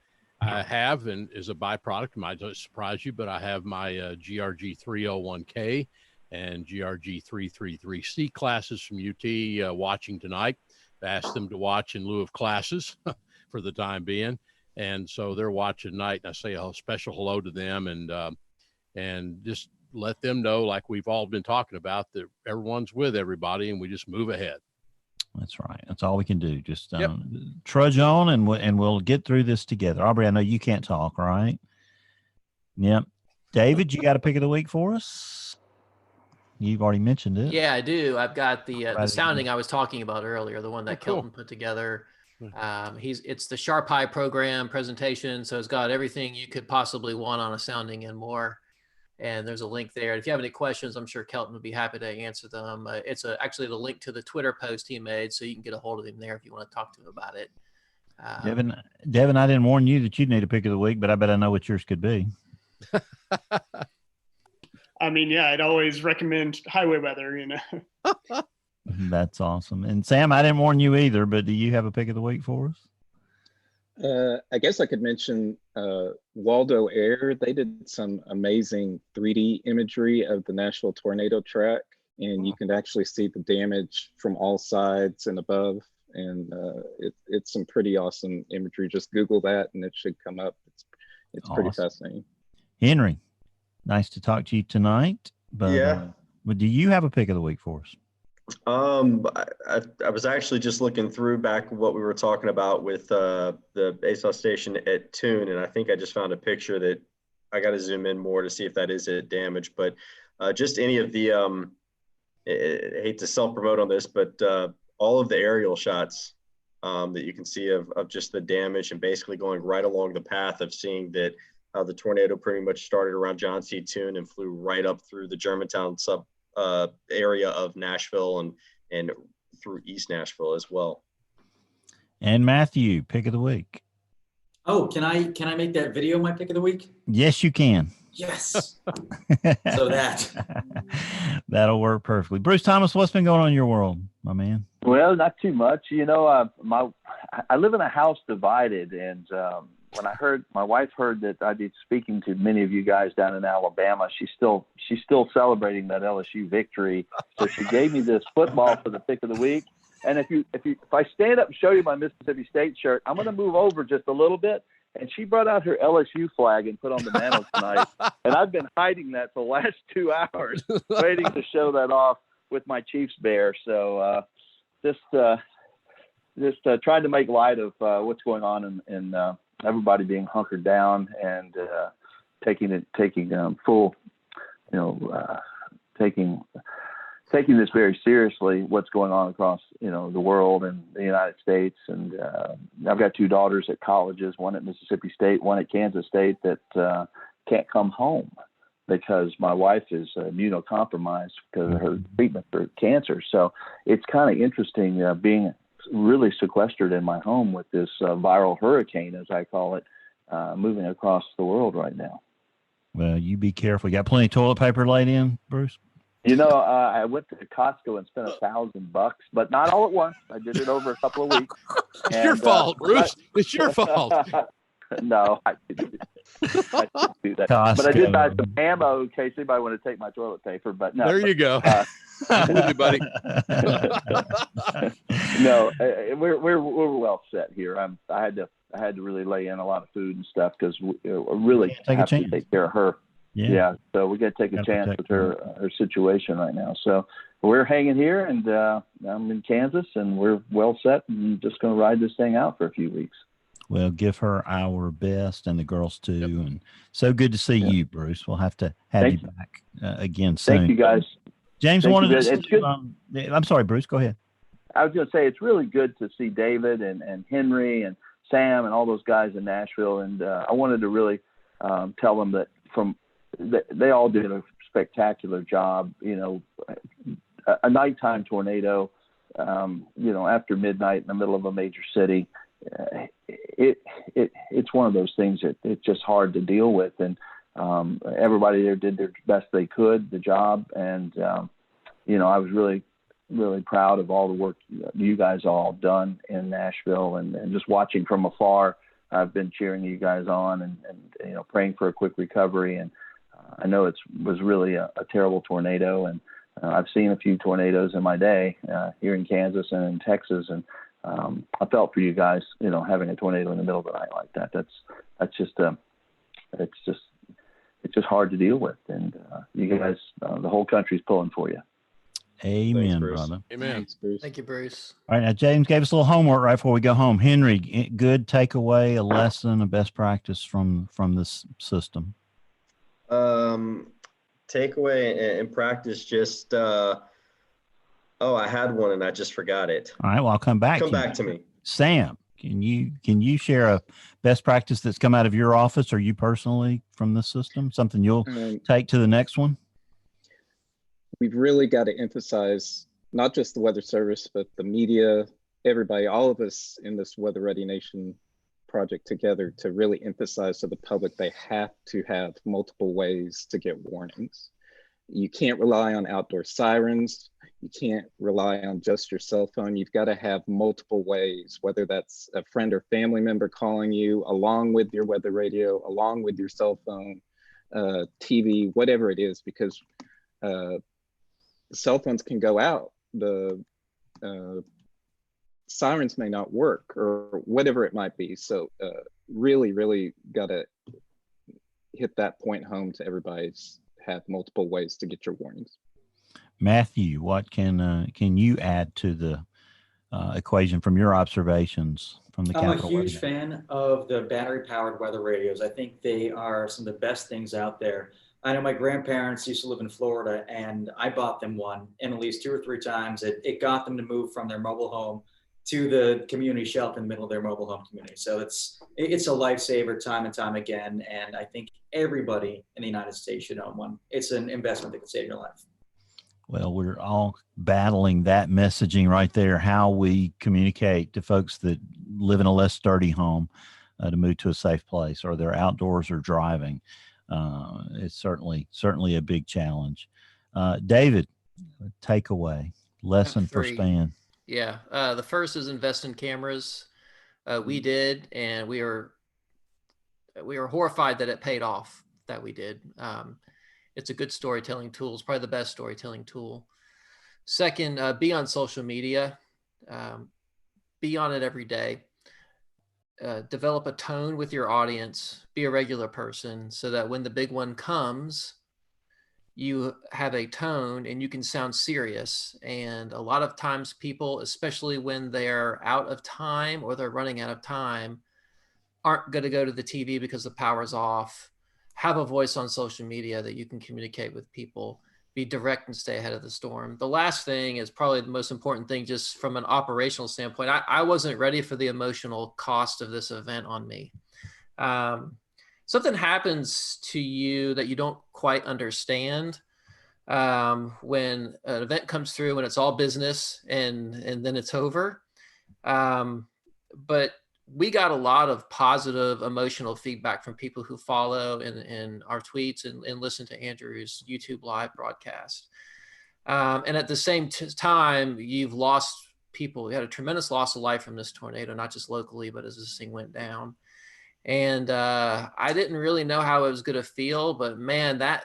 I have, and is a byproduct, might surprise you, but I have my GRG 301K and GRG 333C classes from UT watching tonight. I asked them to watch in lieu of classes for the time being. And so they're watching tonight, and I say a special hello to them and just let them know, like we've all been talking about, that everyone's with everybody and we just move ahead. That's right. That's all we can do. Just trudge on and we'll get through this together. Aubrey, I know you can't talk, right? Yep. David, you got a pick of the week for us? You've already mentioned it. Yeah, I do. I've got the sounding I was talking about earlier, the one that Kelton put together. It's the Sharp High program presentation, so it's got everything you could possibly want on a sounding and more. And there's a link there. If you have any questions, I'm sure Kelton would be happy to answer them. It's actually the link to the Twitter post he made, so you can get a hold of him there if you want to talk to him about it. Devin, I didn't warn you that you'd need a pick of the week, but I bet I know what yours could be. I mean, yeah, I'd always recommend highway weather, That's awesome. And Sam, I didn't warn you either, but do you have a pick of the week for us? I guess I could mention Waldo Air. They did some amazing 3D imagery of the Nashville tornado track, and you can actually see the damage from all sides and above. And it's some pretty awesome imagery. Just Google that and it should come up. It's awesome. Pretty fascinating. Henry, nice to talk to you tonight. But, yeah. But do you have a pick of the week for us? I was actually just looking through back what we were talking about with the ASOS station at Tune, and I think I just found a picture that I got to zoom in more to see if that is it damage. But just any of the I hate to self-promote on this, but all of the aerial shots that you can see of just the damage and basically going right along the path of seeing that the tornado pretty much started around John C. Tune and flew right up through the Germantown area of Nashville and through East Nashville as well. And Matthew, pick of the week. Oh, can I make that video my pick of the week? Yes, you can. Yes. So that'll work perfectly. Bruce Thomas, what's been going on in your world, my man? Well, not too much. You know, I live in a house divided, and when my wife heard that I'd be speaking to many of you guys down in Alabama, she's still celebrating that LSU victory. So she gave me this football for the pick of the week. And if I stand up and show you my Mississippi State shirt, I'm going to move over just a little bit. And she brought out her LSU flag and put on the mantle tonight. And I've been hiding that for the last 2 hours, waiting to show that off with my Chiefs bear. So just trying to make light of what's going on in everybody being hunkered down and taking full, taking this very seriously, what's going on across, the world and the United States. And I've got 2 daughters at colleges, one at Mississippi State, one at Kansas State, that can't come home because my wife is immunocompromised because of her treatment for cancer. So it's kind of interesting being really sequestered in my home with this viral hurricane, as I call it, moving across the world right now. Well, you be careful. You got plenty of toilet paper laid in, Bruce? I went to Costco and spent $1,000, but not all at once. I did it over a couple of weeks. It's your fault, Bruce. It's your fault. No, I didn't do that. Costco. But I did buy some ammo in case anybody wanted to take my toilet paper. But no. There you go. I'm with you, buddy. No, we're well set here. I had to really lay in a lot of food and stuff because we really have to take care of her. Yeah. So we got to take a chance with her situation right now. So we're hanging here, and I'm in Kansas, and we're well set, and just going to ride this thing out for a few weeks. Well, give her our best, and the girls too. Yep. And so good to see you, Bruce. We'll have to have you back again soon. Thank you, guys. James wanted to. I'm sorry, Bruce. Go ahead. I was going to say it's really good to see David and Henry and Sam and all those guys in Nashville, and I wanted to really tell them that they all did a spectacular job. A nighttime tornado, after midnight in the middle of a major city. It's one of those things that it's just hard to deal with, and everybody there did their best they could, the job, and I was really, really proud of all the work you guys all done in Nashville, and just watching from afar. I've been cheering you guys on and praying for a quick recovery, and I know it was really a terrible tornado, and I've seen a few tornadoes in my day here in Kansas and in Texas, and I felt for you guys, having a tornado in the middle of the night like that. That's just it's just hard to deal with, and you guys, the whole country's pulling for you. Amen, Thanks, brother. Amen. Thanks, Bruce. Thank you, Bruce. All right, now James gave us a little homework right before we go home. Henry, good takeaway, a lesson, a best practice from this system. Takeaway and practice, just I had one and I just forgot it. All right, well, I'll come back to me. Sam, can you share a best practice that's come out of your office or you personally from this system? Something you'll take to the next one? We've really got to emphasize not just the Weather Service, but the media, everybody, all of us in this Weather Ready Nation project together to really emphasize to the public they have to have multiple ways to get warnings. You can't rely on outdoor sirens. You can't rely on just your cell phone. You've got to have multiple ways, whether that's a friend or family member calling you along with your weather radio, along with your cell phone, TV, whatever it is, because the cell phones can go out. The sirens may not work or whatever it might be. So really, really got to hit that point home to everybody's have multiple ways to get your warnings. Matthew, what can you add to the equation from your observations from the Capitol? I'm a huge fan of the battery-powered weather radios. I think they are some of the best things out there. I know my grandparents used to live in Florida, and I bought them one, and at least 2 or 3 times it got them to move from their mobile home to the community shelter in the middle of their mobile home community. So it's a lifesaver time and time again, and I think everybody in the United States should own one. It's an investment that could save your life. Well, we're all battling that messaging right there, how we communicate to folks that live in a less sturdy home to move to a safe place, or they're outdoors or driving. It's certainly a big challenge. David, takeaway, lesson for Three. Span. Yeah. The first is invest in cameras. We did, and we were horrified that it paid off, that we did. It's a good storytelling tool. It's probably the best storytelling tool. Second, be on social media. Be on it every day. Develop a tone with your audience. Be a regular person so that when the big one comes, you have a tone and you can sound serious. And a lot of times people, especially when they're out of time or they're running out of time, aren't going to go to the TV because the power's off. Have a voice on social media that you can communicate with people. Be direct and stay ahead of the storm. The last thing is probably the most important thing, just from an operational standpoint. I wasn't ready for the emotional cost of this event on me. Something happens to you that you don't quite understand when an event comes through and it's all business and then it's over. But we got a lot of positive emotional feedback from people who follow in our tweets and listen to Andrew's YouTube live broadcast. And at the same time, you've lost people. You had a tremendous loss of life from this tornado, not just locally, but as this thing went down. And I didn't really know how it was going to feel, but man, that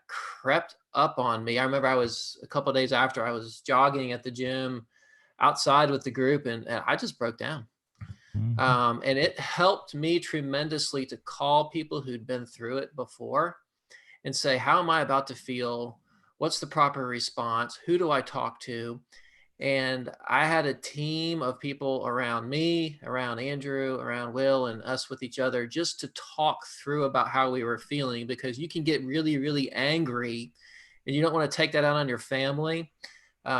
crept up on me. I remember a couple of days after, I was jogging at the gym outside with the group, and I just broke down. And it helped me tremendously to call people who'd been through it before and say, how am I about to feel? What's the proper response? Who do I talk to? And I had a team of people around me, around Andrew, around Will, and us with each other, just to talk through about how we were feeling, because you can get really, really angry and you don't want to take that out on your family,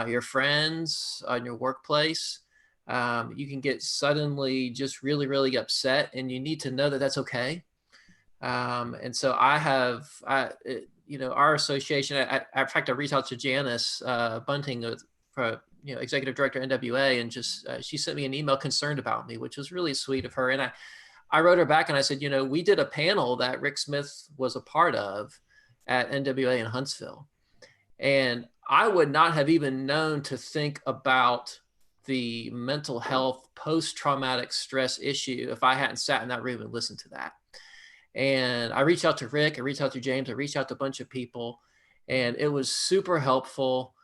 your friends, on your workplace. You can get suddenly just really, really upset, and you need to know that that's okay. And so our association, in fact, I reached out to Janice Bunting, executive director NWA, and just she sent me an email concerned about me, which was really sweet of her. And I wrote her back and I said, we did a panel that Rick Smith was a part of at NWA in Huntsville, and I would not have even known to think about the mental health post-traumatic stress issue if I hadn't sat in that room and listened to that. And I reached out to Rick, I reached out to James, I reached out to a bunch of people, and it was super helpful.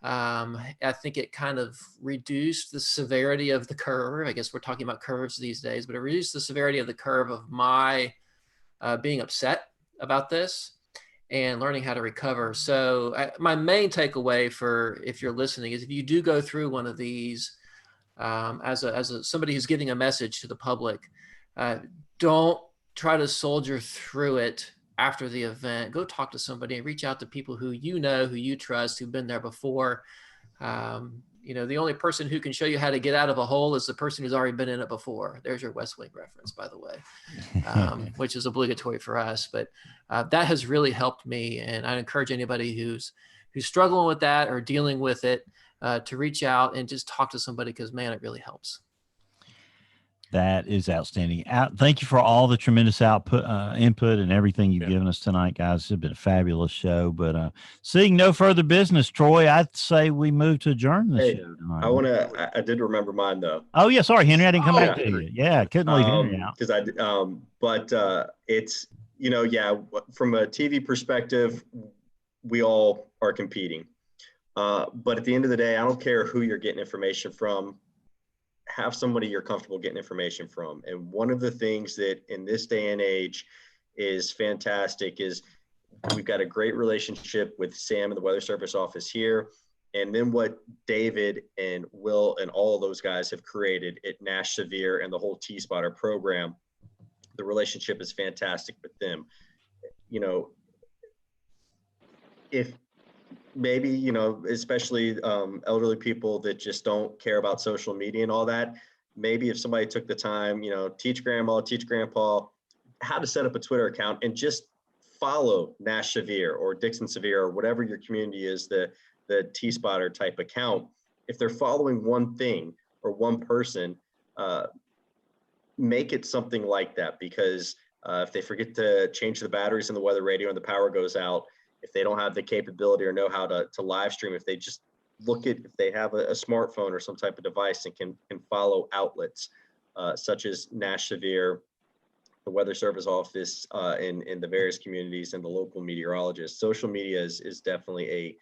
I think it kind of reduced the severity of the curve. I guess we're talking about curves these days, but it reduced the severity of the curve of my being upset about this and learning how to recover. So my main takeaway for, if you're listening, is if you do go through one of these as somebody who's giving a message to the public, don't try to soldier through it after the event. Go talk to somebody and reach out to people who who you trust, who've been there before. The only person who can show you how to get out of a hole is the person who's already been in it before. There's your West Wing reference, by the way, which is obligatory for us. But that has really helped me, and I encourage anybody who's struggling with that or dealing with it to reach out and just talk to somebody, because man, it really helps. That is outstanding. Thank you for all the tremendous input and everything you've given us tonight, guys. It's been a fabulous show. But seeing no further business, Troy, I'd say we move to adjourn the show tonight. I did remember mine though. Oh yeah, sorry, Henry, I didn't come back to you. Yeah, couldn't leave Henry out. Because it's from a TV perspective, we all are competing. But at the end of the day, I don't care who you're getting information from. Have somebody you're comfortable getting information from. And one of the things that in this day and age is fantastic is we've got a great relationship with Sam and the Weather Service office here. And then what David and Will and all of those guys have created at Nash Severe and the whole T-Spotter program, the relationship is fantastic with them. If maybe, especially elderly people that just don't care about social media and all that, maybe if somebody took the time, teach grandma, teach grandpa how to set up a Twitter account and just follow Nash Severe or Dixon Severe or whatever your community is, the the T-Spotter type account, if they're following one thing or one person, make it something like that, because if they forget to change the batteries in the weather radio and the power goes out, if they don't have the capability or know how to live stream, if they just if they have a smartphone or some type of device and can follow outlets such as Nash Severe, the Weather Service Office in the various communities, and the local meteorologists. Social media is definitely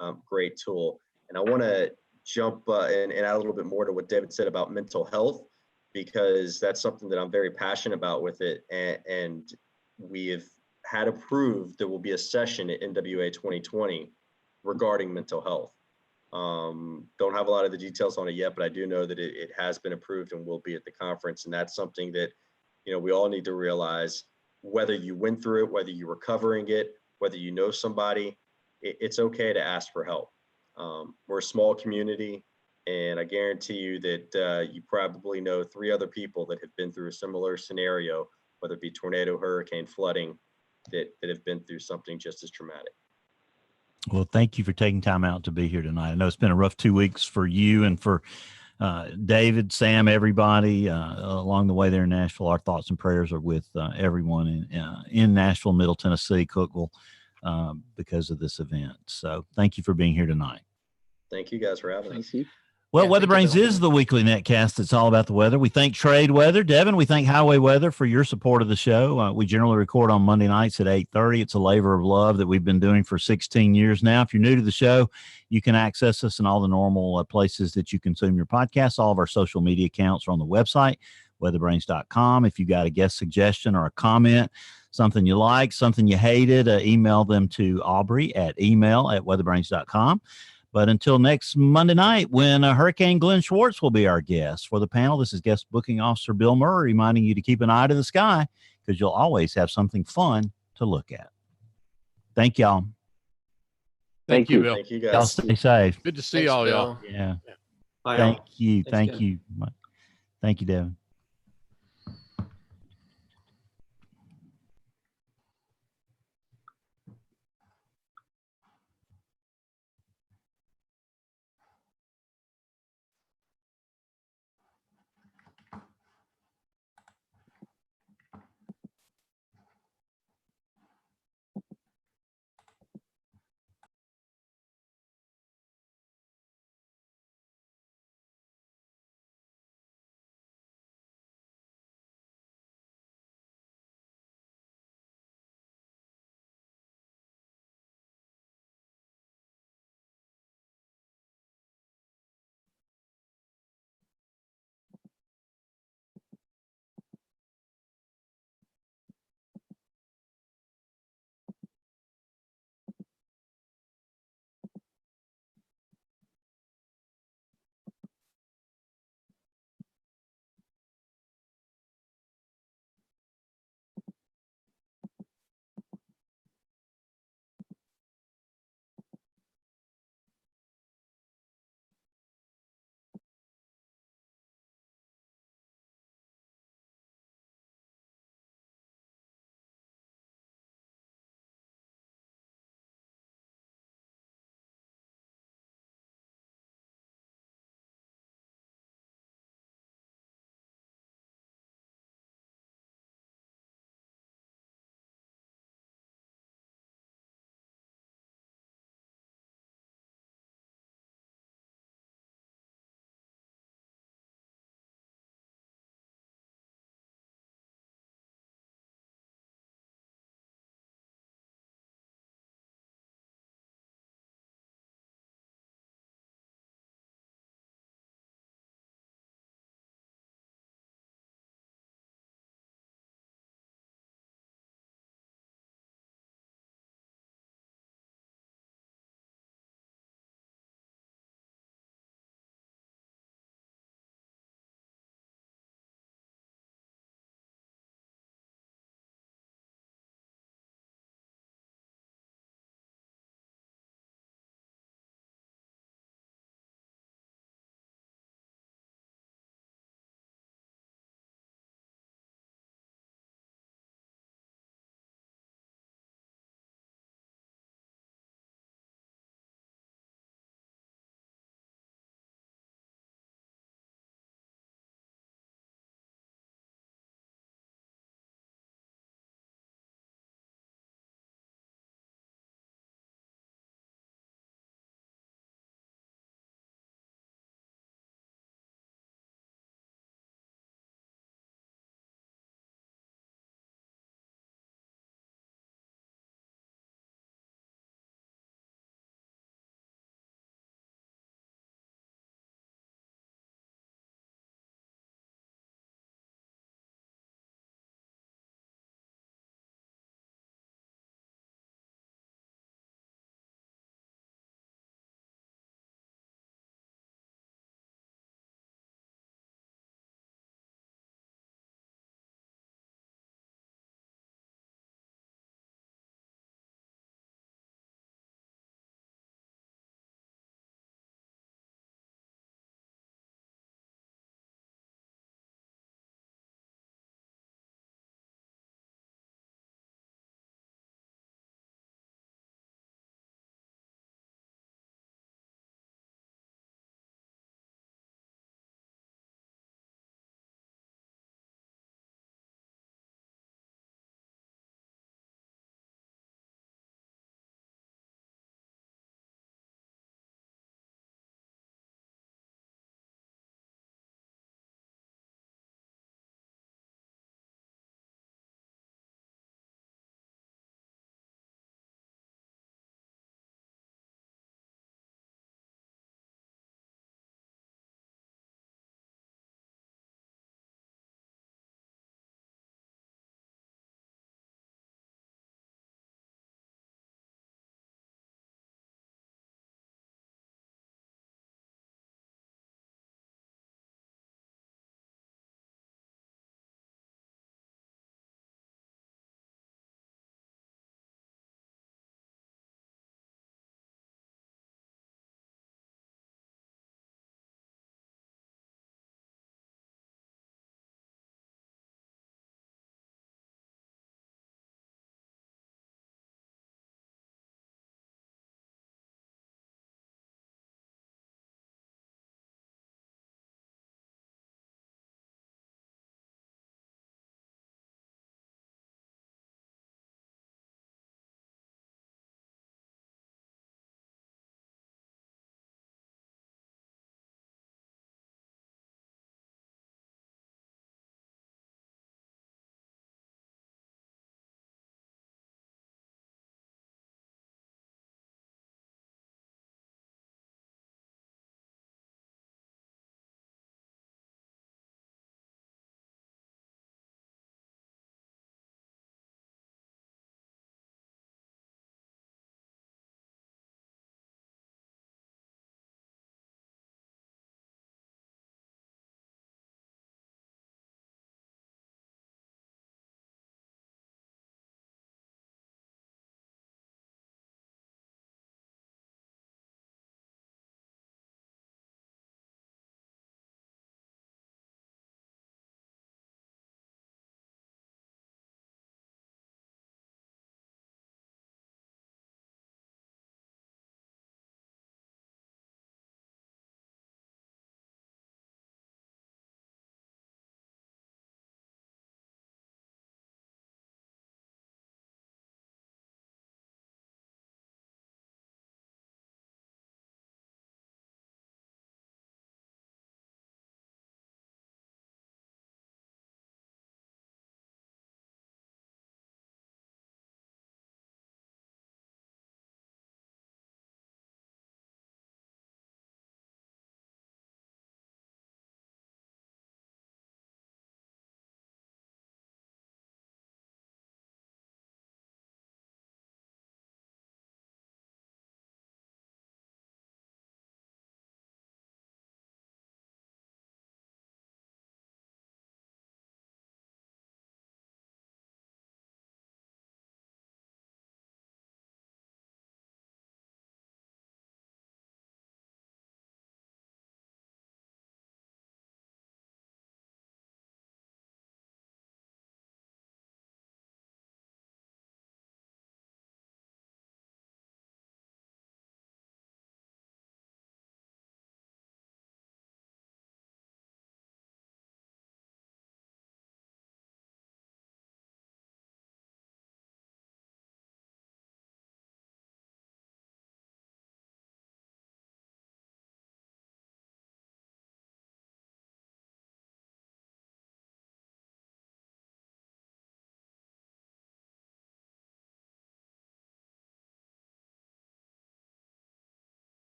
a great tool. And I want to jump and add a little bit more to what David said about mental health, because that's something that I'm very passionate about with it. And we have had approved there will be a session at NWA 2020 regarding mental health. Don't have a lot of the details on it yet, but I do know that it has been approved and will be at the conference. And that's something that, we all need to realize, whether you went through it, whether you were covering it, whether you know somebody, it's okay to ask for help. We're a small community, and I guarantee you that you probably know 3 other people that have been through a similar scenario, whether it be tornado, hurricane, flooding, that have been through something just as traumatic. Well, thank you for taking time out to be here tonight. I know it's been a rough 2 weeks for you and for David, Sam, everybody along the way there in Nashville. Our thoughts and prayers are with everyone in Nashville, Middle Tennessee, Cookeville, because of this event. So thank you for being here tonight. Thank you guys for having us. Well, Yeah, WeatherBrains is the weekly netcast that's all about the weather. We thank Trade Weather. Devin, we thank Highway Weather for your support of the show. We generally record on Monday nights at 8:30. It's a labor of love that we've been doing for 16 years now. If you're new to the show, you can access us in all the normal places that you consume your podcasts. All of our social media accounts are on the website, weatherbrains.com. If you got a guest suggestion or a comment, something you like, something you hated, email them to Aubrey at email@weatherbrains.com. But until next Monday night, when Hurricane Glenn Schwartz will be our guest for the panel, this is Guest Booking Officer Bill Murray reminding you to keep an eye to the sky, because you'll always have something fun to look at. Thank y'all. Thank you, Bill. Thank you, guys. Y'all stay safe. Good to see Thanks, all y'all. Bill. Yeah. Bye, Thank all. you. Thanks Thank again. you. Thank you, Devin.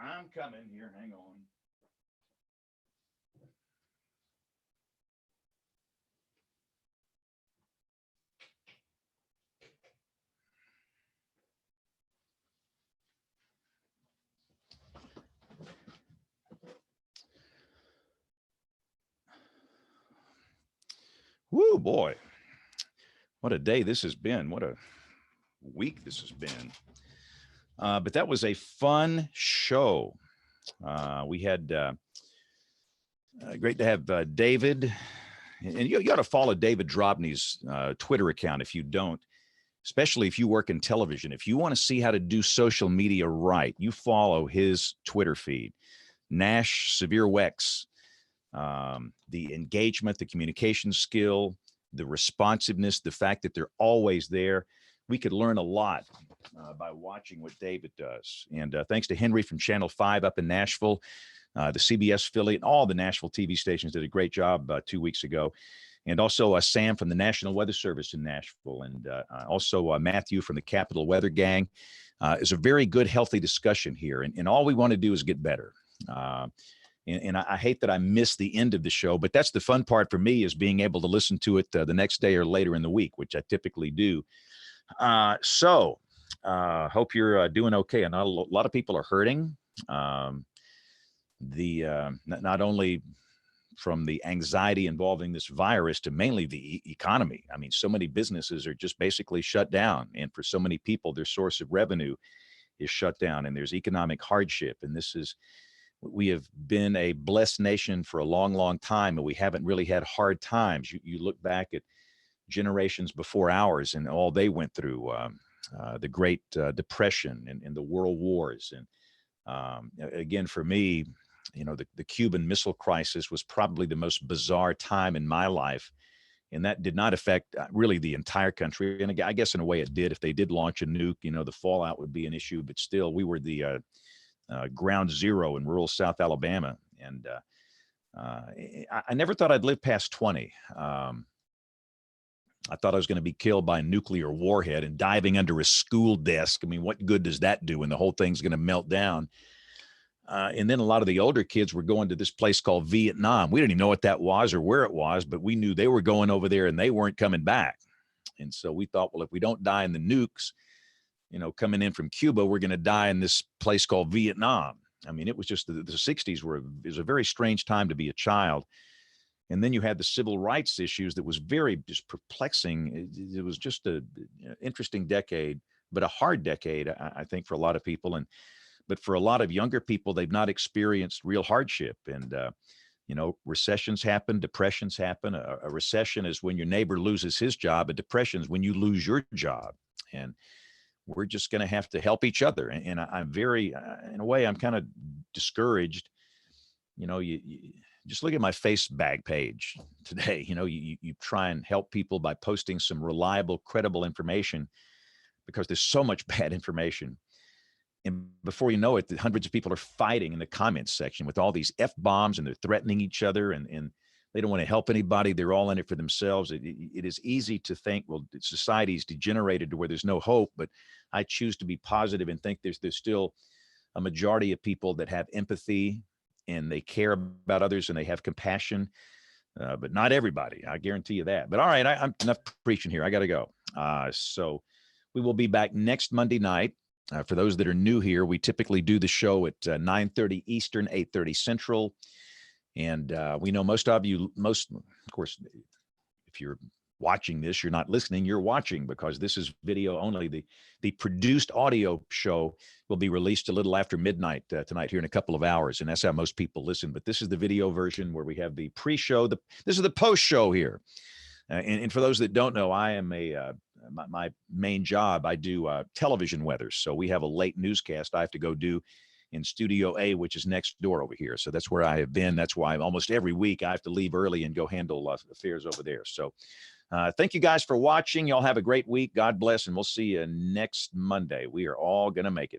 I'm coming here. Hang on. Woo, boy. What a day this has been. What a week this has been. But that was a fun show. We had great to have David. And you got to follow David Drobny's Twitter account if you don't, especially if you work in television. If you want to see how to do social media right, you follow his Twitter feed. Nash Severe Wex, the engagement, the communication skill, the responsiveness, the fact that they're always there. We could learn a lot by watching what David does. And thanks to Henry from Channel 5 up in Nashville, the CBS affiliate, all the Nashville TV stations did a great job 2 weeks ago. And also Sam from the National Weather Service in Nashville. And also Matthew from the Capital Weather Gang. Is a very good, healthy discussion here. And all we want to do is get better. And I hate that I missed the end of the show, but that's the fun part for me, is being able to listen to it the next day or later in the week, which I typically do. So hope you're doing okay. And a lot of people are hurting. Not only from the anxiety involving this virus to mainly the economy. I mean, so many businesses are just basically shut down. And for so many people, their source of revenue is shut down, and there's economic hardship. And we have been a blessed nation for a long, long time, and we haven't really had hard times. You look back at generations before ours and all they went through, the Great Depression and the World Wars. And again, for me, the Cuban Missile Crisis was probably the most bizarre time in my life. And that did not affect really the entire country. And I guess in a way it did. If they did launch a nuke, the fallout would be an issue. But still, we were the ground zero in rural South Alabama. And I never thought I'd live past 20. I thought I was going to be killed by a nuclear warhead and diving under a school desk. I mean, what good does that do when the whole thing's going to melt down? And then a lot of the older kids were going to this place called Vietnam. We didn't even know what that was or where it was, but we knew they were going over there and they weren't coming back. And so we thought, well, if we don't die in the nukes, coming in from Cuba, we're going to die in this place called Vietnam. I mean, it was just the 60s was a very strange time to be a child. And then you had the civil rights issues that was very just perplexing. It was just an interesting decade, but a hard decade, I think, for a lot of people. But for a lot of younger people, they've not experienced real hardship. And, recessions happen, depressions happen. A recession is when your neighbor loses his job. A depression is when you lose your job. And we're just going to have to help each other. And I'm very, in a way, I'm kind of discouraged. You just look at my Facebook page today. You try and help people by posting some reliable, credible information, because there's so much bad information. And before you know it, hundreds of people are fighting in the comments section with all these F-bombs, and they're threatening each other, and they don't want to help anybody. They're all in it for themselves. It is easy to think, well, society's degenerated to where there's no hope, but I choose to be positive and think there's still a majority of people that have empathy and they care about others and they have compassion, but not everybody. I guarantee you that. But all right, I'm enough preaching here. I got to go. So we will be back next Monday night. For those that are new here, we typically do the show at 9:30 Eastern, 8:30 Central. And we know most of course, if you're watching this, you're not listening, you're watching, because this is video only. The produced audio show will be released a little after midnight tonight here in a couple of hours. And that's how most people listen. But this is the video version where we have the pre-show. This is the post-show here. And for those that don't know, I am my main job, I do television weather. So we have a late newscast I have to go do in Studio A, which is next door over here. So that's where I have been. That's why almost every week I have to leave early and go handle affairs over there. So thank you guys for watching. Y'all have a great week. God bless, and we'll see you next Monday. We are all going to make it.